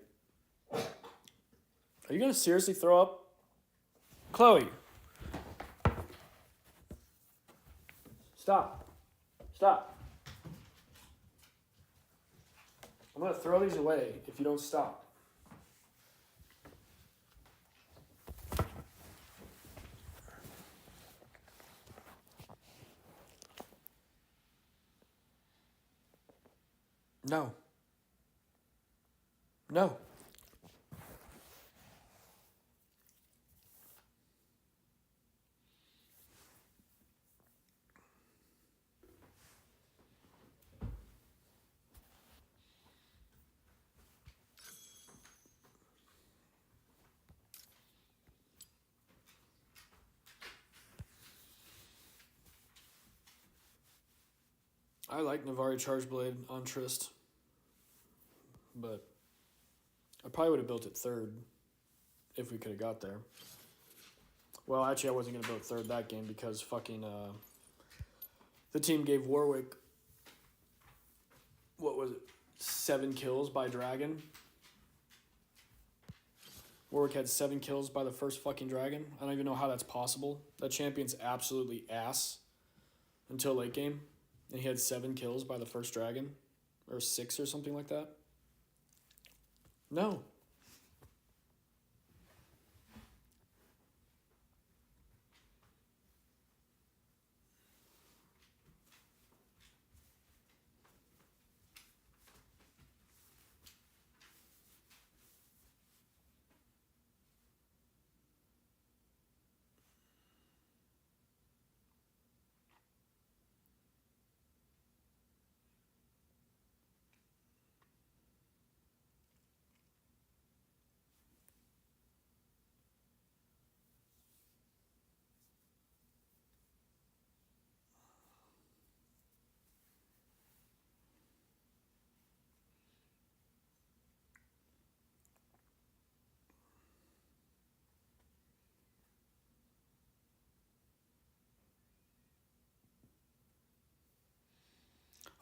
are you going to seriously throw up? Chloe. Stop. Stop. I'm going to throw these away if you don't stop. No. No. I like Navari Chargeblade on Trist, but I probably would have built it third if we could have got there. Well, actually, I wasn't going to build third that game because fucking the team gave Warwick, what was it, 7 kills by Dragon? Warwick had 7 kills by the first fucking Dragon. I don't even know how that's possible. That champion's absolutely ass until late game. And he had 7 kills by the first Dragon. Or 6 or something like that. No.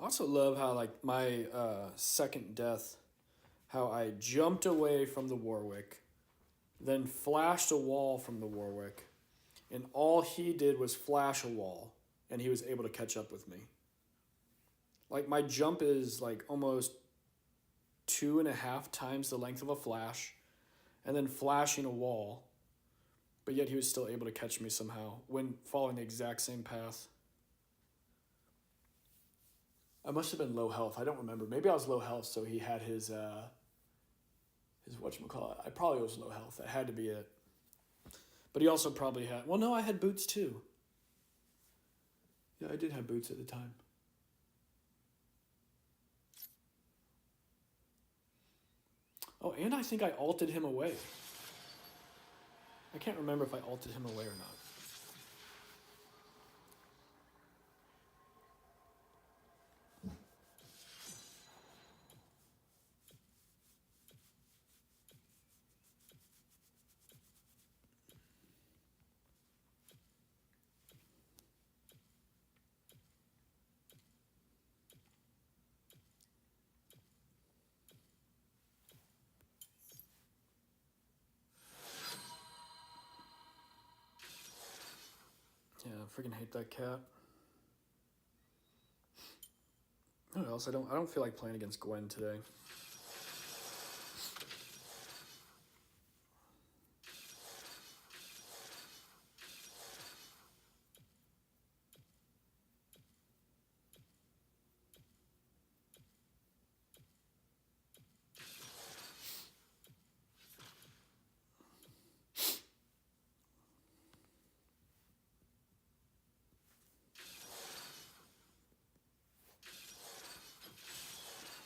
I also love how, like, my second death, how I jumped away from the Warwick, then flashed a wall from the Warwick, and all he did was flash a wall, and he was able to catch up with me. Like, my jump is, like, almost 2.5 times the length of a flash, and then flashing a wall, but yet he was still able to catch me somehow when following the exact same path. I must have been low health. I don't remember. Maybe I was low health, so he had his whatchamacallit. I probably was low health. That had to be it. But he also probably had... Well, no, I had boots too. Yeah, I did have boots at the time. Oh, and I think I ulted him away. I can't remember if I ulted him away or not. Yeah, I freaking hate that cat. What else? I don't feel like playing against Gwen today.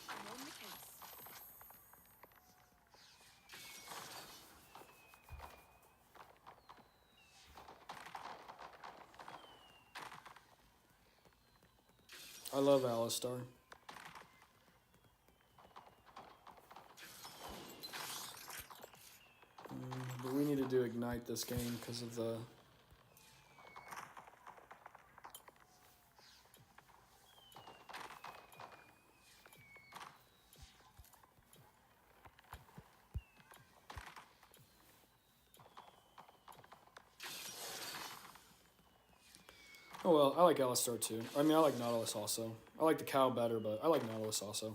I'm on the case. I love Alistar. But we need to do Ignite this game because of the... Oh well, I like Alistar too. I mean, I like Nautilus also. I like the cow better, but I like Nautilus also.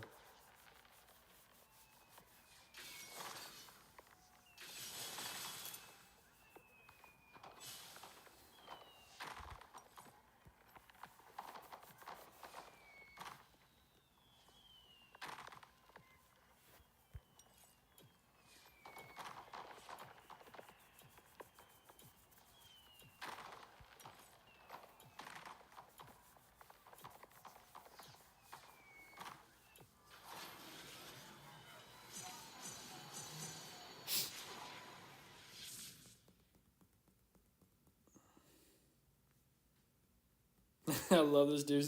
I love this dude.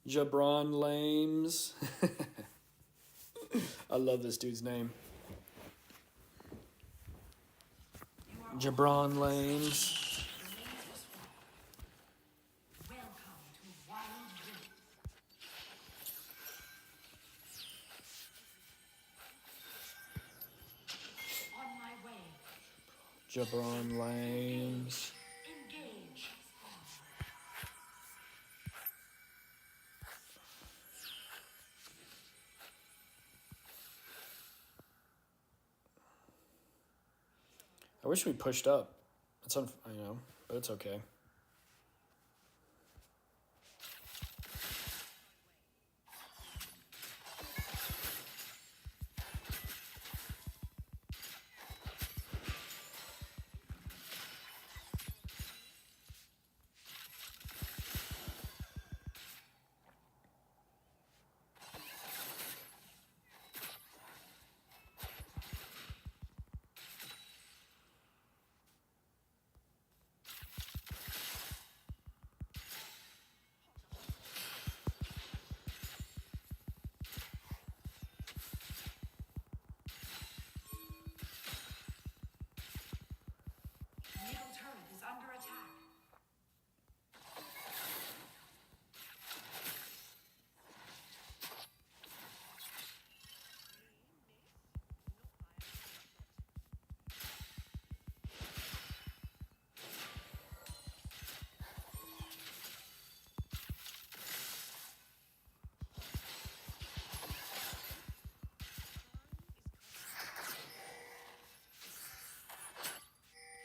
Jabron Lames. I love this dude's name. Jabron Lames. Welcome to Wild Rift. On my way. Jabron Lames. Engage. I wish we pushed up. It's I know, but it's okay. Middle turret is under attack.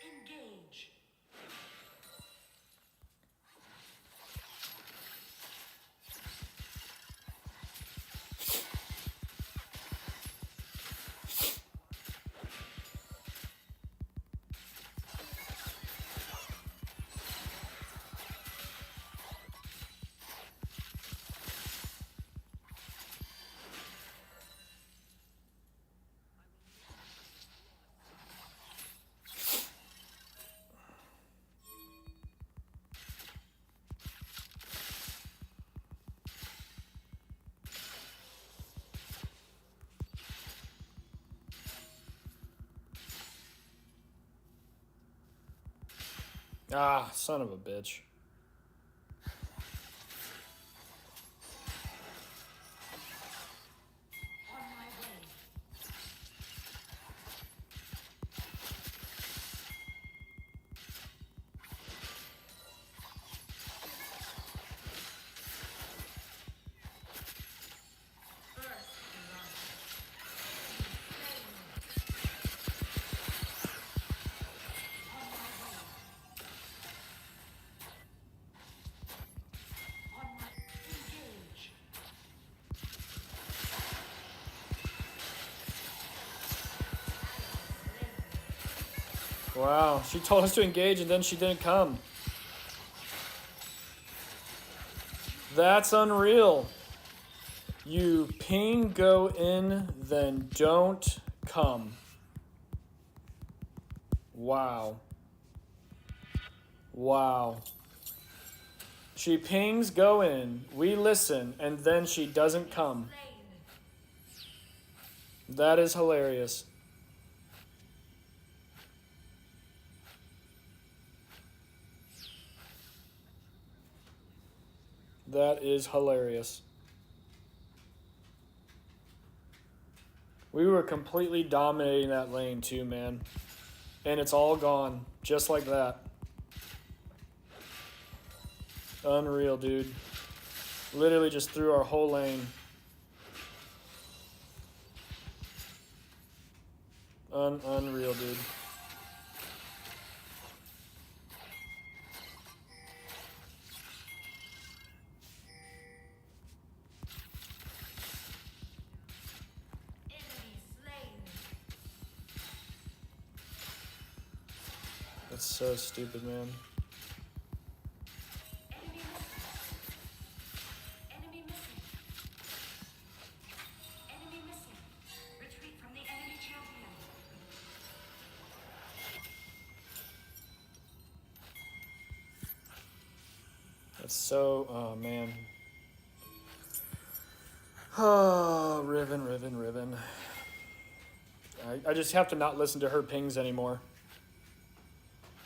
Engage. Ah, son of a bitch. On my way. First blood. On my way. On my engage. Wow, she told us to engage and then she didn't come. That's unreal. You ping, go in, then don't come. Wow. Wow. She pings, go in, we listen, and then she doesn't come. Slain. That is hilarious. That is hilarious. We were completely dominating that lane too, man. And it's all gone, just like that. Unreal, dude. Literally just threw our whole lane. Unreal, dude. Enemy slain. That's so stupid, man. Enemy missing. Enemy missing. Enemy missing. Retreat from the enemy champion. That's so, oh man. Oh, Riven. I just have to not listen to her pings anymore.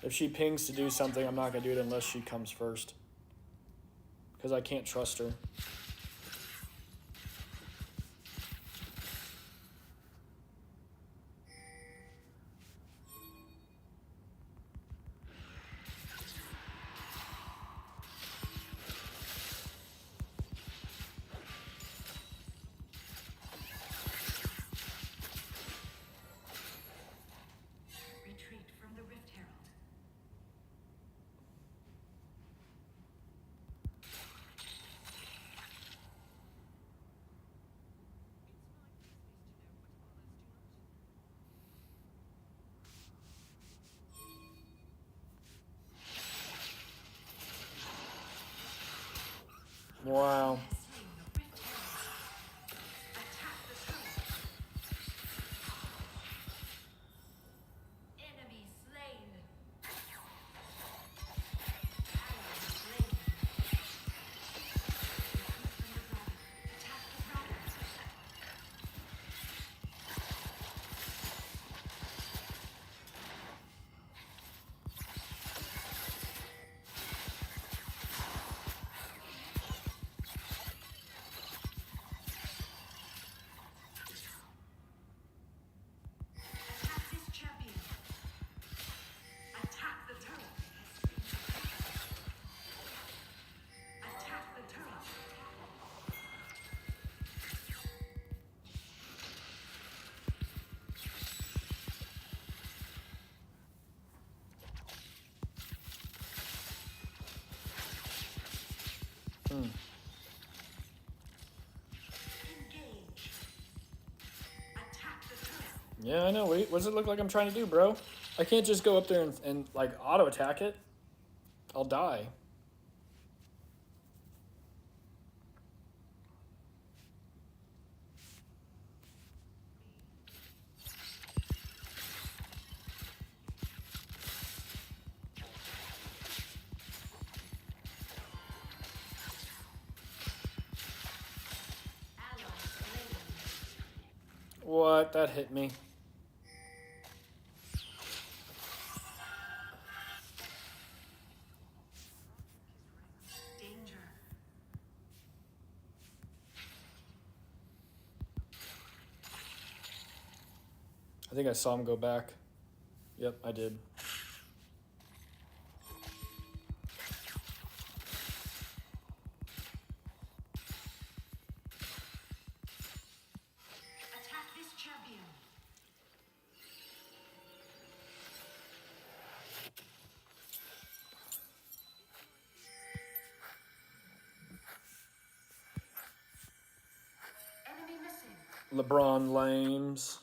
If she pings to do something, I'm not going to do it unless she comes first. Because I can't trust her. Retreat from the Rift Herald. Wow. Slain the Rift Herald. Attack the turret. Enemy slain. Ally slain. Retreat from the dragon. Attack the dragon. Attack this champion. Attack the turret. Attack the turret. Engage. Attack the turret. Yeah, I know. Wait, what does it look like I'm trying to do, bro? I can't just go up there and like auto attack it. I'll die. Ally slain. What? That hit me. Danger. I think I saw him go back. Yep, I did. Attack this champion. Enemy missing. LeBron Lames.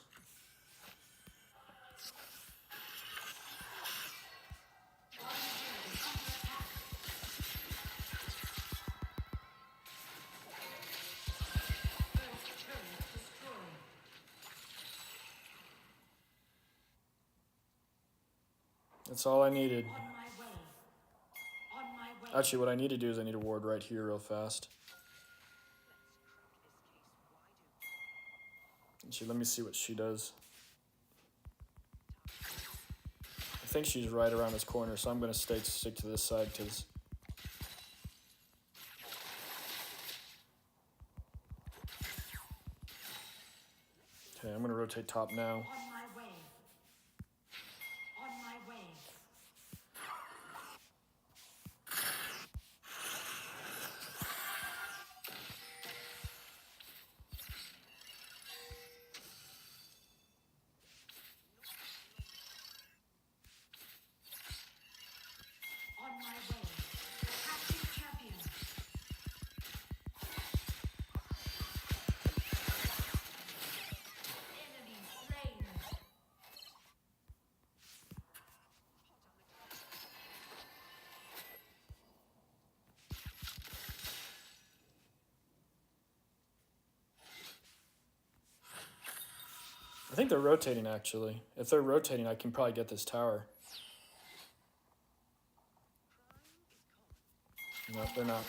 First turret destroyed. That's all I needed. On my way. On my way. Actually, what I need to do is I need a ward right here real fast. Actually, let me see what she does. I think she's right around this corner, so I'm going to stick to this side because... Okay, I'm going to rotate top now. On my way. On my way. On my way. Attack this champion. Enemy slain. I think they're rotating, actually. If they're rotating, I can probably get this tower. No, they're not.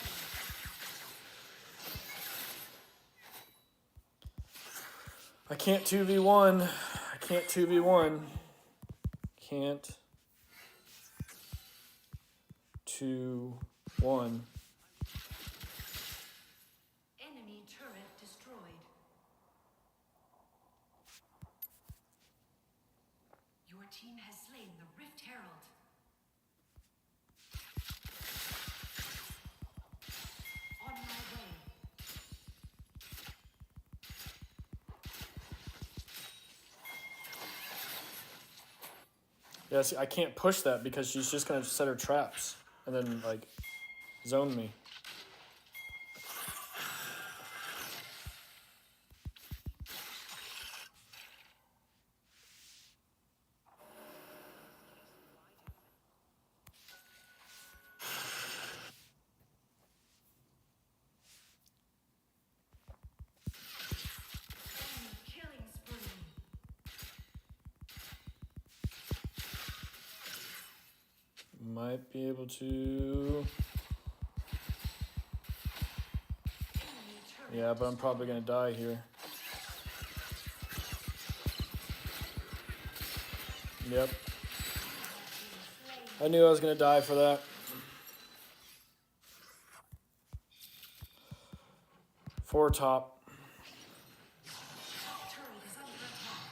I can't 2v1. I can't 2v1. Can't 2-1. Enemy turret destroyed. Your team has slain the Rift Herald. On my way. Yeah, see, I can't push that because she's just gonna set her traps and then like zone me. Enemy killing spree. Might be able to. Enemy turret. Yeah, but I'm probably gonna die here. Yep. I knew I was gonna die for that. Four top. Turret is under attack.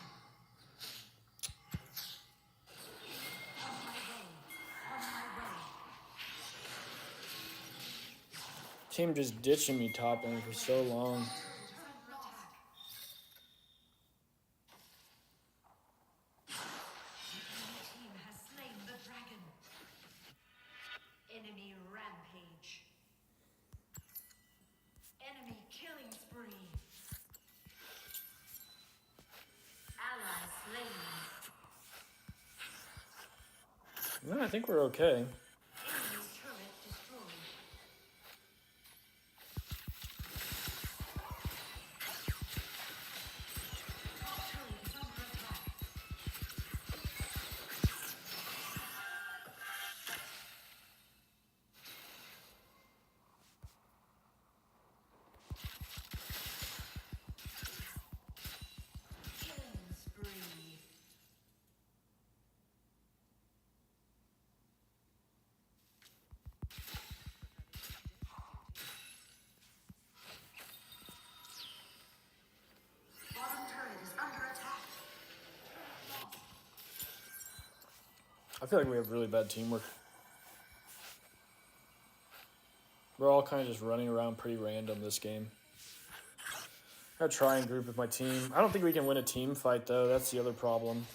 On my way. On my way. Team just ditching me top lane for so long. Turret is under attack. The enemy team has slain the dragon. Enemy rampage. Enemy killing spree. Ally slain. No, I think we're okay. Enemy turret destroyed. Top turret is under attack. Killing spree. Bottom turret is under attack. I feel like we have really bad teamwork. We're all kind of just running around pretty random this game. I gotta try and group with my team. I don't think we can win a team fight though. That's the other problem.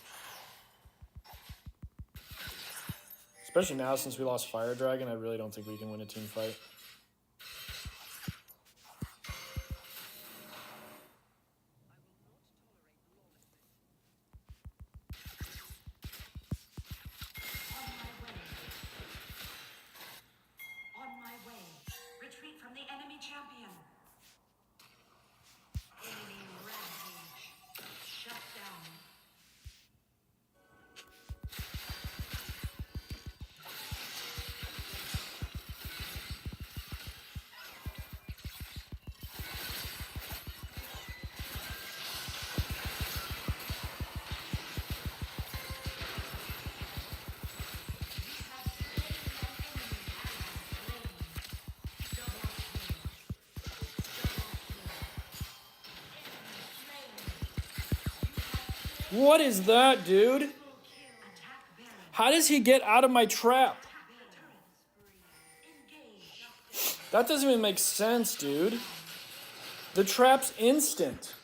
Especially now since we lost Fire Dragon, I really don't think we can win a team fight. On my way. On my way. Retreat from the enemy champion. Enemy rampage. Shut down. What is that, dude? Attack Baron. How does he get out of my trap? Engage. That doesn't even make sense, dude. The trap's instant.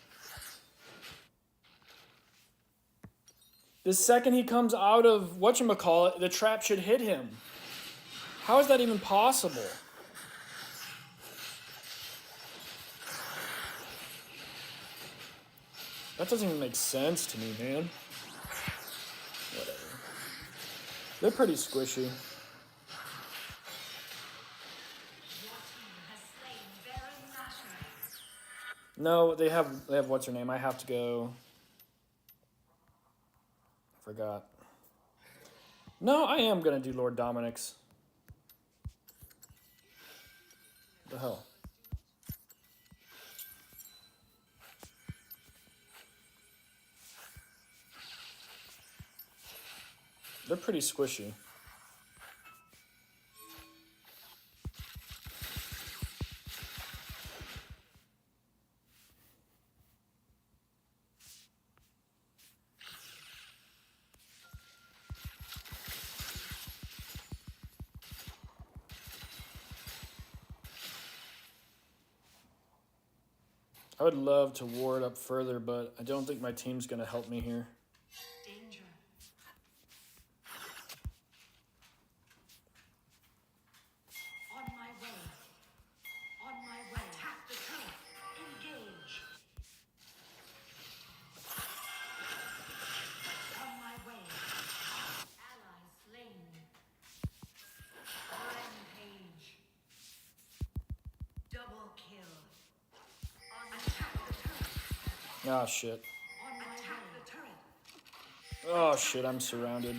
The second he comes out of whatchamacallit, the trap should hit him. How is that even possible? That doesn't even make sense to me, man. Whatever. They're pretty squishy. Your team has slain Baron Nashor. No, they have what's her name? I have to go. Forgot. No, I am gonna do Lord Dominic's. The hell? they're pretty squishy. I would love to ward up further, but I don't think my team's going to help me here. Danger. On my way. On my way. Attack the turret. Engage. On my way. Ally slain. Rampage. Double kill. Attack the turret. Ah, shit. On my Attack way. The turret. Oh, shit, I'm surrounded.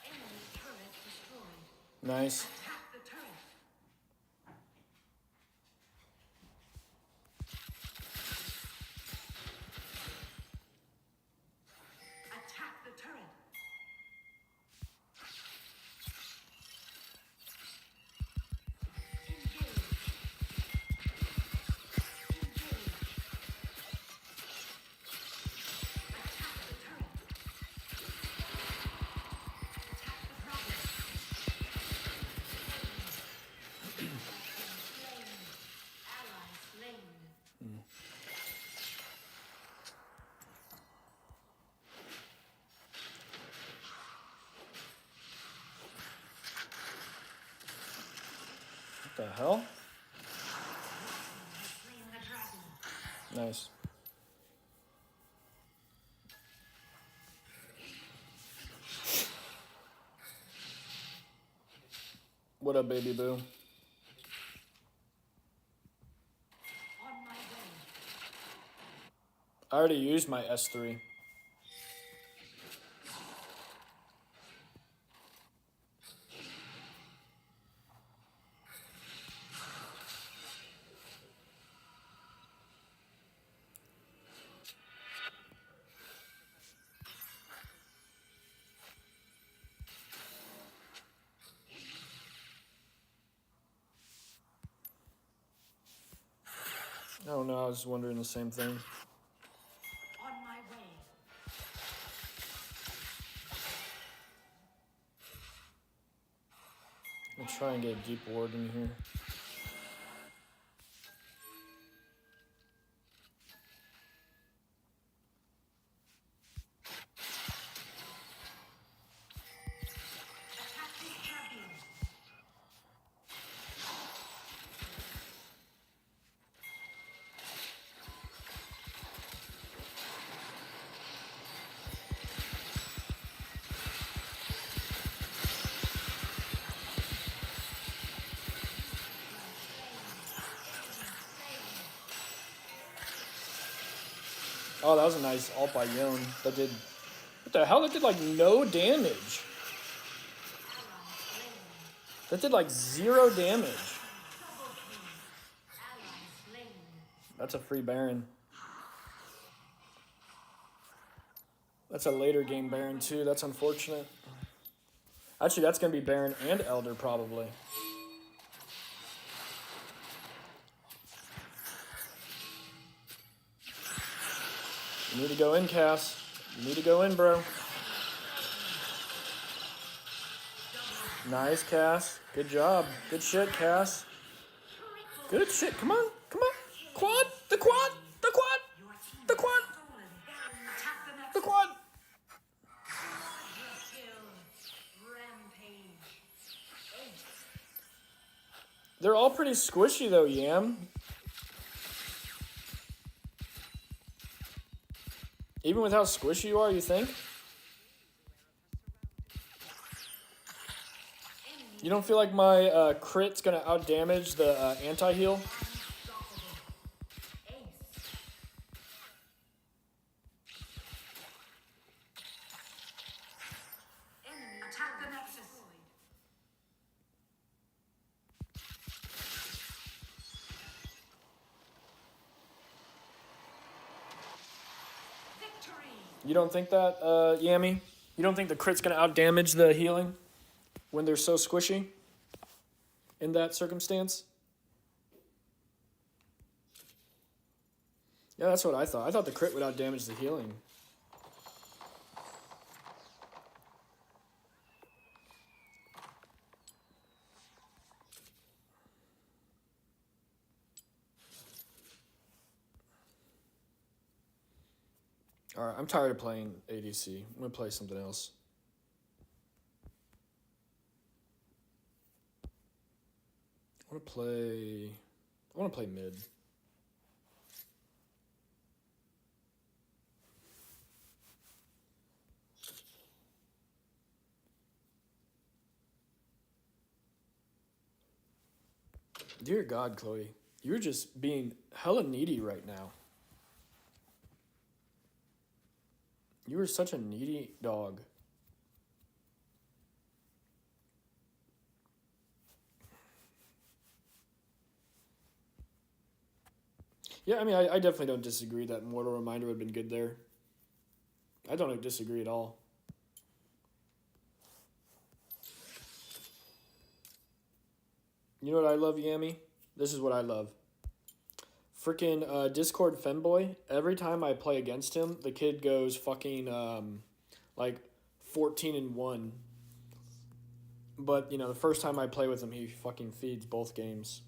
Enemy turret destroyed. Nice. Attack the turret. Attack the turret. Engage. Engage. Attack the turret. Attack the dragon. Slain. Ally slain. What the hell? Slain the dragon. Nice. What up, baby boo? On my way. I already used my S3. Oh no, I was wondering the same thing. On my way. I'm gonna try and get a deep ward in here. Attack this champion. Oh, that was a nice ult by Yone. That did... What the hell? That did, like, no damage. That did, like, 0 damage. Ally slain. That's a free Baron. That's a later game Baron, too. That's unfortunate. Actually, that's going to be Baron and Elder, probably. You need to go in, Cass. You need to go in, bro. Nice, Cass. Good job. Good shit, Cass. Good shit. Come on. Come on. Quad. The quad. The quad. Your team The quad. stolen. Attack the next The quad. kill. Rampage. Ace. They're all pretty squishy, though, Yam. Even with how squishy you are, you think? You don't feel like my crit's gonna outdamage the anti-heal? Unstoppable. Ace. You don't think that, Yami? You don't think the crit's gonna outdamage the healing when they're so squishy in that circumstance? Yeah, that's what I thought. I thought the crit would outdamage the healing. Alright, I'm tired of playing ADC. I'm gonna play something else. I wanna play mid. Dear God, Chloe, you're just being hella needy right now. You are such a needy dog. Yeah, I mean, I definitely don't disagree that Mortal Reminder would have been good there. I don't disagree at all. You know what I love, Yami? This is what I love. Freaking Discord Femboy. Every time I play against him, the kid goes fucking like 14-1. But you know, the first time I play with him, he fucking feeds both games.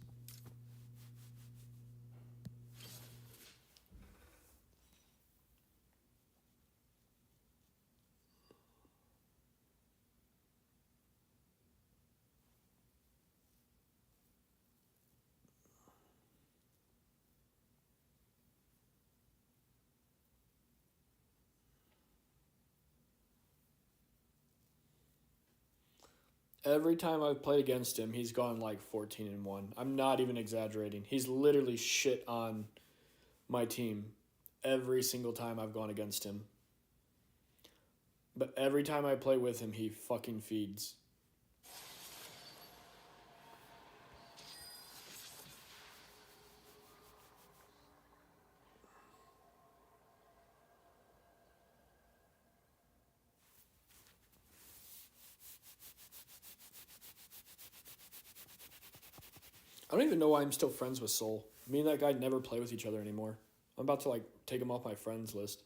Every time I've played against him, he's gone like 14-1. I'm not even exaggerating. He's literally shit on my team every single time I've gone against him. But every time I play with him, he fucking feeds. I don't even know why I'm still friends with Soul. Me and that guy never play with each other anymore. I'm about to like take him off my friends list.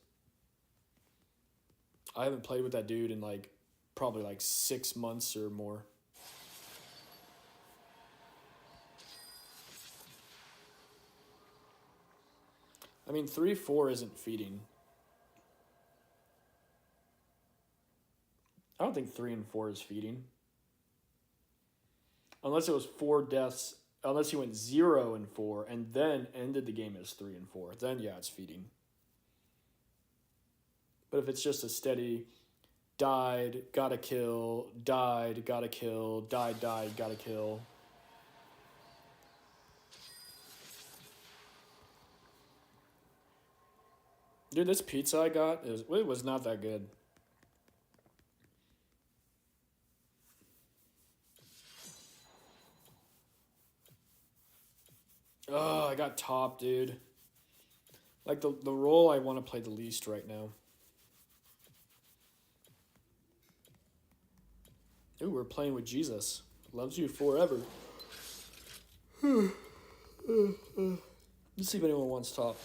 I haven't played with that dude in like probably like 6 months or more. I mean, 3-4 isn't feeding. I don't think 3 and 4 is feeding. Unless it was 4 deaths, unless he went 0 and 4 and then ended the game as 3 and 4, then yeah, it's feeding. But if it's just a steady died, gotta kill, died, gotta kill, died, gotta kill. Dude, this pizza I got, it was not that good. Oh, I got top, dude. Like the role I want to play the least right now. Ooh, we're playing with Jesus. Loves you forever. Let's see if anyone wants top.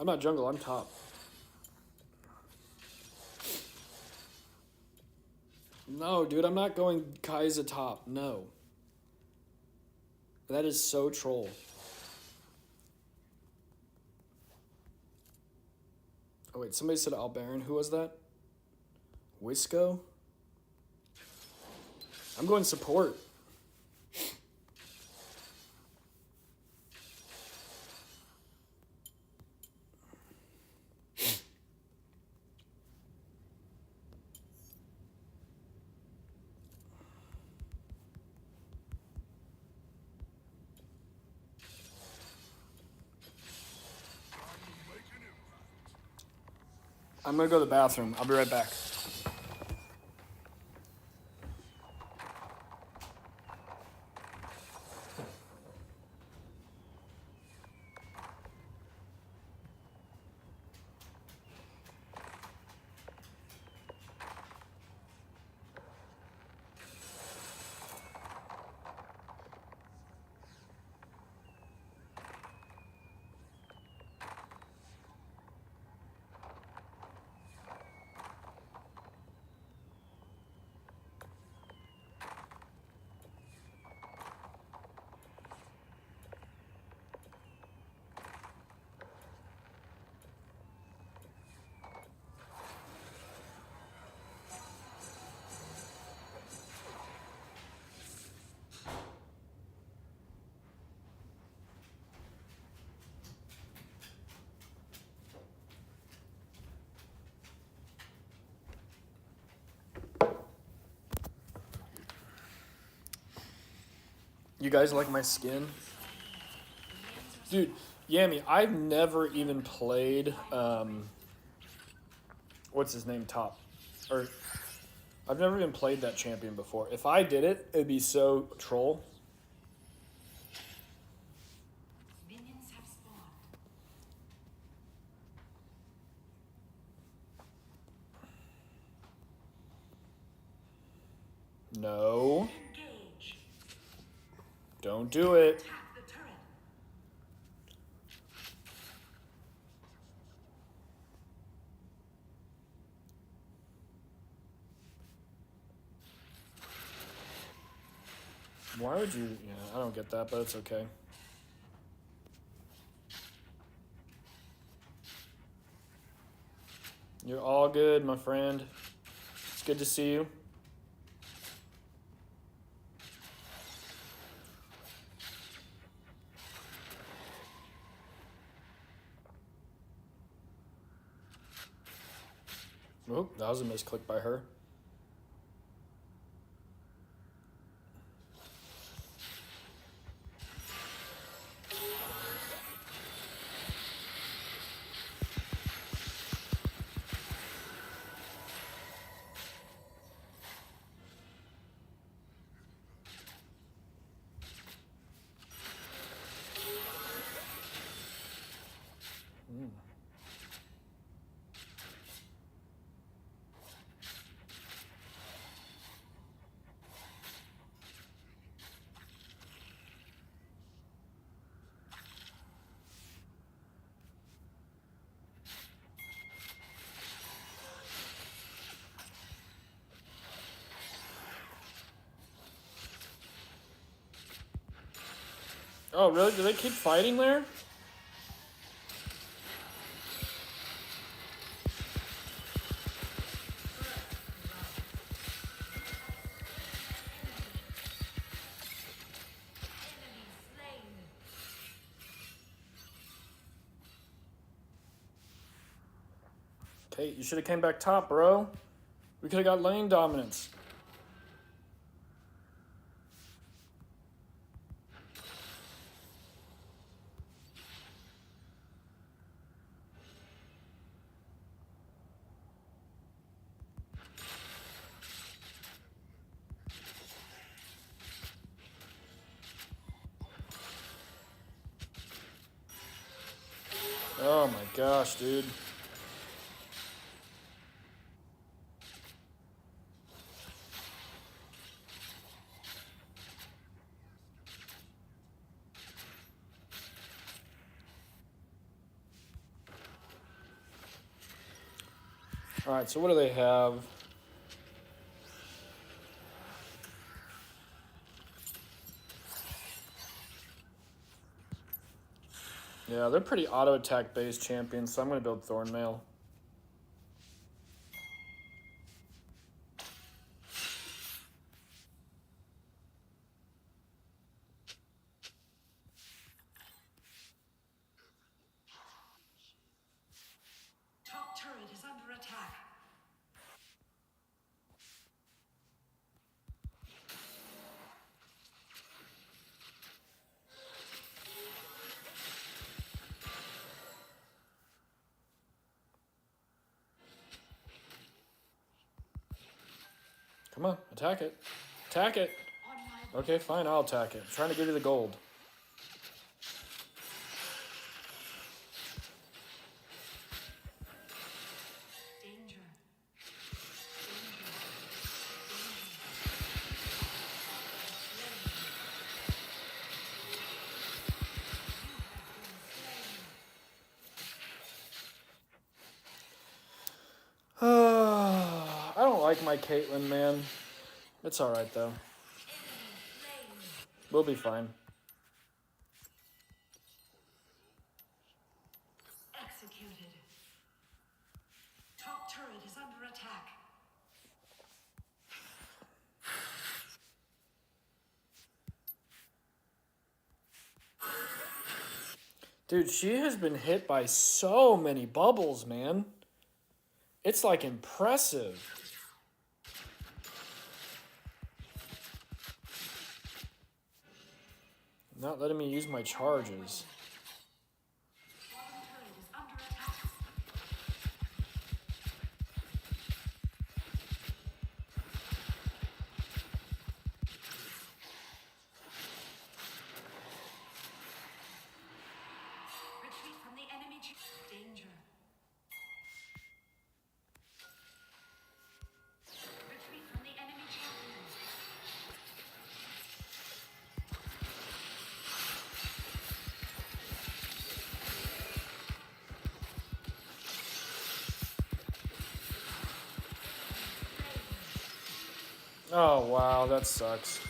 I'm not jungle, I'm top. No, dude, I'm not going Kai'Sa top. No. That is so troll. Oh, wait, somebody said Albaran. Who was that? Wisco? I'm going support. I'm gonna go to the bathroom. I'll be right back. You guys like my skin? Dude, Yami, I've never even played, what's his name, top? Or, I've never even played that champion before. If I did it, it'd be so troll. Minions have spawned. No, Engage. don't do it. Attack the turret. Why would you, yeah, I don't get that, but it's okay. You're all good, my friend. It's good to see you. Oh, that was a misclick by her. Oh, really? Do they keep fighting there? Enemy slain. Kate, you should have came back top, bro. We could have got lane dominance. Oh my gosh, dude. All right, so what do they have? Yeah, they're pretty auto attack based champions, so I'm going to build Thornmail. Top turret is under attack. Come on, attack it. Attack it. On my way. Okay, fine, I'll attack it. I'm trying to get you the gold. Danger. Danger. I don't like my Caitlyn, man. It's alright, though. We'll be fine. Executed. Top turret is under attack. Dude, she has been hit by so many bubbles, man. It's like impressive. Not letting me use my charges. Bottom turret is under attack. Retreat from the enemy. Danger. Retreat from the enemy champion. Oh, wow, that sucks.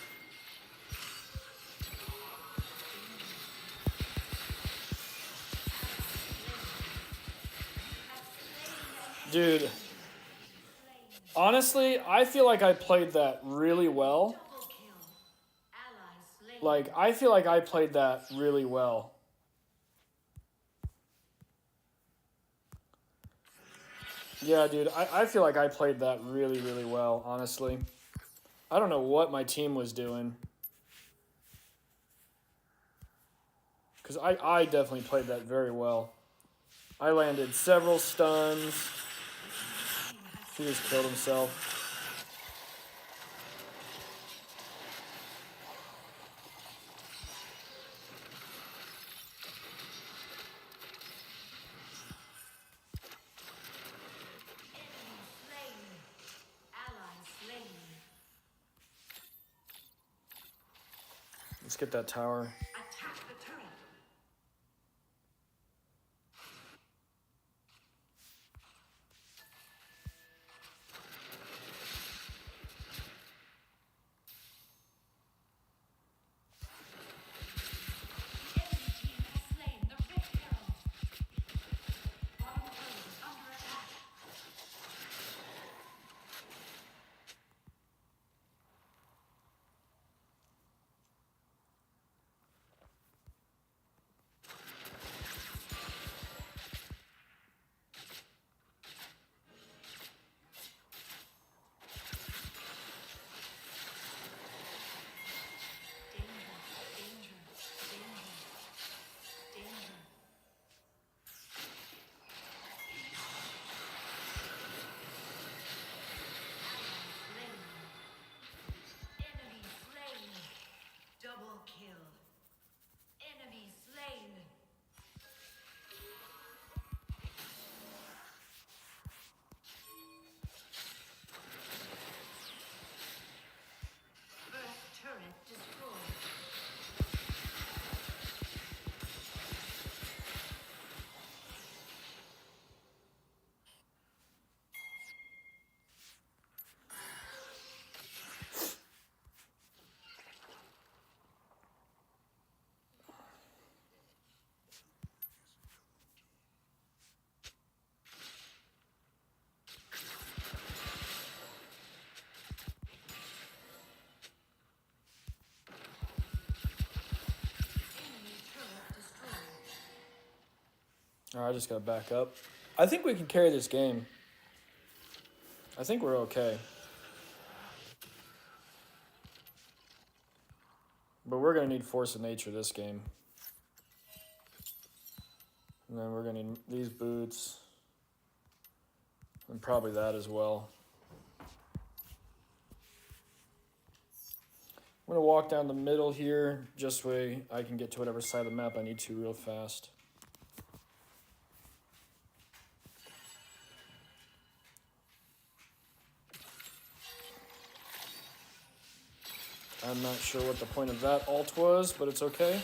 Dude, honestly, I feel like I played that really well. Double kill. Ally slain. Like, I feel like I played that really well. Yeah, dude, I feel like I played that really, really well, honestly. I don't know what my team was doing. Because I definitely played that very well. I landed several stuns. He just killed himself. Slain. Ally slain. Let's get that tower. Attack the turret. The enemy team has slain the Red Herald. Bottom turret is under attack. Danger, danger, danger, danger. Slain. Enemy slain. Double kill. Enemy slain. First turret destroyed. Enemy turret destroyed. Alright, I just gotta back up. I think we can carry this game. I think we're okay. But we're gonna need Force of Nature this game. And then we're gonna need these boots. And probably that as well. I'm gonna walk down the middle here, just so I can get to whatever side of the map I need to real fast. I'm not sure what the point of that ult was, but it's okay.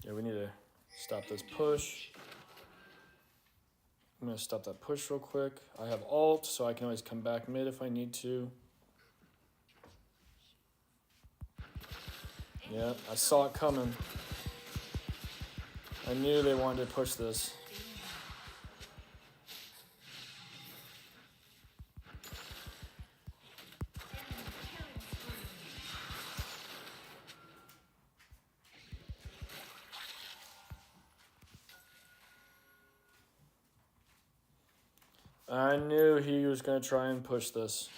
Yeah, we need to stop this push. I'm going to stop that push real quick. I have ult, so I can always come back mid if I need to. Yeah, I saw it coming. I knew they wanted to push this. I knew he was going to try and push this.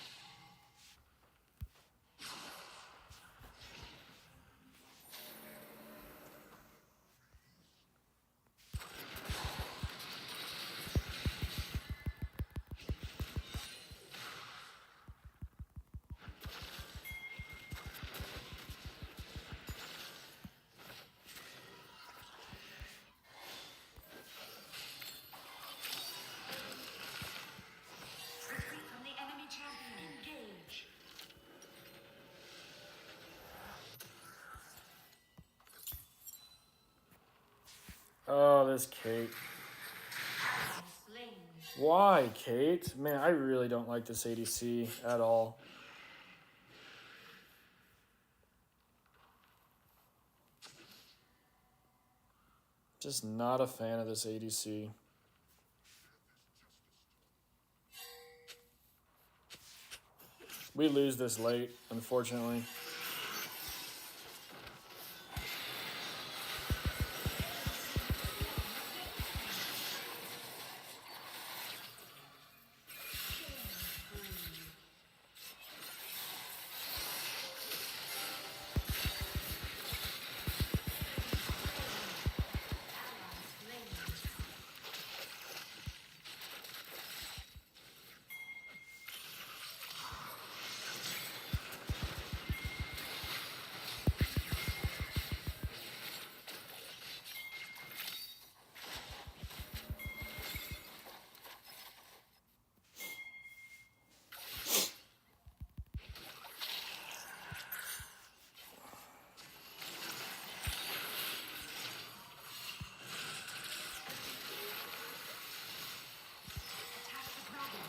Retreat from the enemy champion. Engage. Oh, this Kate. Slain. Why, Kate? Man, I really don't like this ADC at all. Just not a fan of this ADC. We lose this late, unfortunately. Attack the dragon.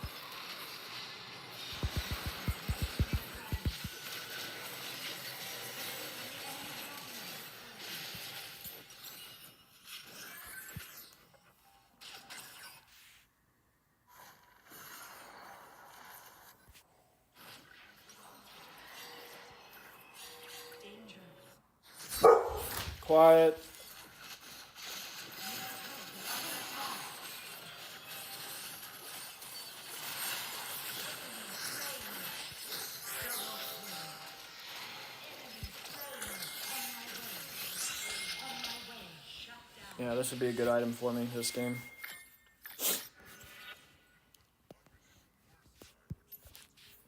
Danger. Quiet. Yeah, this would be a good item for me this game.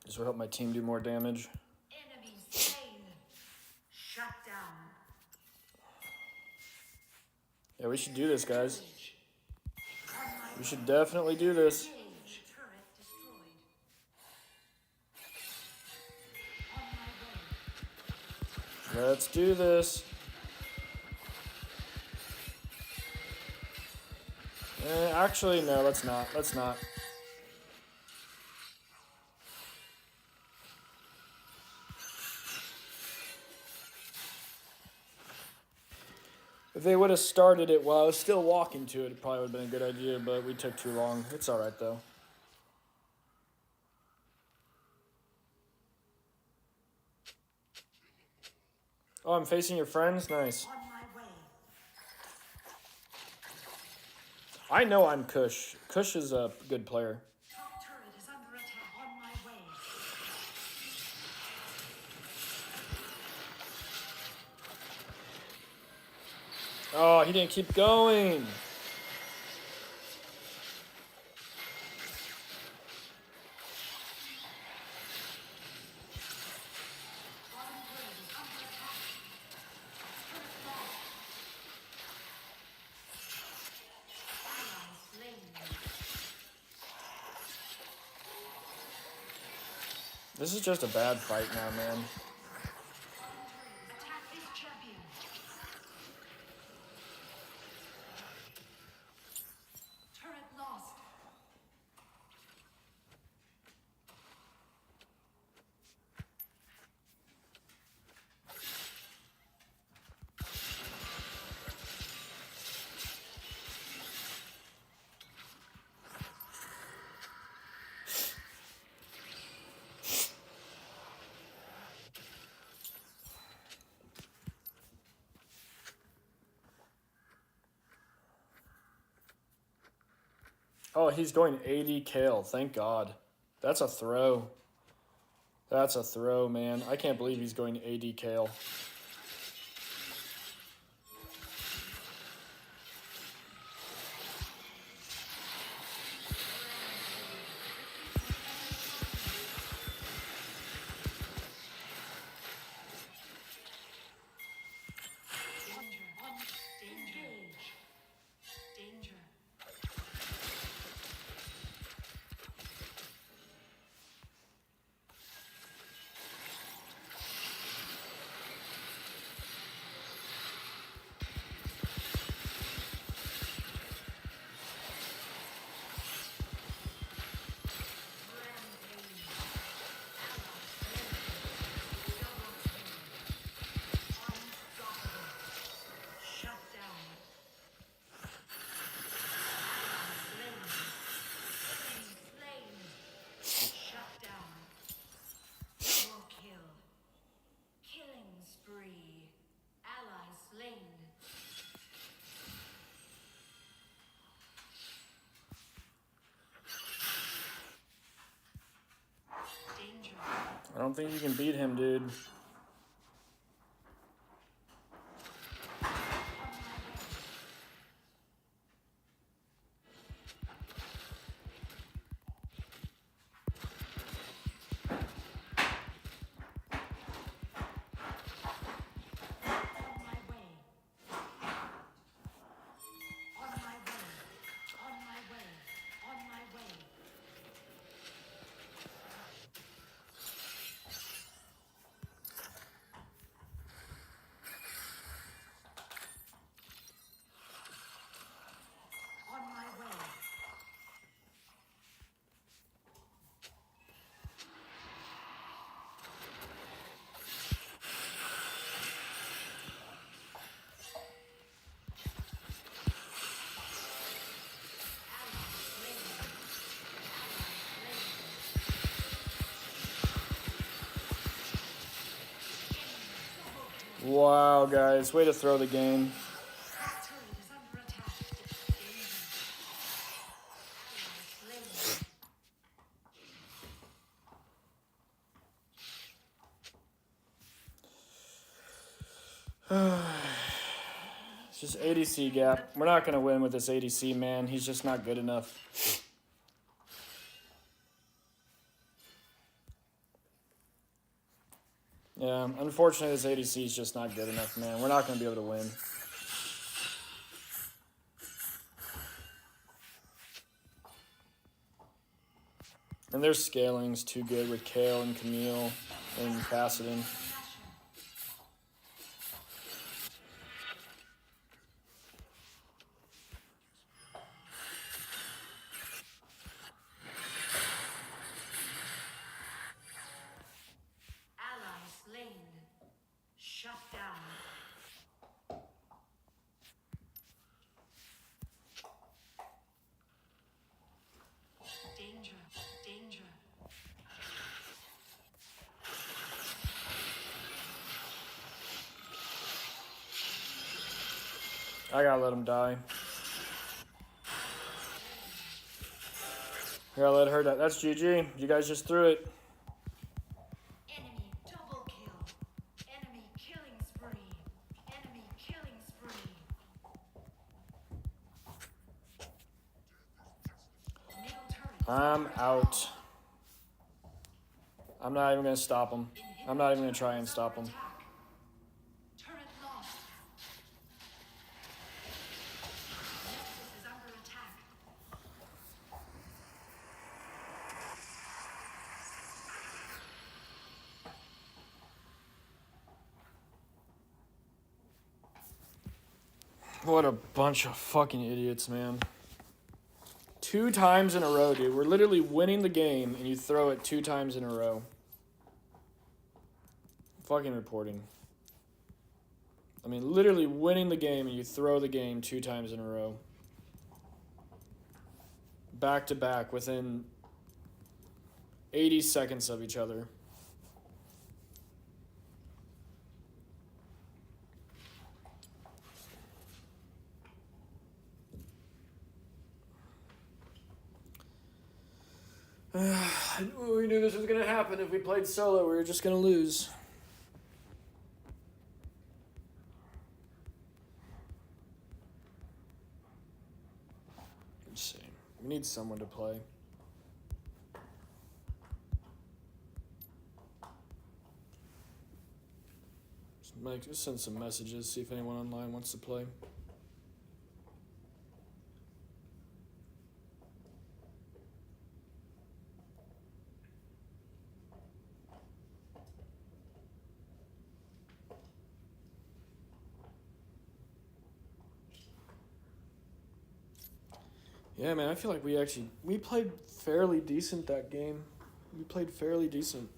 This will help my team do more damage. Enemy slain. Shut down. Yeah, we should do this, guys. On my We should definitely do this. Engage. Turret destroyed. On my way. Let's do this. Actually, no, let's not. Let's not. If they would have started it while I was still walking to it, it probably would have been a good idea, but we took too long. It's alright, though. Oh, I'm facing your friends? Nice. On my way. I know I'm Kush. Kush is a good player. Top turret is under Oh, he didn't keep going. This is just a bad fight now, man. Attack this champion. Turret lost. Oh, he's going 80 Kale. Thank God. That's a throw. That's a throw, man. I can't believe he's going 80 Kale. Engage. Danger. Shut down. Slain. Shut down. Double kill. Killing spree. Ally slain. Danger. I don't think you can beat him, dude. On my way. On my way. On my way. On my way. On my way. Wow, guys. Way to throw the game. Turret is under attack. Danger. Slain. It's just ADC gap. We're not going to win with this ADC, man. He's just not good enough. Yeah, unfortunately, this ADC is just not good enough, man. We're not going to be able to win. And their scaling's too good with Kale and Camille and Kassadin. Ally slain. Shut down. Danger. Danger. I gotta let him die. I gotta let her die. That's GG. You guys just threw it. Enemy double kill. Enemy killing spree. Enemy killing spree. I'm out. I'm not even going to stop him. I'm not even going to try and stop him. Turret lost. Nexus is under attack. What a bunch of fucking idiots, man. 2 times in a row, dude. We're literally winning the game, and you throw it 2 times in a row. Fucking reporting. I mean, literally winning the game, and you throw the game 2 times in a row. Back to back, within 80 seconds of each other. We knew this was going to happen. If we played solo, we were just going to lose. Let's see. We need someone to play. Just send some messages, see if anyone online wants to play. Yeah, man, I feel like we played fairly decent that game. We played fairly decent.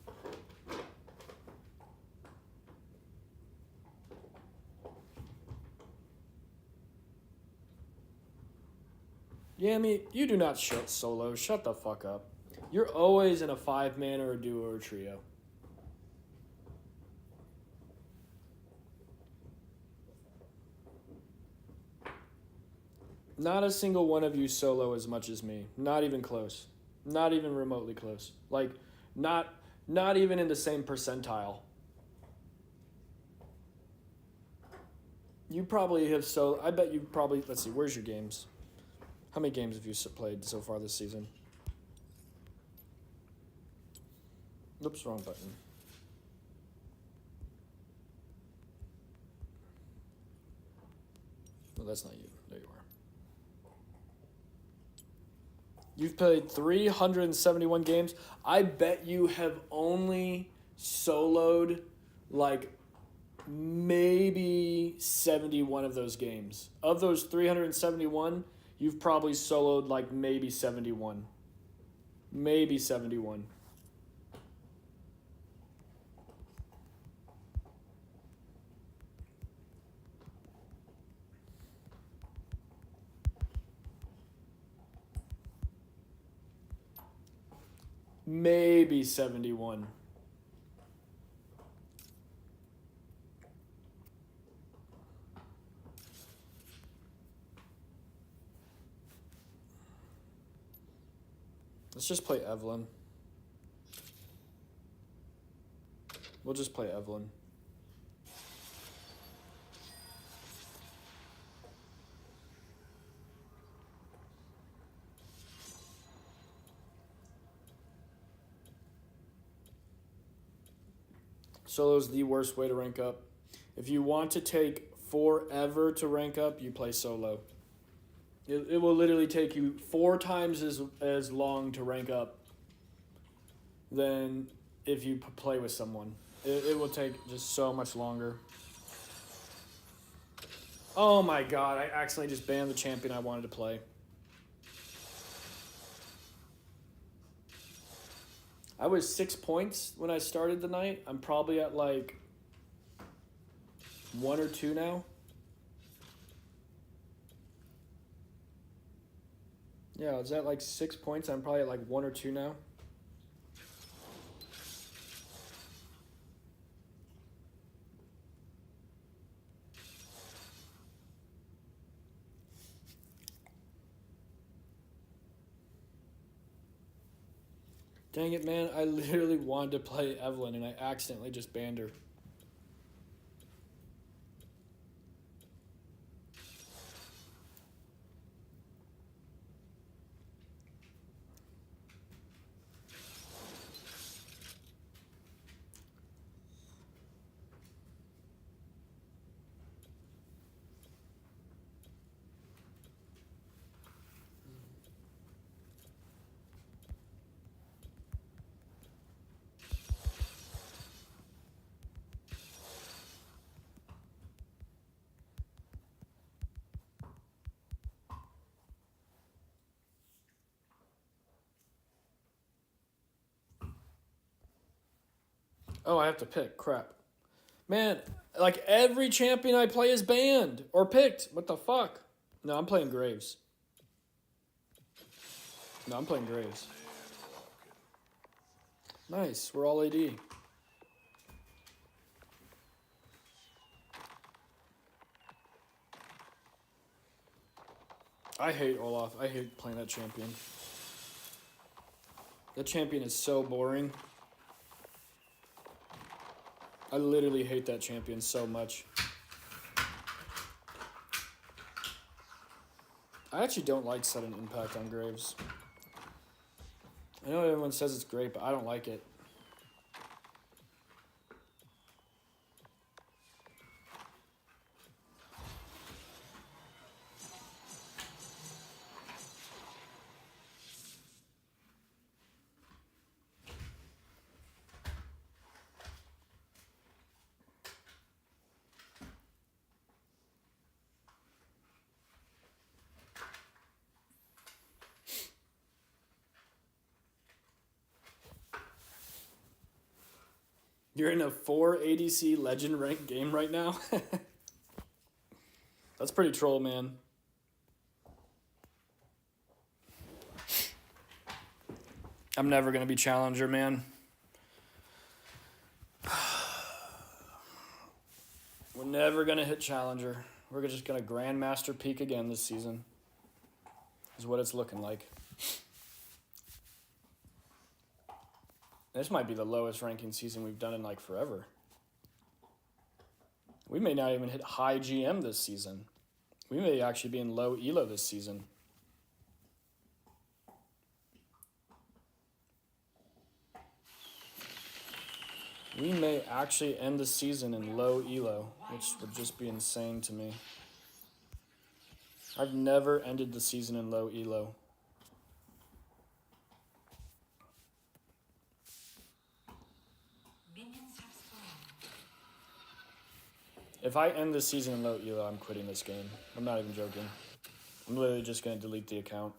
Yeah, I mean, you do not shut solo. Shut the fuck up. You're always in a 5-man or a duo or a trio. Not a single one of you solo as much as me. Not even close. Not even remotely close. Like, not even in the same percentile. You probably have I bet you probably, let's see, where's your games? How many games have you played so far this season? Oops, wrong button. No, that's not you. There you are. You've played 371 games. I bet you have only soloed like maybe 71 of those games. Of those 371, you've probably soloed like maybe 71. Maybe 71. Maybe 71. Let's just play Evelyn. We'll just play Evelyn. Solo's the worst way to rank up. If you want to take forever to rank up, you play solo. It will literally take you 4 times as long to rank up than if you play with someone. It will take just so much longer. Oh my god, I accidentally just banned the champion I wanted to play. I was 6 points when I started the night. I'm probably at like 1 or 2 now. Yeah, I was at like 6 points. I'm probably at like 1 or 2 now. Dang it, man. I literally wanted to play Evelyn and I accidentally just banned her. Oh, I have to pick. Crap. Man, like every champion I play is banned or picked. What the fuck? No, I'm playing Graves. No, I'm playing Graves. Nice. We're all AD. I hate Olaf. I hate playing that champion. That champion is so boring. I literally hate that champion so much. I actually don't like sudden impact on Graves. I know everyone says it's great, but I don't like it. You're in a 4 ADC legend rank game right now? That's pretty troll, man. I'm never going to be challenger, man. We're never going to hit challenger. We're just going to grandmaster peak again this season. Is what it's looking like. This might be the lowest ranking season we've done in like forever. We may not even hit high GM this season. We may actually be in low ELO this season. We may actually end the season in low ELO, which would just be insane to me. I've never ended the season in low ELO. If I end the season in low ELO, I'm quitting this game. I'm not even joking. I'm literally just going to delete the account.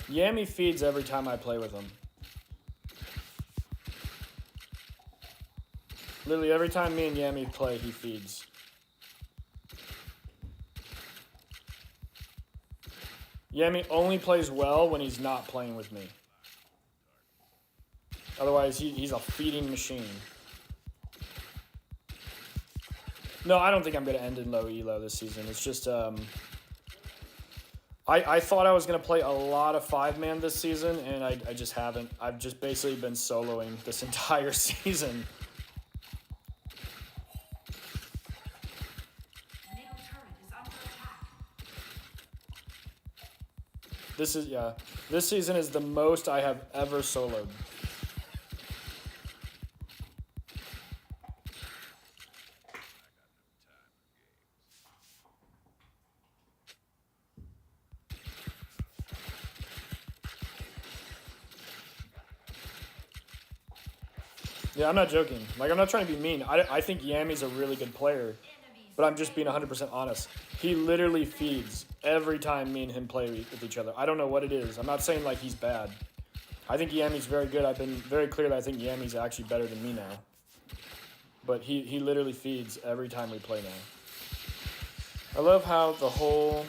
Yami feeds every time I play with him. Literally every time me and Yami play, he feeds. Yami only plays well when he's not playing with me. Otherwise, he's a feeding machine. No, I don't think I'm going to end in low ELO this season. It's just, I thought I was going to play a lot of 5-man this season, and I just haven't. I've just basically been soloing this entire season. This season is the most I have ever soloed. Yeah, I'm not joking. Like, I'm not trying to be mean. I think Yami's a really good player, but I'm just being 100% honest. He literally feeds every time me and him play with each other. I don't know what it is. I'm not saying, like, he's bad. I think Yami's very good. I've been very clear that I think Yami's actually better than me now. But he literally feeds every time we play now. I love how the whole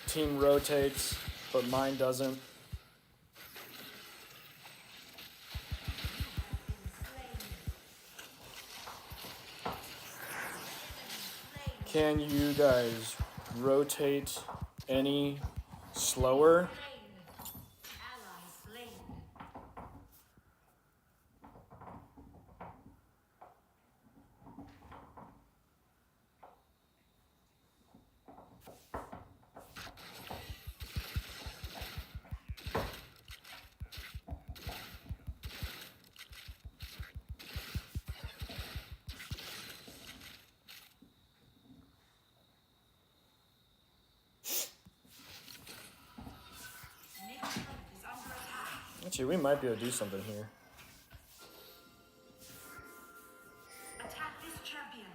team rotates, but mine doesn't. Can you guys rotate any slower? Actually, we might be able to do something here. Attack this champion.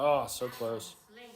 Oh, so close. Slain.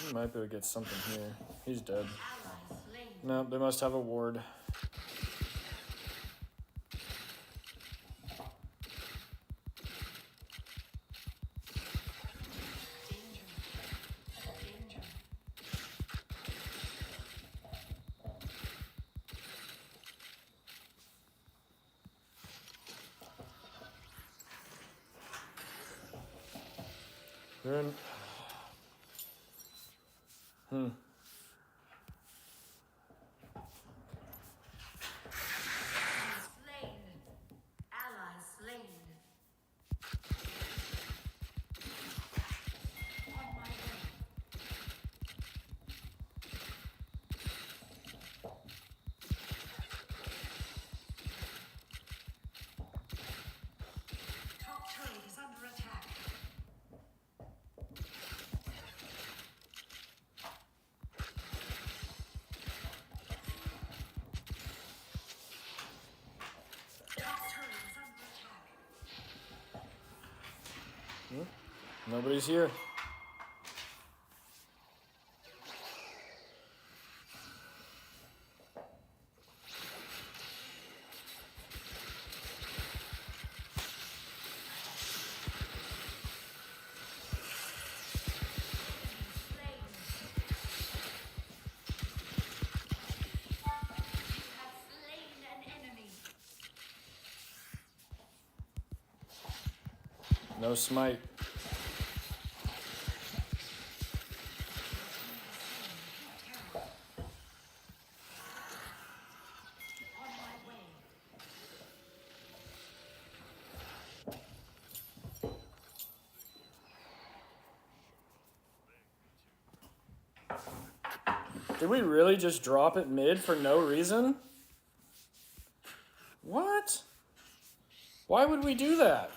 We might be able to get something here. He's dead. Ally slain. No, they must have a ward. Danger. Danger. They're in. Slain. Ally slain. On my way. Top turret is under attack. Top turret is under attack. Nobody's here. Slain. You have slain an enemy. No smite. On my way. Did we really just drop it mid for no reason? What? Why would we do that?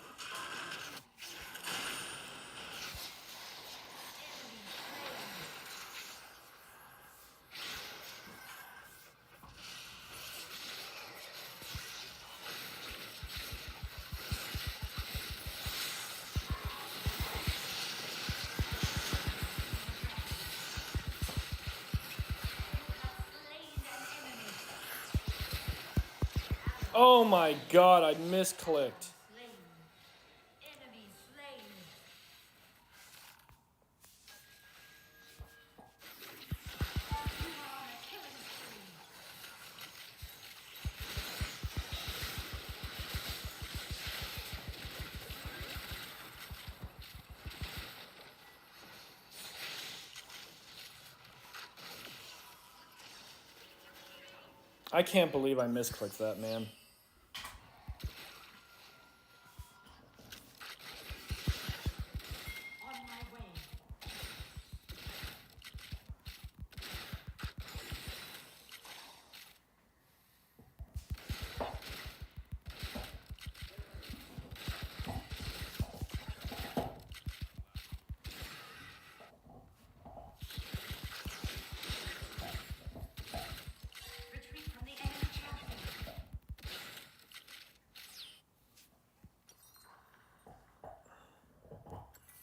Oh my god, I misclicked. Slain. Enemy slain. You are on a killing spree. I can't believe I misclicked that, man. On my way. Retreat from the enemy champion.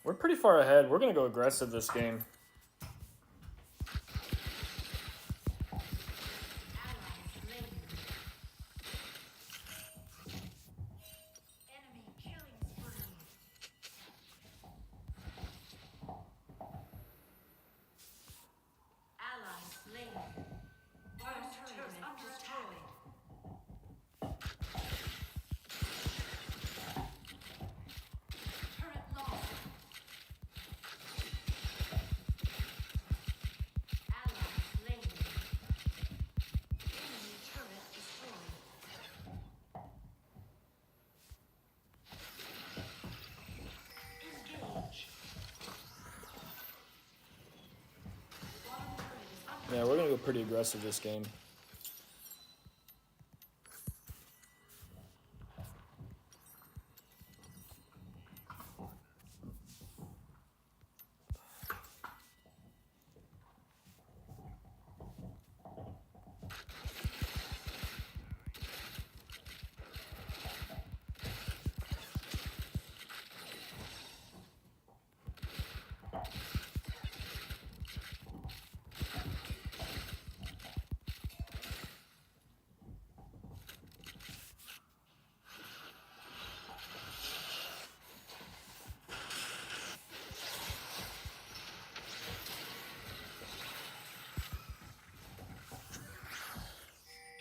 We're pretty far ahead. We're gonna go aggressive this game. Ally slain. Enemy killing spree. Ally slain. Our turret under attack. Yeah, we're gonna go pretty aggressive this game.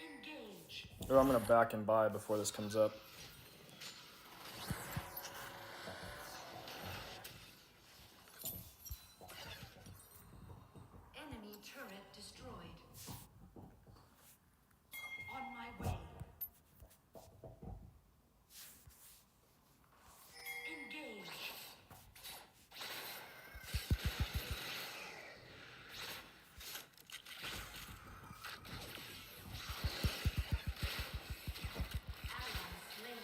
Engage. Or I'm gonna back and buy before this comes up. Enemy turret destroyed. On my way. Engage. Ally slain.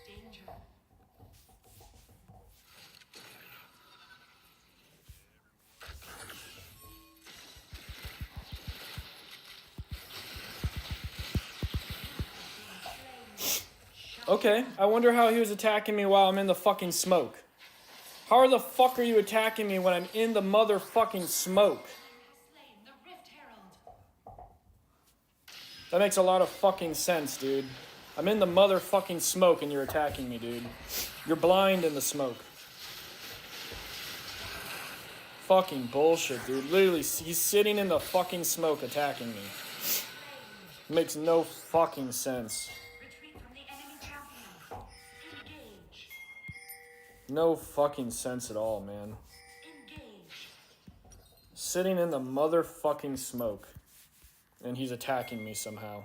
Danger. Okay, I wonder how he was attacking me while I'm in the fucking smoke. How the fuck are you attacking me when I'm in the motherfucking smoke? Slain the Rift Herald. That makes a lot of fucking sense, dude. I'm in the motherfucking smoke and you're attacking me, dude. You're blind in the smoke. Fucking bullshit, dude. Literally, he's sitting in the fucking smoke attacking me. Makes no fucking sense. Retreat from the enemy champion. Engage. No fucking sense at all, man. Engage. Sitting in the motherfucking smoke. And he's attacking me somehow.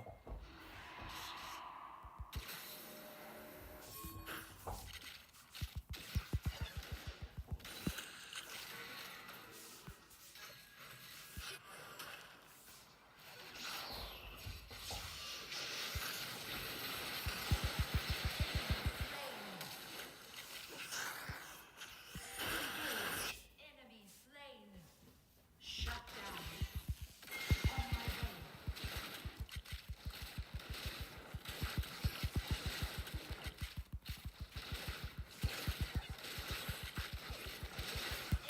Enemy slain. Shut down. On my way.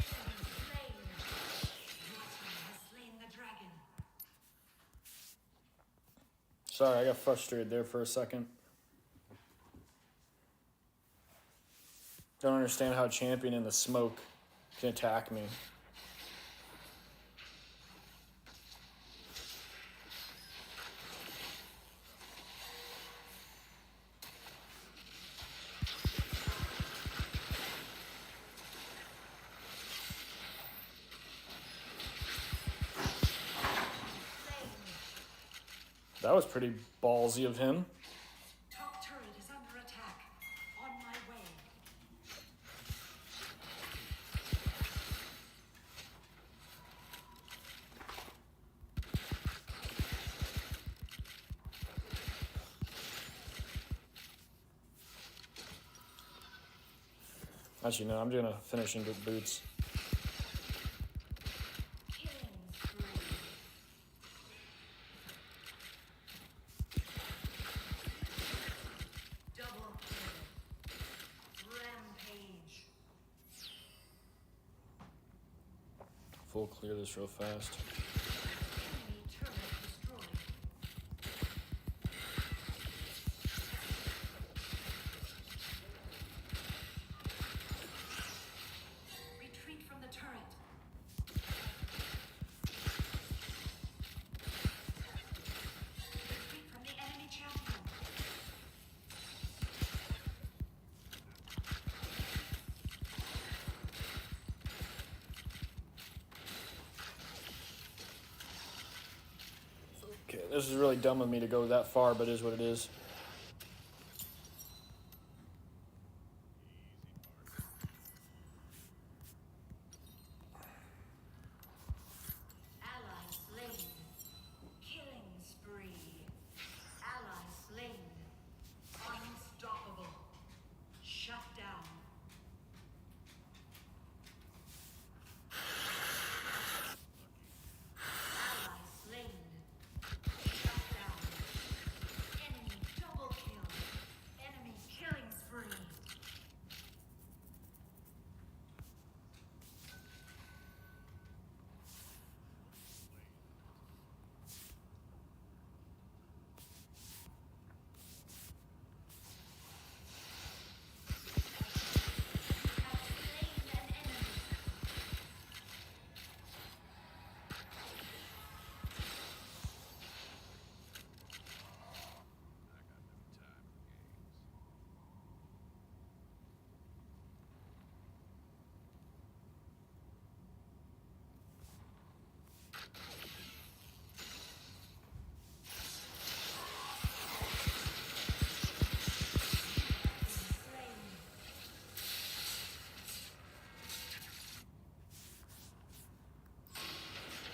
Enemy slain. Your team has slain the dragon. Sorry, I got frustrated there for a second. Don't understand how a champion in the smoke can attack me. That was pretty ballsy of him. Top turret is under attack. On my way. Actually, no, I'm gonna finish in good boots. Killing spree. Double kill. Rampage. Full clear this real fast. Enemy turret destroyed. Okay, this is really dumb of me to go that far, but it is what it is. Ally slain. Killing spree. Ally slain. Unstoppable. Shut down. Ally slain. Shut down. Enemy double kill. Enemy killing spree.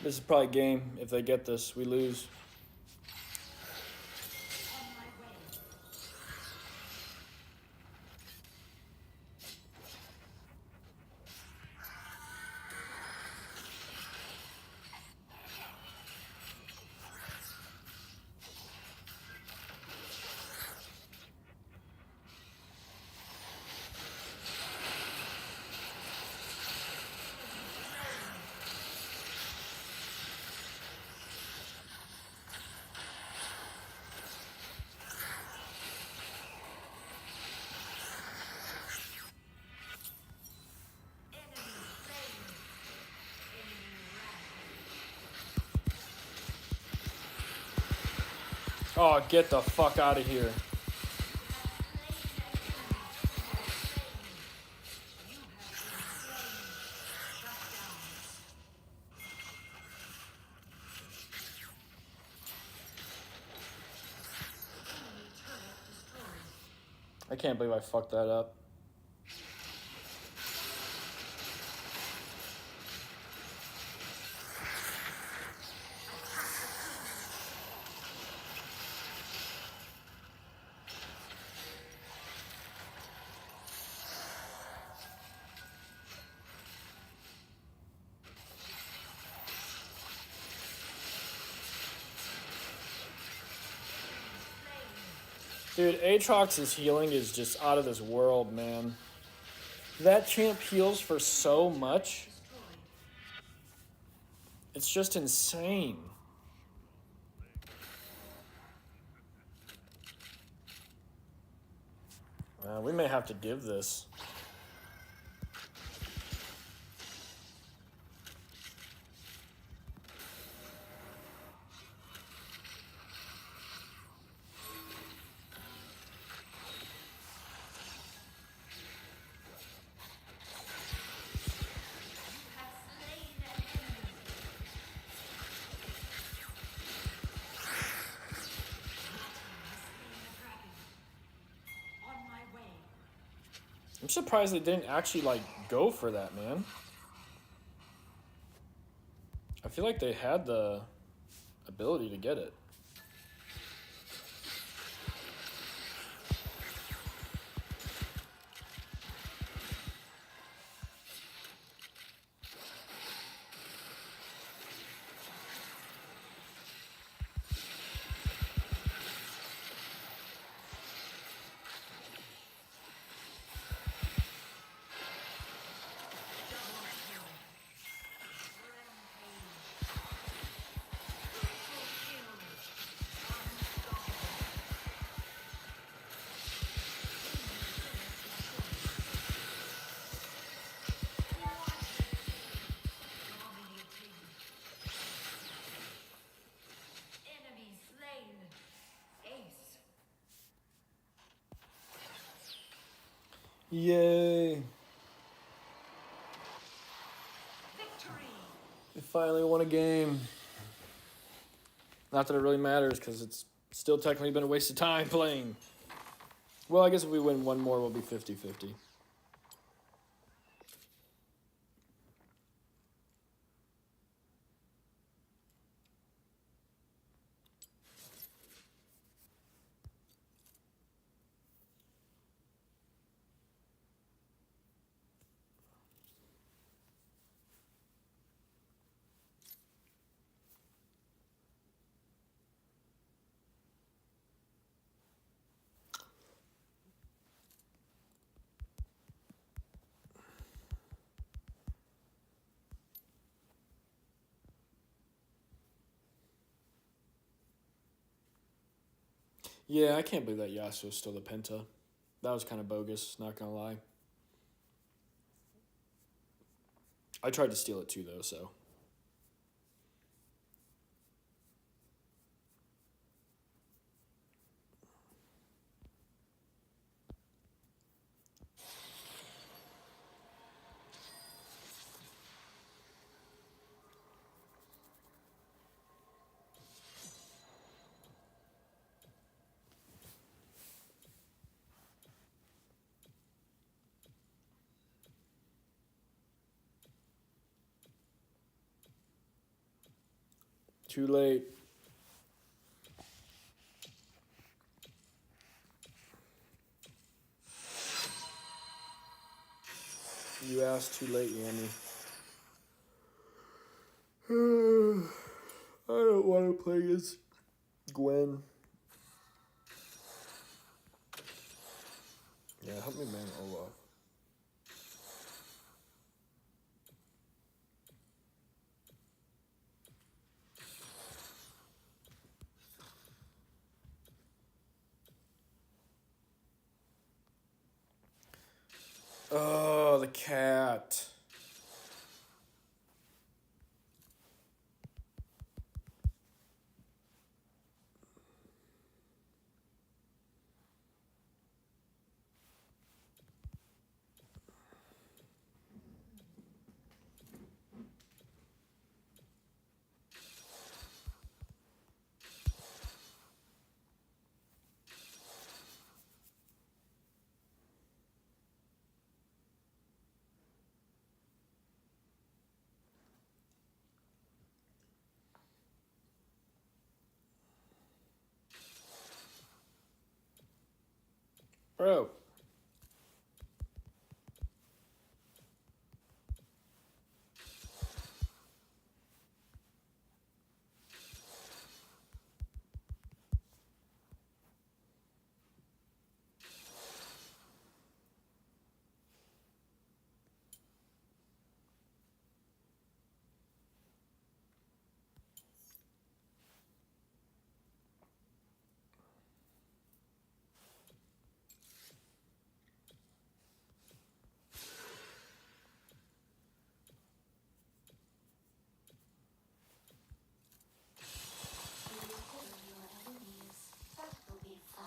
This is probably game. If they get this, we lose. On my way. Enemy slain. Enemy wrath. Oh, get the fuck out of here. I can't believe I fucked that up. Dude, Aatrox's healing is just out of this world, man. That champ heals for so much. It's just insane. We may have to give this. I'm surprised they didn't actually, like, go for that, man. I feel like they had the ability to get it. Enemy slain. Ace. Yay. Victory. We finally won a game. Not that it really matters, because it's still technically been a waste of time playing. Well, I guess if we win one more, we'll be 50-50. Yeah, I can't believe that Yasuo's still the Penta. That was kind of bogus, not gonna lie. I tried to steal it too, though, so. Too late. You asked too late, Yami. I don't want to play as Gwen. Yeah, help me ban Olaf. Oh, the cat. Bro. That will be fun.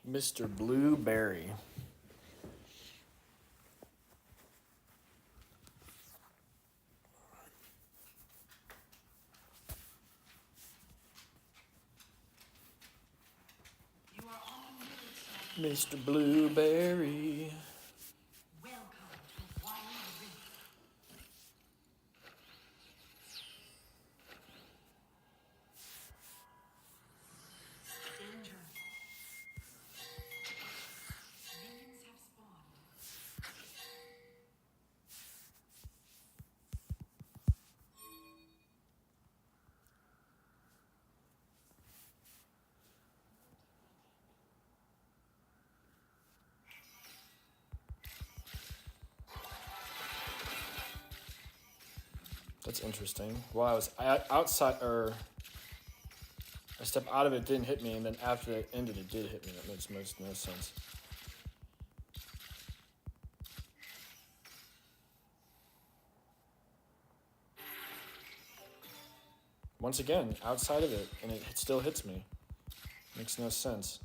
Mr. Blueberry. You are on the middle side. Mr. Blueberry. Welcome to Wild Rift. Danger. Minions have spawned. That's interesting. While I was outside, or I stepped out of it, didn't hit me, and then after it ended, it did hit me. That makes most no sense. Once again, outside of it, and it still hits me. Makes no sense.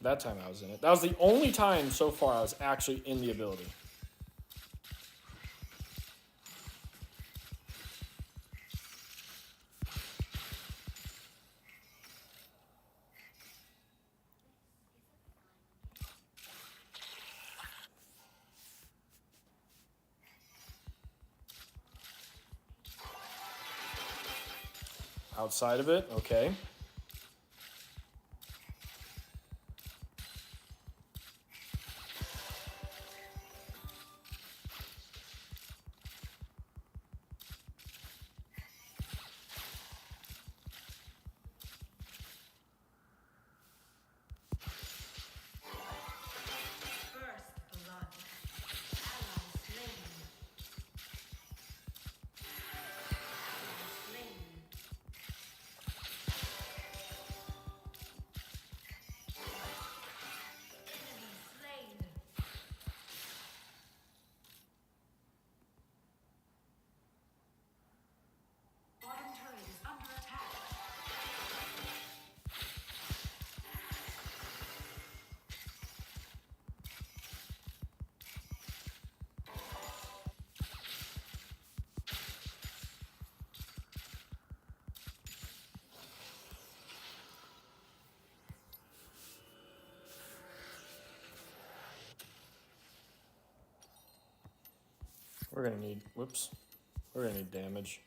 That time I was in it. That was the only time so far I was actually in the ability. Outside of it, okay. First blood. Ally slain. Ally slain. Enemy slain. Bottom turret is under attack. We're gonna need, whoops. We're gonna need damage.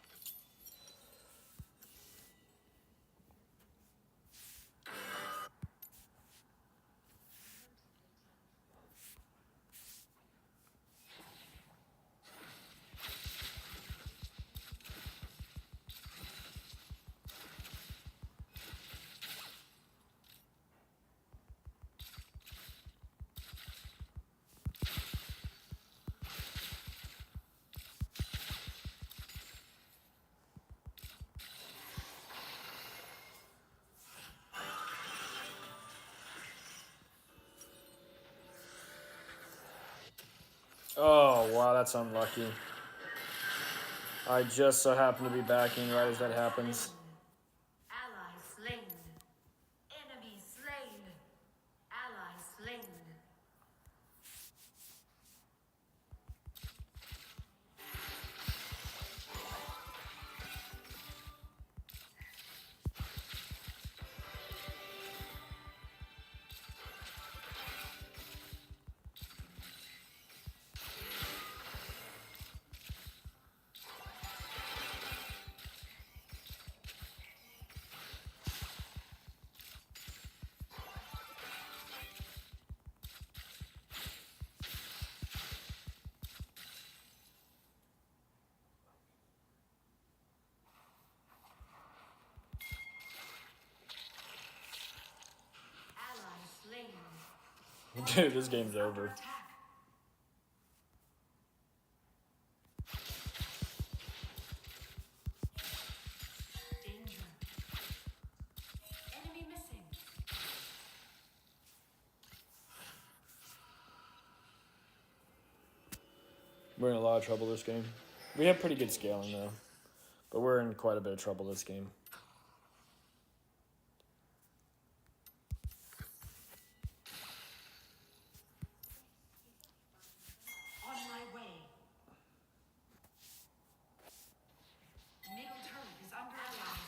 Oh, wow, that's unlucky. I just so happen to be backing right as that happens. Ally slain. Enemy slain. Ally slain. Ally slain. Dude, this game's Under over. attack. Danger. Enemy missing. We're in a lot of trouble this game. We have pretty good scaling though, but we're in quite a bit of trouble this game. On my way. Middle turret is under attack.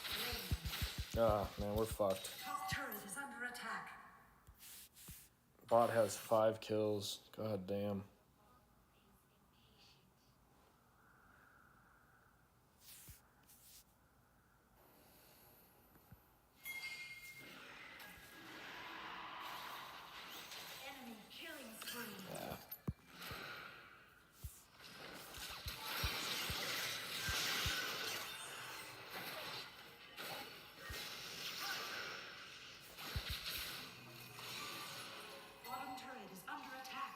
Slain. Ah, man, we're fucked. Top turret is under attack. Bot has 5 kills. God damn. Enemy killing spree. Yeah. Bottom turret is under attack.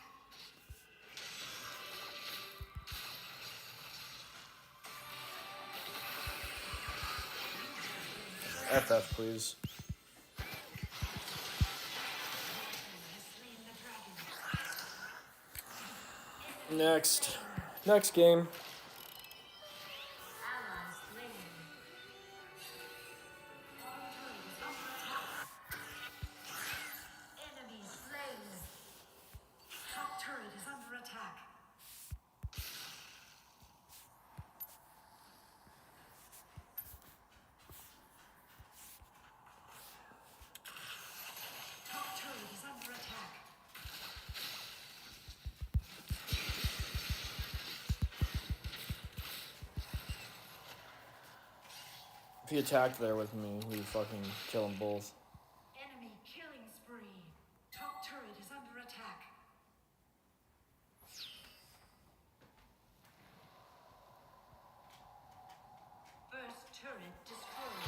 FF, please. Next. Next game. Ally slain. Enemy slain. Top turret is under attack. Top turret is under attack. If he attacked there with me, we'd fucking kill them both. Enemy killing spree. Top turret is under attack. First turret destroyed.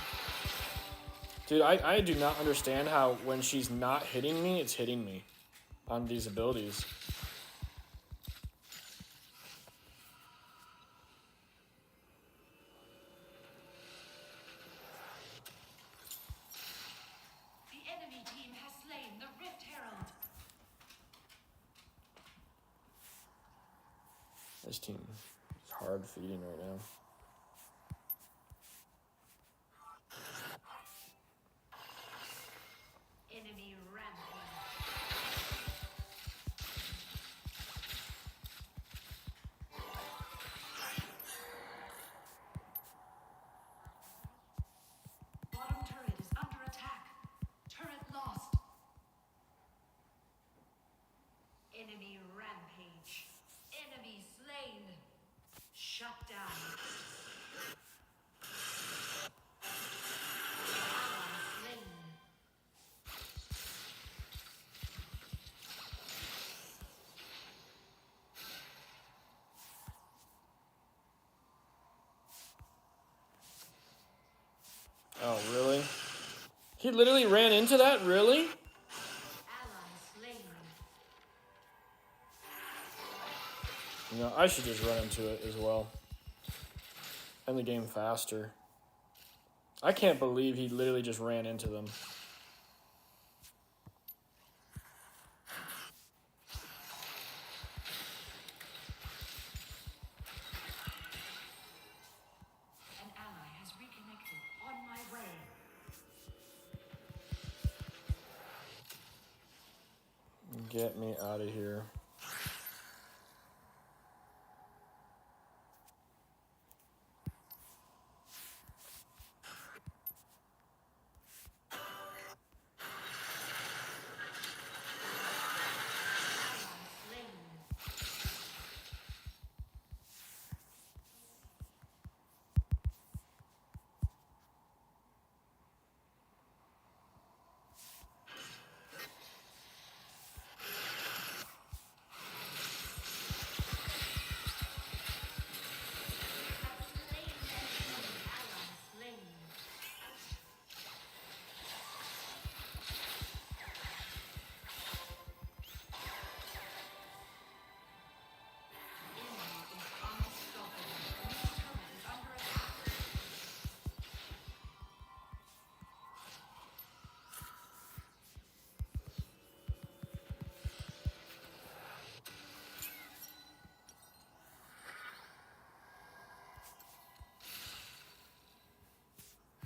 Dude, I do not understand how when she's not hitting me, it's hitting me on these abilities. The enemy team has slain the Rift Herald. This team is hard feeding right now. Enemy rampage. Bottom turret is under attack. Turret lost. Enemy rampage. Enemy slain. Shut down. Ally slain. Oh, really? He literally ran into that? Really? Ally slain. You know, I should just run into it as well. End the game faster. I can't believe he literally just ran into them. An ally has reconnected. On my way. Get me out of here. Slain. Ally slain. Enemy is unstoppable. Middle turret is under attack.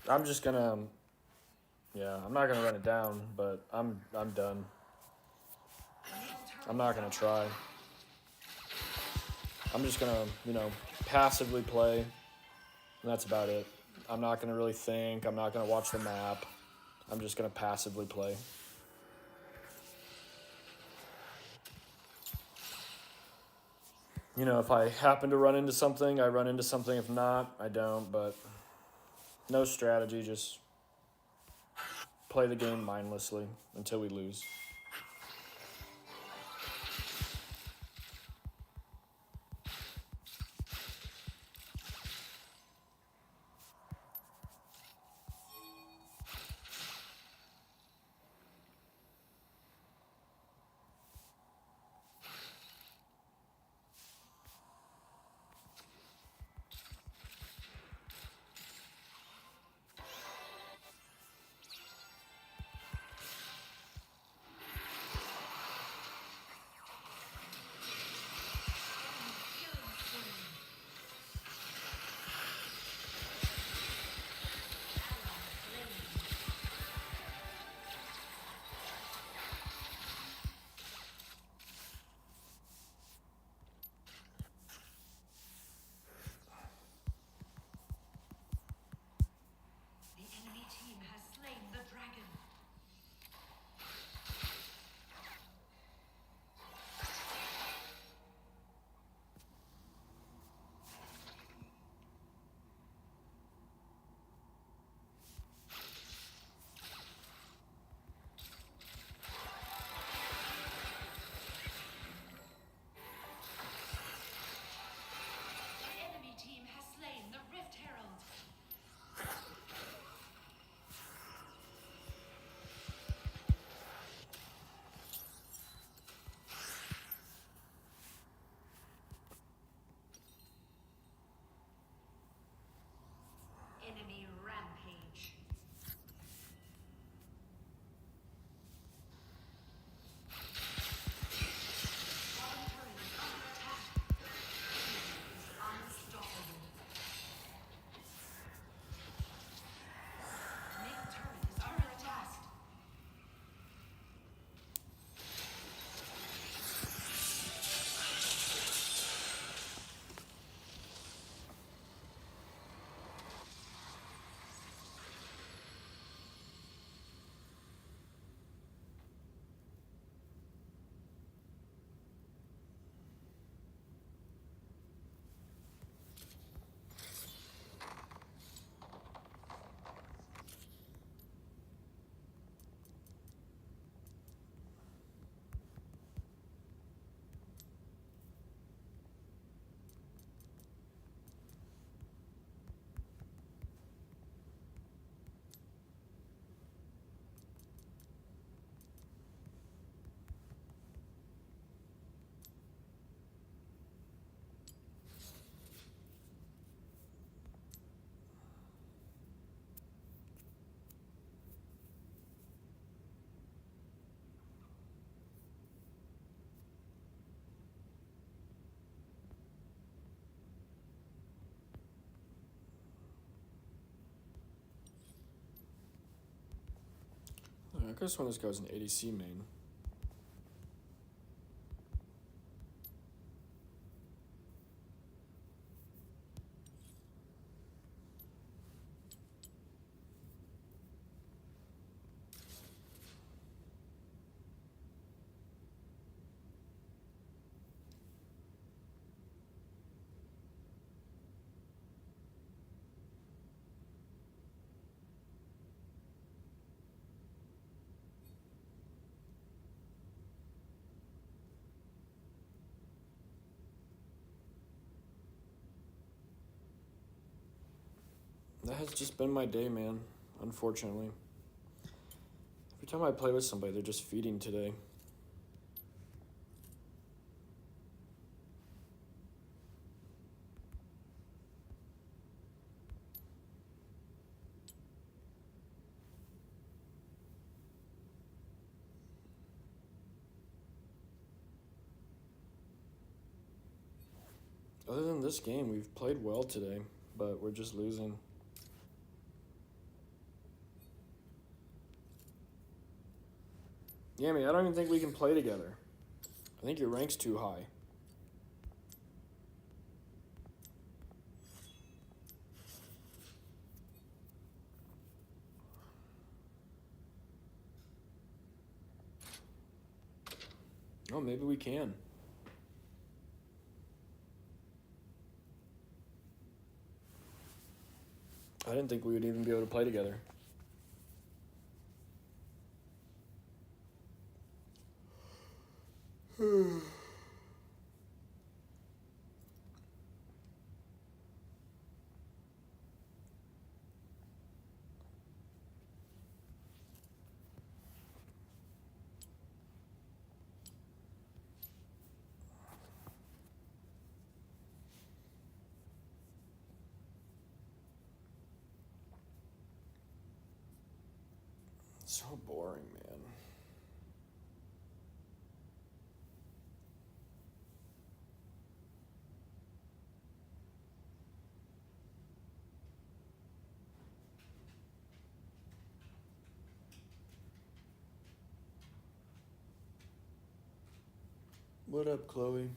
I'm just gonna, yeah, I'm not gonna run it down, but I'm done. I'm not gonna try. I'm just gonna, you know, passively play, and that's about it. I'm not gonna really think. I'm not gonna watch the map. I'm just gonna passively play. You know, if I happen to run into something, I run into something. If not, I don't, but no strategy, just play the game mindlessly until we lose. I could have sworn this guy was an ADC main. That has just been my day, man. Unfortunately. Every time I play with somebody, they're just feeding today. Other than this game, we've played well today, but we're just losing. Yami, I don't even think we can play together. I think your rank's too high. Oh, maybe we can. I didn't think we would even be able to play together. So boring, man. What up, Chloe?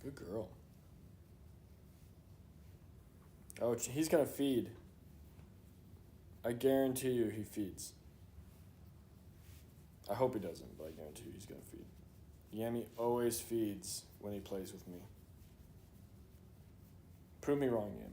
Good girl. Oh, he's gonna feed. I guarantee you he feeds. I hope he doesn't, but I guarantee you he's gonna feed. Yami always feeds when he plays with me. Prove me wrong, Yami.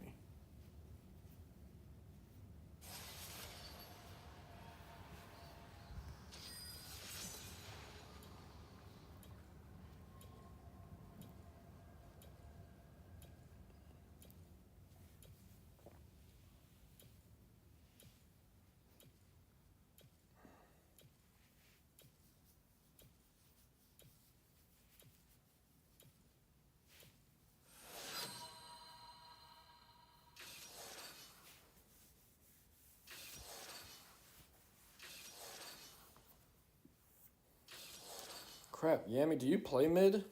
Crap, Yami, do you play mid?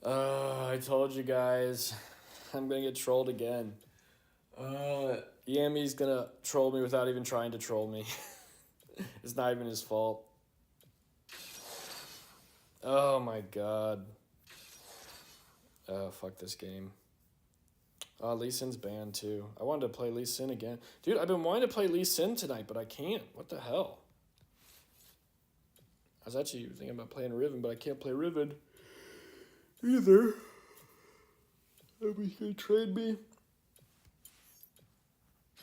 I told you guys. I'm gonna get trolled again. Yami's gonna troll me without even trying to troll me. It's not even his fault. Oh my god. Oh, fuck this game. Lee Sin's banned too. I wanted to play Lee Sin again. Dude, I've been wanting to play Lee Sin tonight, but I can't. What the hell? I was actually thinking about playing Riven, but I can't play Riven either. Nobody's gonna trade me.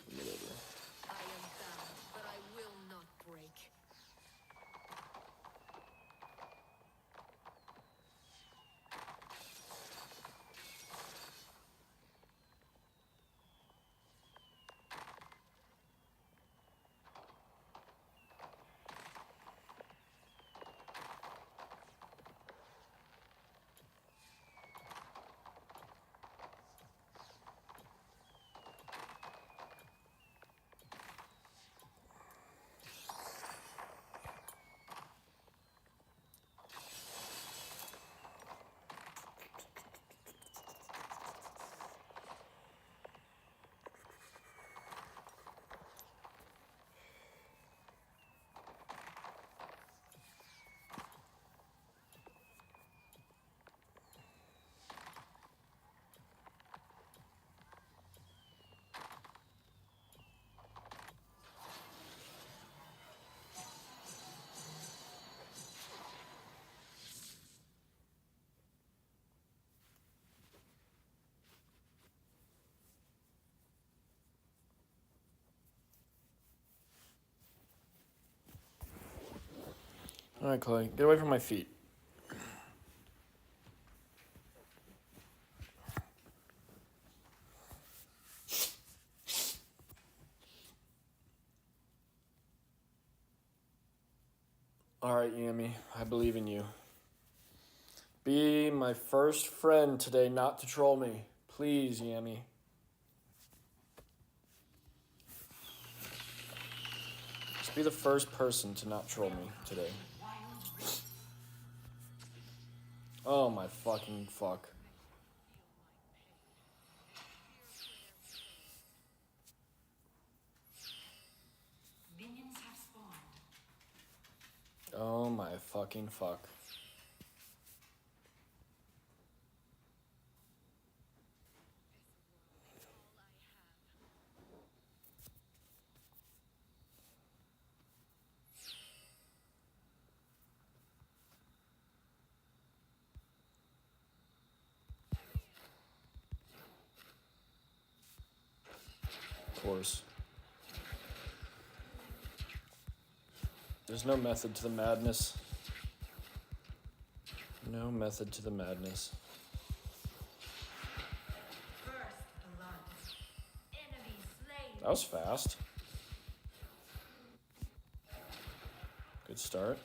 Whatever. I am bound, but I will not break. All right, Clay, get away from my feet. All right, Yami, I believe in you. Be my first friend today not to troll me. Please, Yami. Just be the first person to not troll me today. Oh my fucking fuck. Minions have spawned. Oh my fucking fuck. Of course. There's no method to the madness. No method to the madness. First blood. Enemy slain. That was fast. Good start.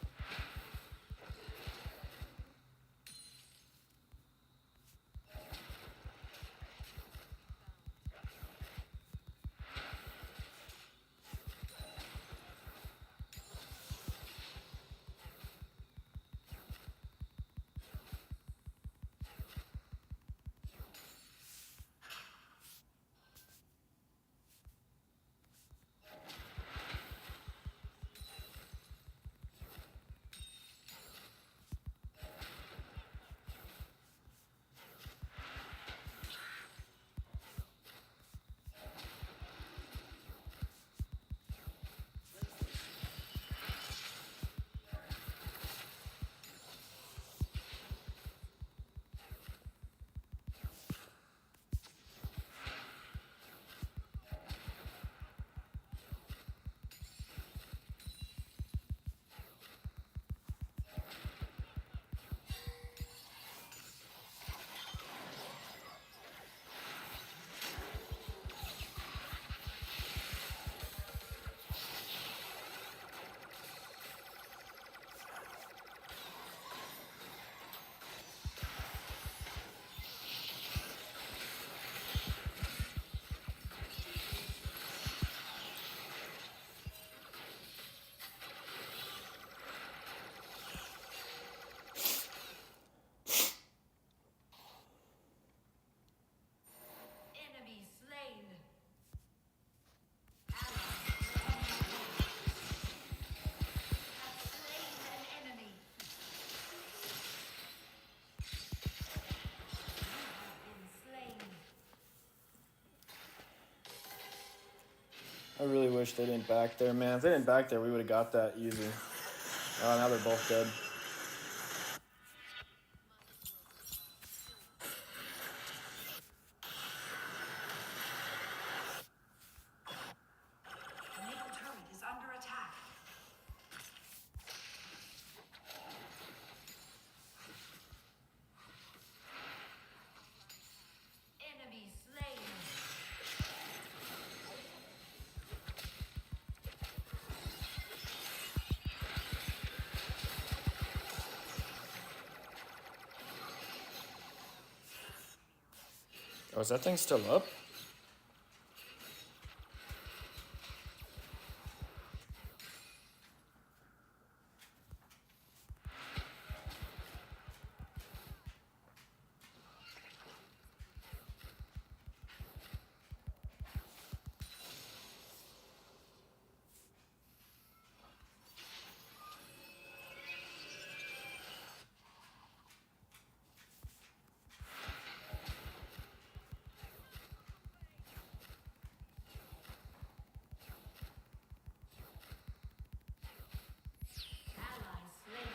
Enemy slain. Have slain an enemy. Been slain. I really wish they didn't back there, man. If they didn't back there, we would have got that easy. Oh, now they're both dead. Middle turret is under attack. Enemy slain. Oh, is that thing still up? Ally slain.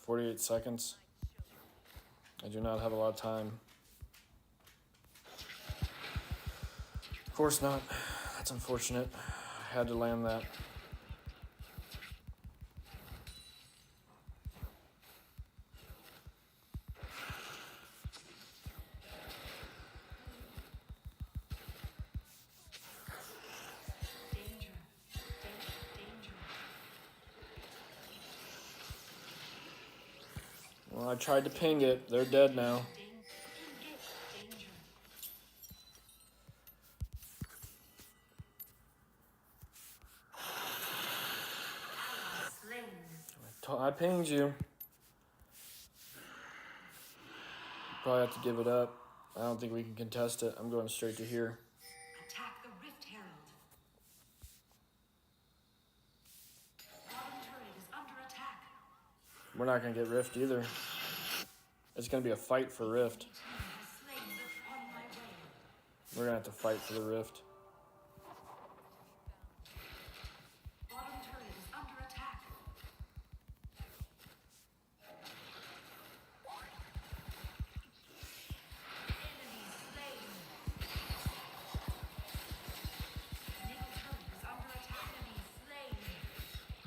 48 seconds. I do not have a lot of time. course not. That's unfortunate. I had to land that. Danger. Danger. Well, I tried to ping it. They're dead now. Danger. Ally slain. I pinged you. Probably have to give it up. I don't think we can contest it. I'm going straight to here. Attack the Rift Herald. Bottom turret is under attack. We're not going to get Rift either. It's going to be a fight for Rift. Team has slain the on my way. We're going to have to fight for the Rift. Bottom turret is under attack. Enemy slain. Middle turret is under attack. Enemy slain.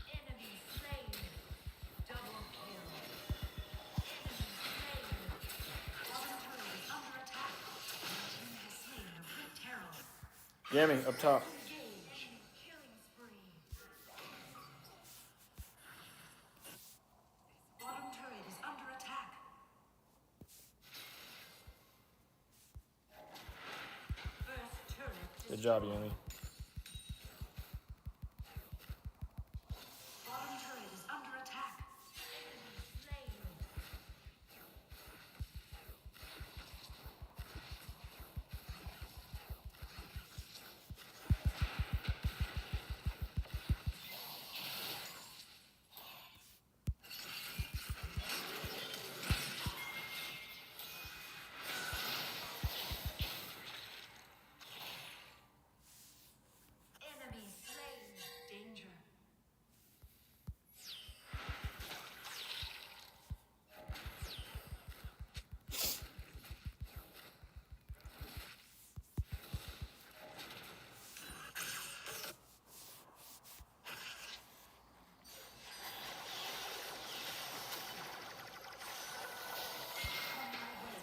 Enemy slain. Double kill. Enemy slain. Bottom turret is under attack. Your team has slain the Rift Herald. Yami, up top. Engage. Killing spree. Bottom turret is under attack. First turret Good job, Yami. Bottom turret is under attack. Enemy slain. Enemy slain. Danger. On my way.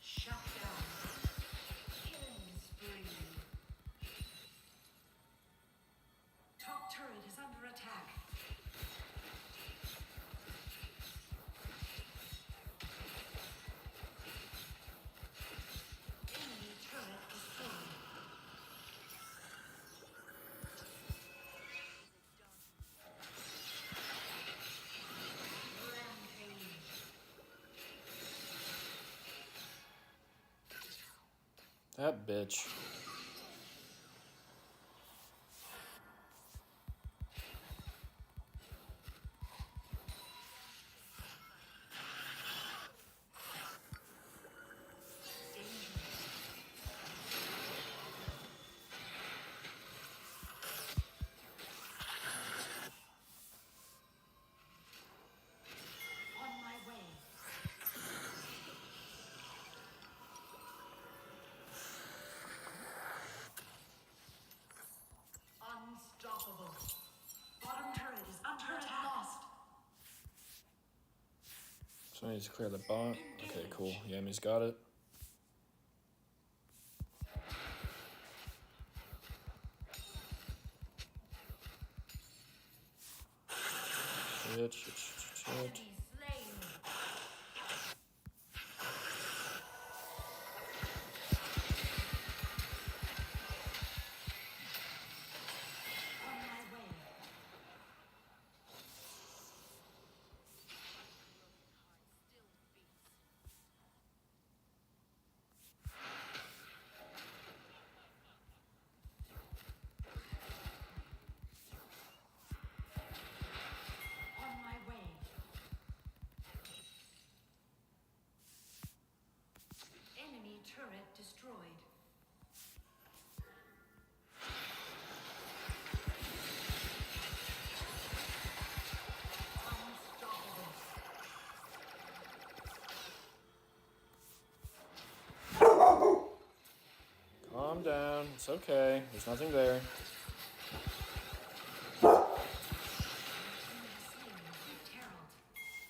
Shut down. Killing spree. Top turret is under attack. Enemy turret destroyed. Rampage. That bitch. On my way. Unstoppable. Bottom turret is under attack. Lost. So I need to clear the bot. Okay, cool. Yami's got it. Shit. Enemy slain. On my way. It's okay. There's nothing there. Herald,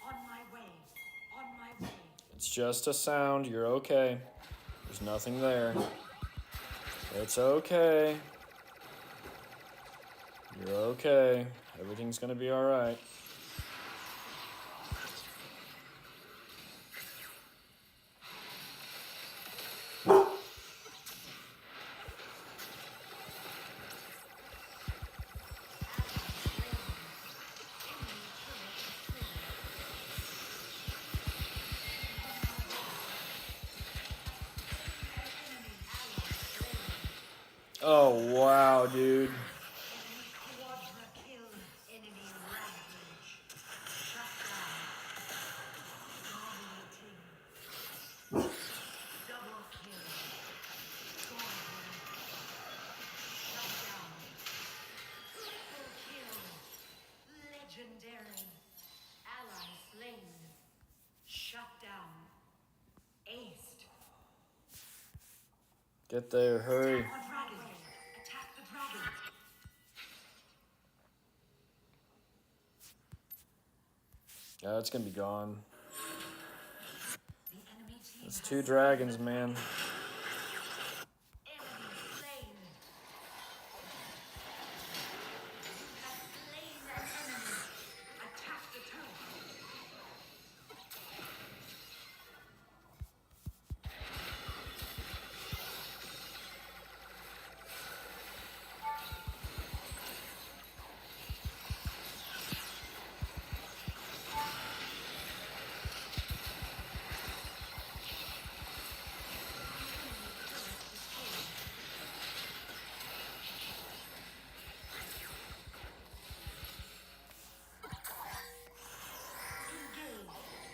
on my way. On my way. It's just a sound. You're okay. There's nothing there. It's okay. You're okay. Everything's gonna be alright. Oh, wow, dude. Quadra kill. Enemy rampage. Shut down. Dominating. Double kill. Scorpion. Shut down. Triple kill. Legendary. Ally slain. Shut down. Aced. Get there, hurry. Dragon. Attack the dragon. Yeah, it's gonna be gone. The enemy team It's has 2 dragons, man. enemy slain. You have slain an enemy. Attack the turret.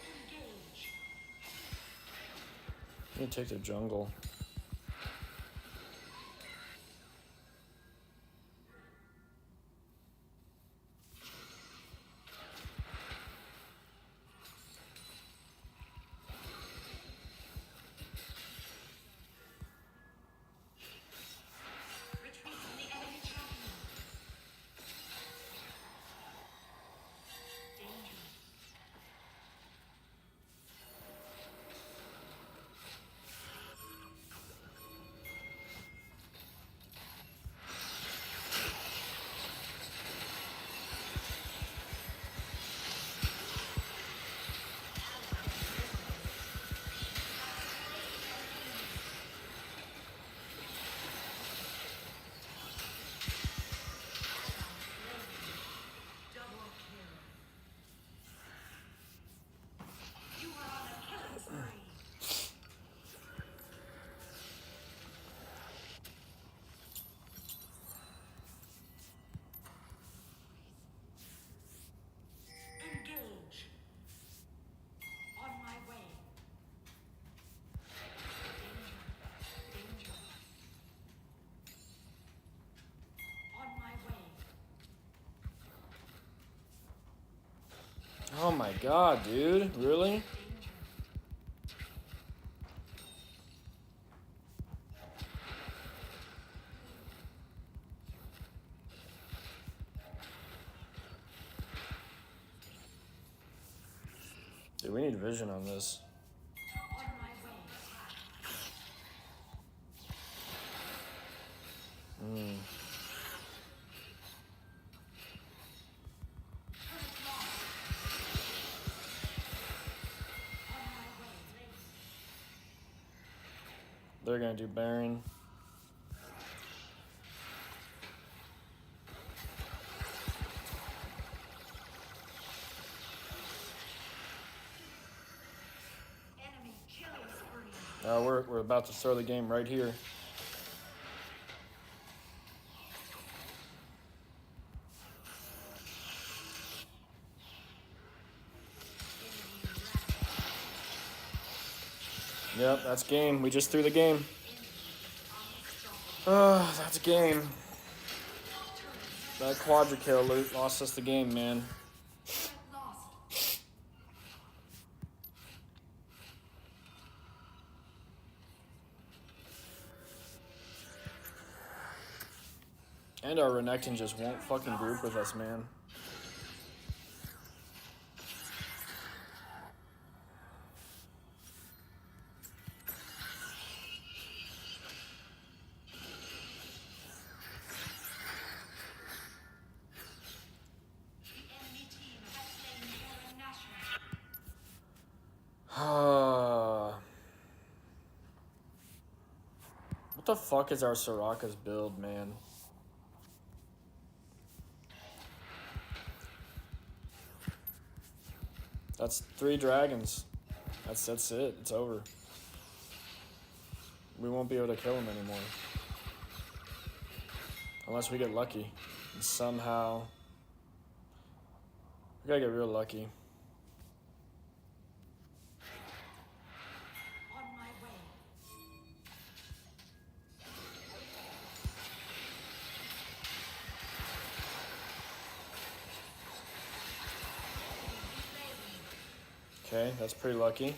Engage. You take the jungle. Retreat from the enemy champion. Danger. Double kill. You are on a killing spree. Engage. On my way. Danger. On my way. Oh my god, dude. Really? Dude, we need vision on this. On my way. Turret lost. On my way. They're gonna do Baron. Enemy killing spree. We're about to throw the game right here. Yep, that's game. We just threw the game. That's game. That quadra kill lost us the game, man. Turret lost. And our Renekton just won't fucking group with us, man. The enemy team has slain Baron Nashor. What the fuck is our Soraka's build, man? That's 3 dragons. That's it. It's over. We won't be able to kill him anymore. Unless we get lucky. And somehow... We gotta get real lucky. On my way. Okay, that's pretty lucky.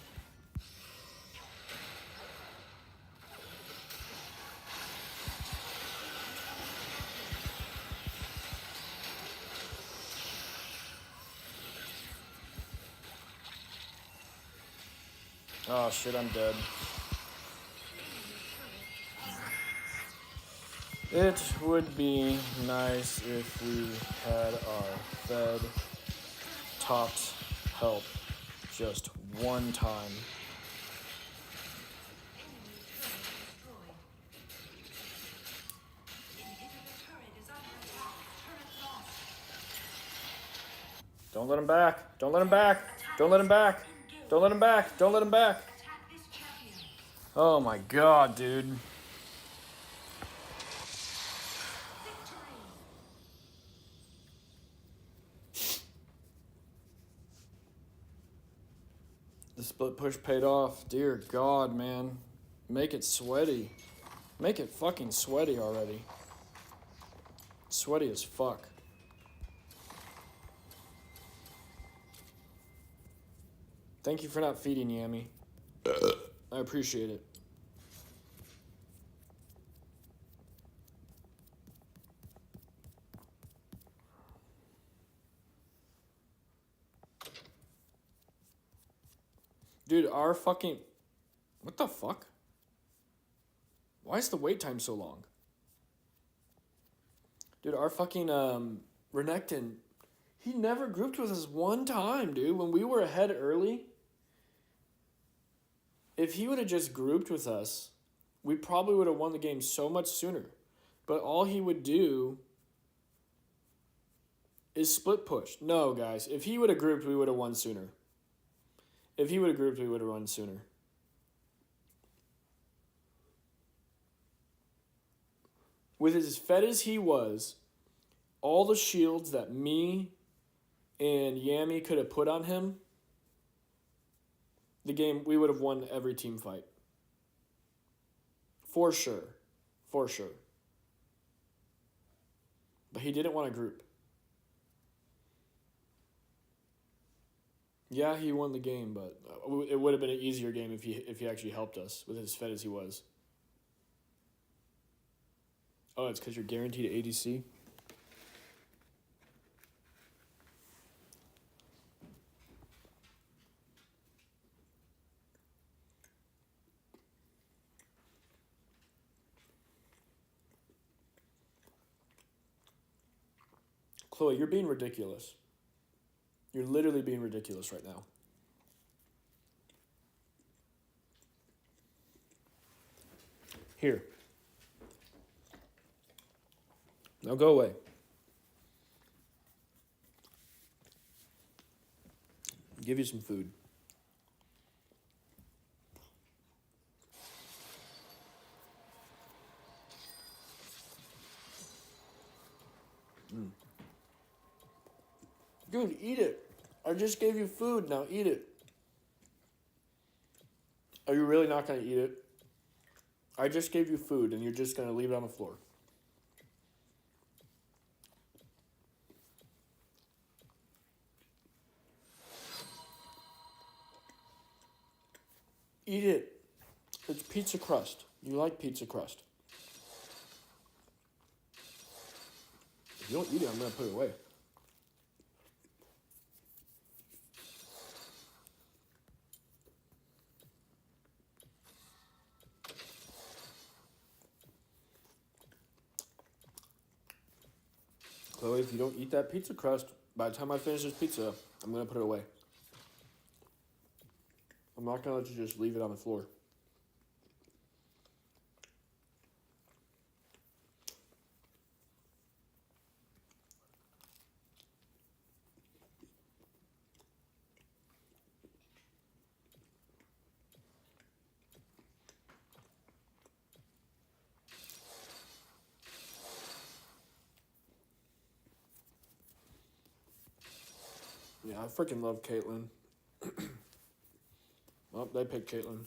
Oh shit, I'm dead. It would be nice if we had our fed topped help just one time. Enemy turret destroyed. Inhibitor turret is under attack. Turret lost. Don't let him back. Don't let him back. Don't let him back. Don't let him back. Don't let him back. Attack this champion. Oh my god, dude. Victory. The split push paid off. Dear God, man. Make it sweaty. Make it fucking sweaty already. Sweaty as fuck. Thank you for not feeding Yami. I appreciate it. Dude, our fucking... What the fuck? Why is the wait time so long? Dude, our fucking Renekton, he never grouped with us one time, dude. When we were ahead early, if he would have just grouped with us, we probably would have won the game so much sooner. But all he would do is split push. No, guys, if he would have grouped, we would have won sooner. If he would have grouped, we would have won sooner. With as fed as he was, all the shields that me and Yami could have put on him, the game, we would have won every team fight. For sure. For sure. But he didn't want to group. Yeah, he won the game, but it would have been an easier game if he actually helped us with as fed as he was. Oh, it's because you're guaranteed ADC? Chloe, you're being ridiculous. You're literally being ridiculous right now. Here. Now go away. Give you some food. Dude, eat it. I just gave you food. Now eat it. Are you really not going to eat it? I just gave you food and you're just going to leave it on the floor. Eat it. It's pizza crust. You like pizza crust. If you don't eat it, I'm gonna put it away. Chloe, if you don't eat that pizza crust, by the time I finish this pizza, I'm gonna put it away. I'm not gonna let you just leave it on the floor. Yeah, I freaking love Caitlyn. Well, they picked Caitlyn.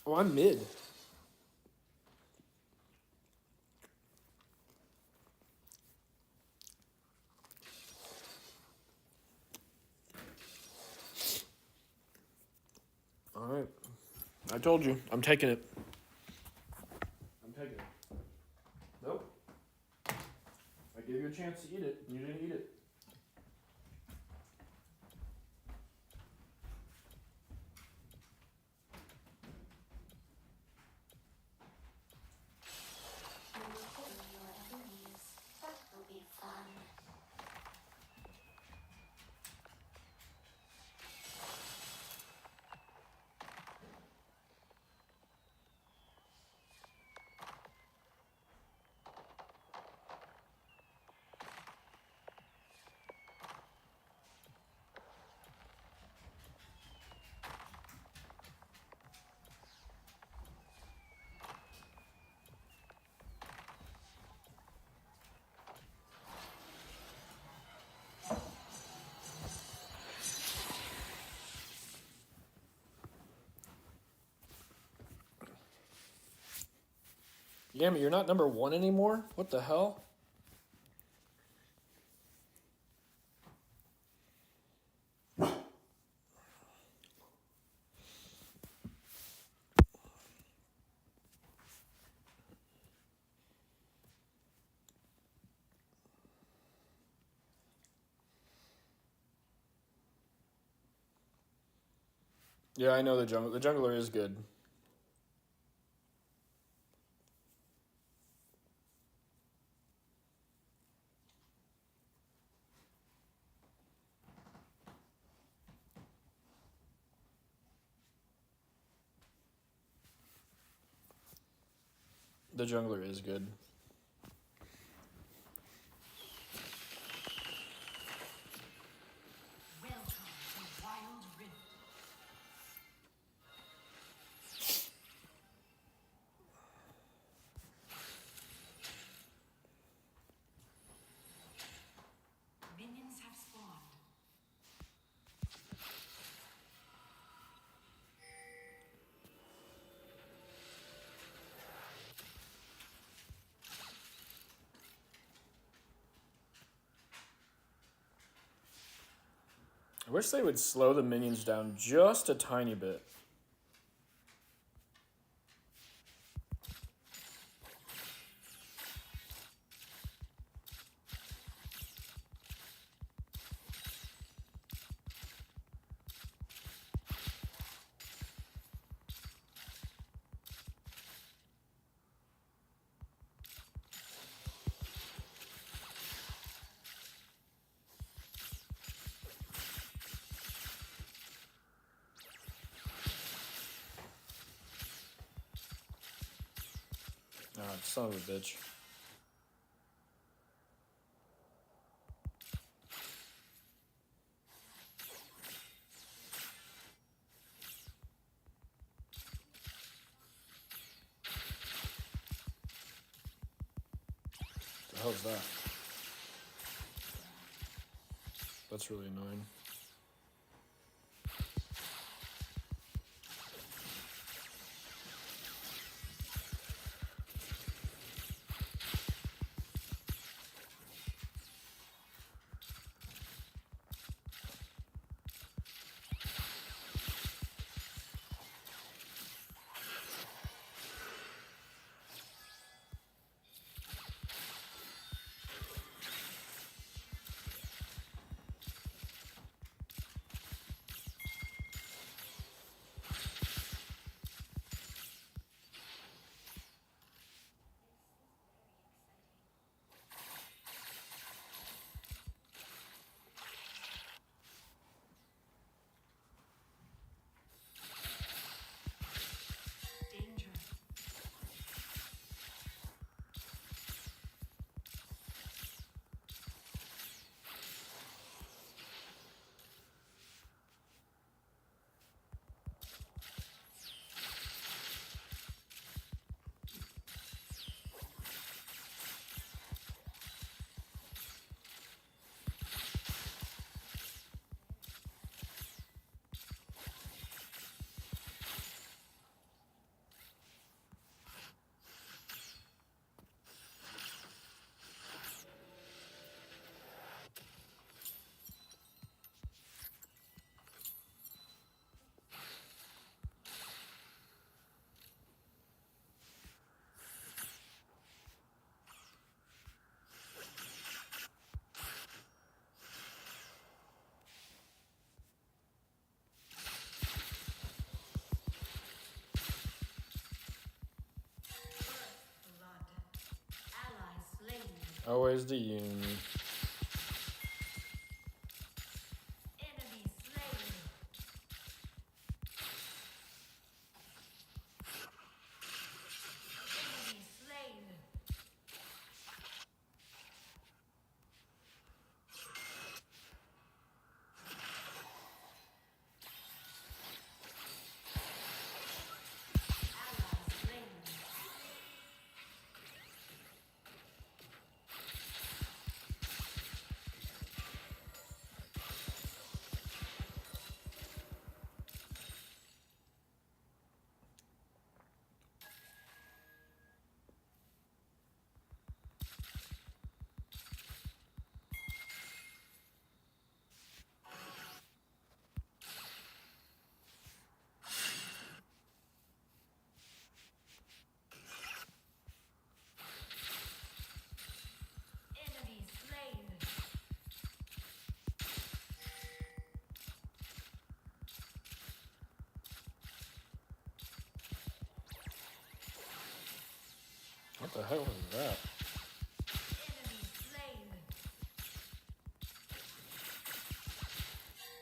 Oh, I'm mid. All right. I told you. I'm taking it. I'm taking it. Nope. I gave you a chance to eat it, and you didn't eat it. You will kill your enemies. That will be fun. Yami, you're not number 1 anymore? What the hell? Yeah, I know the jungle. The jungler is good. The jungler is good. Welcome to Wild Rift. Minions have spawned. I wish they would slow the minions down just a tiny bit. Ah, son of a bitch. The hell's that? That's really annoying. Always the Uni. Enemy slain. Enemy slain. Ally slain. Enemy slain. What the hell was that? Enemy slain.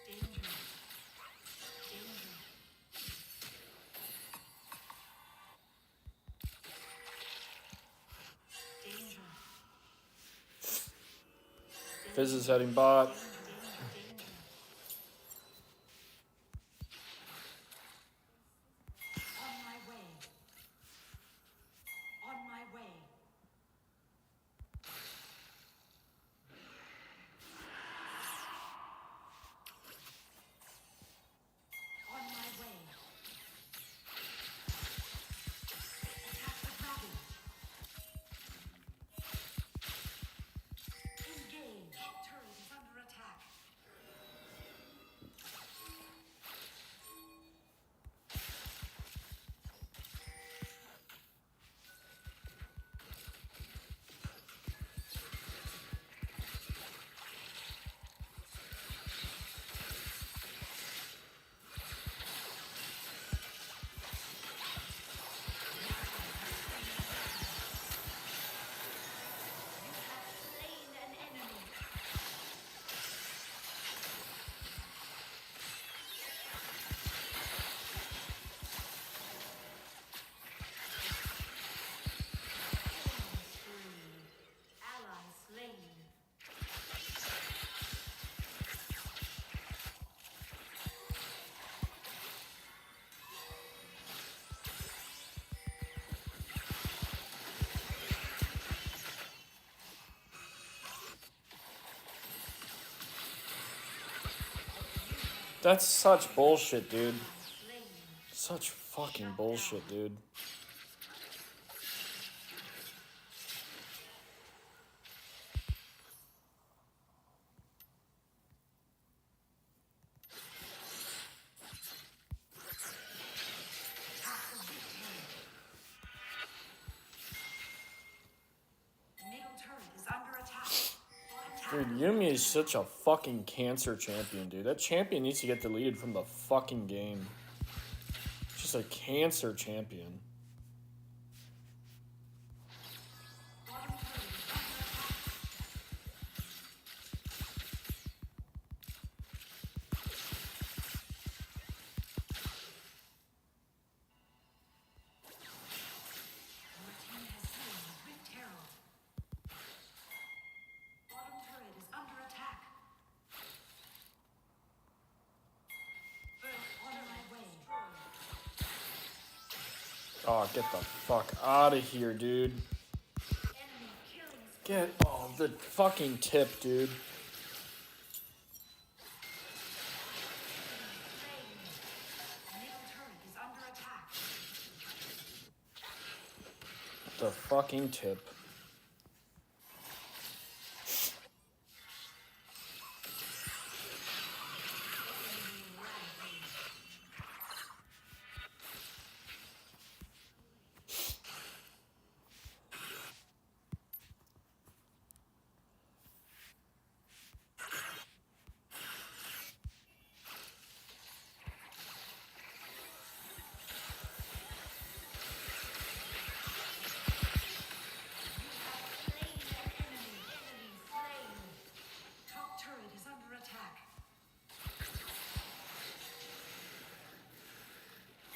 Danger. Danger. Danger. Fizz is heading bot. Danger. On my way. On my way. On my way. Attack the dragon. Engage. Turret is under attack. Slain an enemy. Ally slain. That's such bullshit, dude. Slain. Such fucking bullshit, dude. Middle turret is under attack. Dude, Yumi is such a fucking cancer champion, dude. That champion needs to get deleted from the fucking game. Just a cancer champion. Bottom turret is under attack. Your team has slain Rift Herald. Bottom turret is under attack. On my way. Oh, get the fuck out of here, dude. Enemy killing spree. Get off the fucking tip, dude. Slain. Middle turret is under attack. The fucking tip.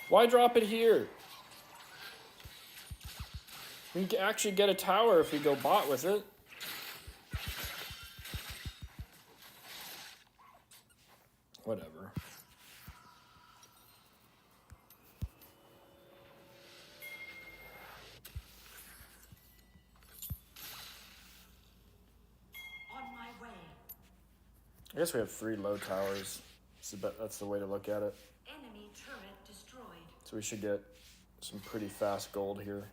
Why drop it here? We can actually get a tower if we go bot with it. Whatever. On my way. I guess we have 3 low towers. That's the way to look at it. Enemy turret destroyed. So we should get some pretty fast gold here.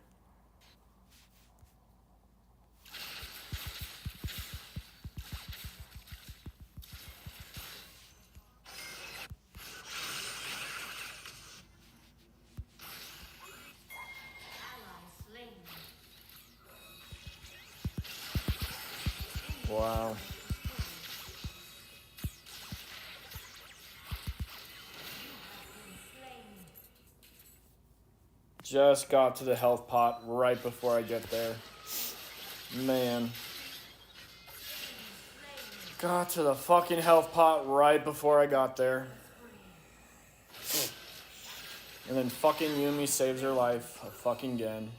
Ally slain. Wow. Slain. Just got to the health pot right before I get there. Man. Got to the fucking health pot right before I got there. And then fucking Yumi saves her life fucking again.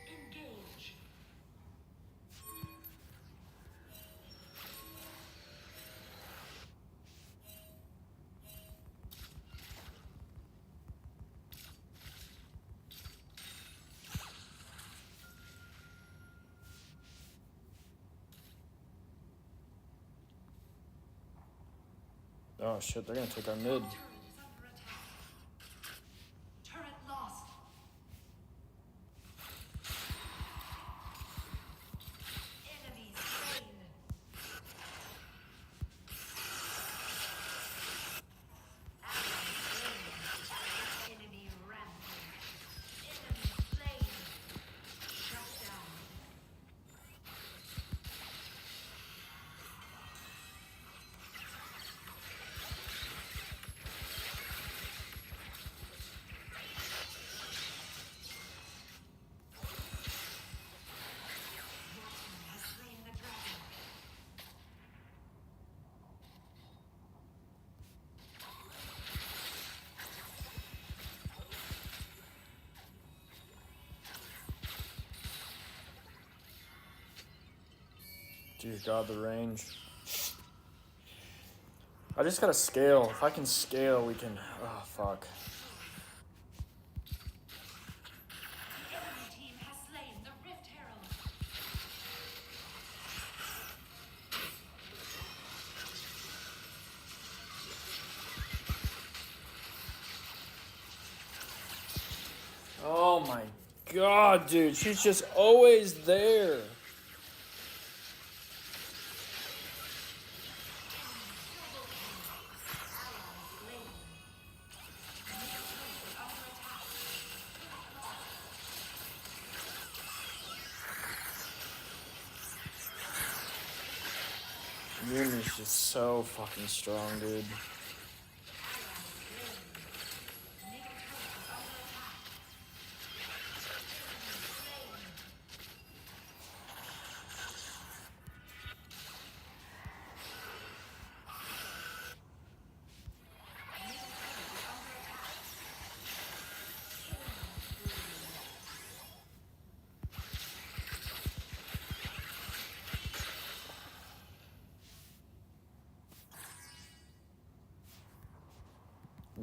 Engage. Oh shit, they're gonna take our mid. Turret is under attack. Turret lost. Enemy slain. Ally slain. Enemy rampage. Enemy slain. Shut down. Has slain the dragon. Dear God, the range. I just gotta scale. If I can scale, we can. Oh, fuck. The enemy team has slain the Rift Herald. Oh my God, dude. She's just always there. Yumi's just so fucking strong, dude.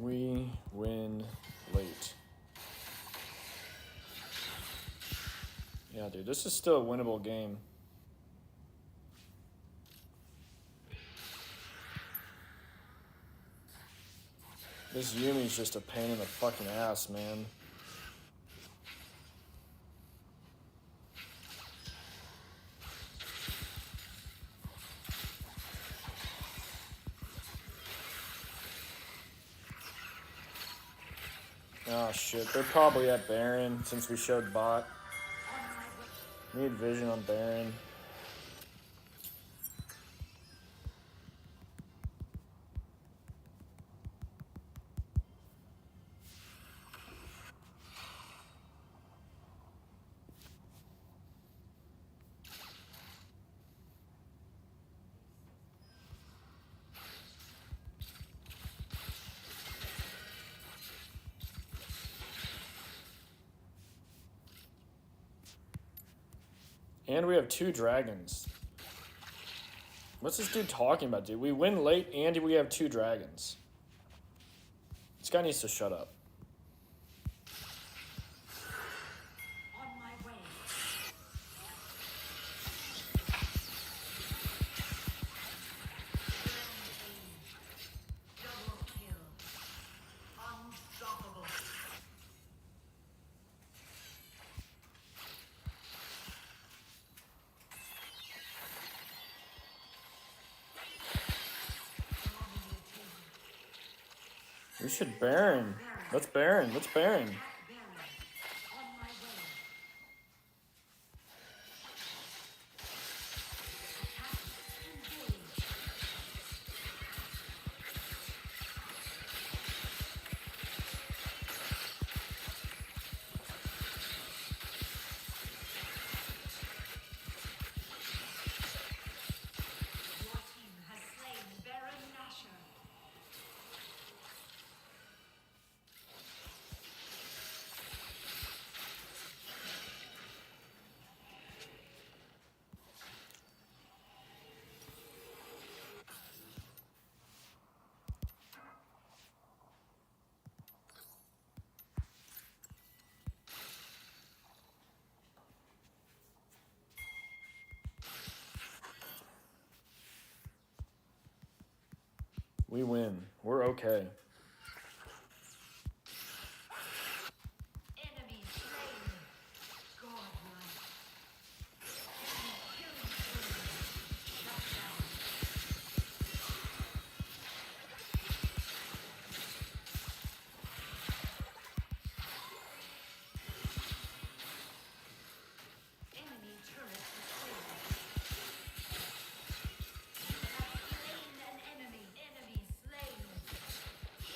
We win late. Yeah, dude, this is still a winnable game. This Yumi's just a pain in the fucking ass, man. Oh shit, they're probably at Baron since we showed bot. Need vision on Baron. And we have 2 dragons. What's this dude talking about, dude? We win late and we have 2 dragons. This guy needs to shut up. On my way. Double kill. Unstoppable. We should Baron. Let's Baron. Let's Baron. Baron. On my way. Attack. Engage. Your team has slain Baron Nashor. We win. We're okay. Enemy slain. Godlike. Enemy killing spree. Shut down. Enemy turret destroyed. You have slain an enemy. Enemy slain.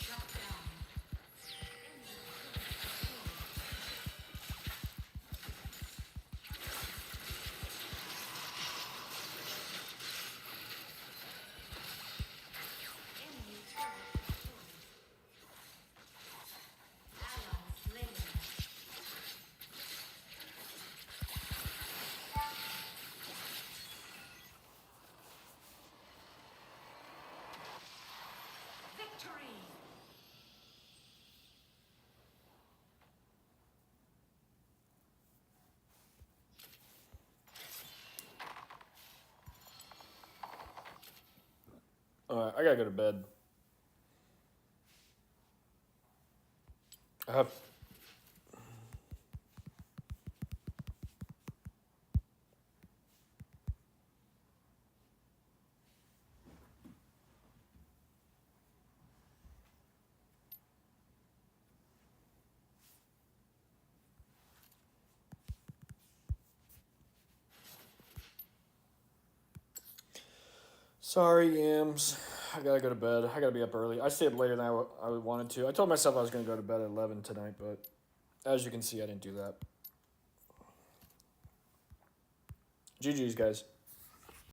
Shut down. Enemy turret destroyed. Enemy turret destroyed. Ally slain. Victory! Alright, I gotta go to bed. I have. Sorry, Yams. I gotta go to bed. I gotta be up early. I stayed later than I wanted to. I told myself I was gonna go to bed at 11 tonight, but as you can see, I didn't do that. GG's, guys.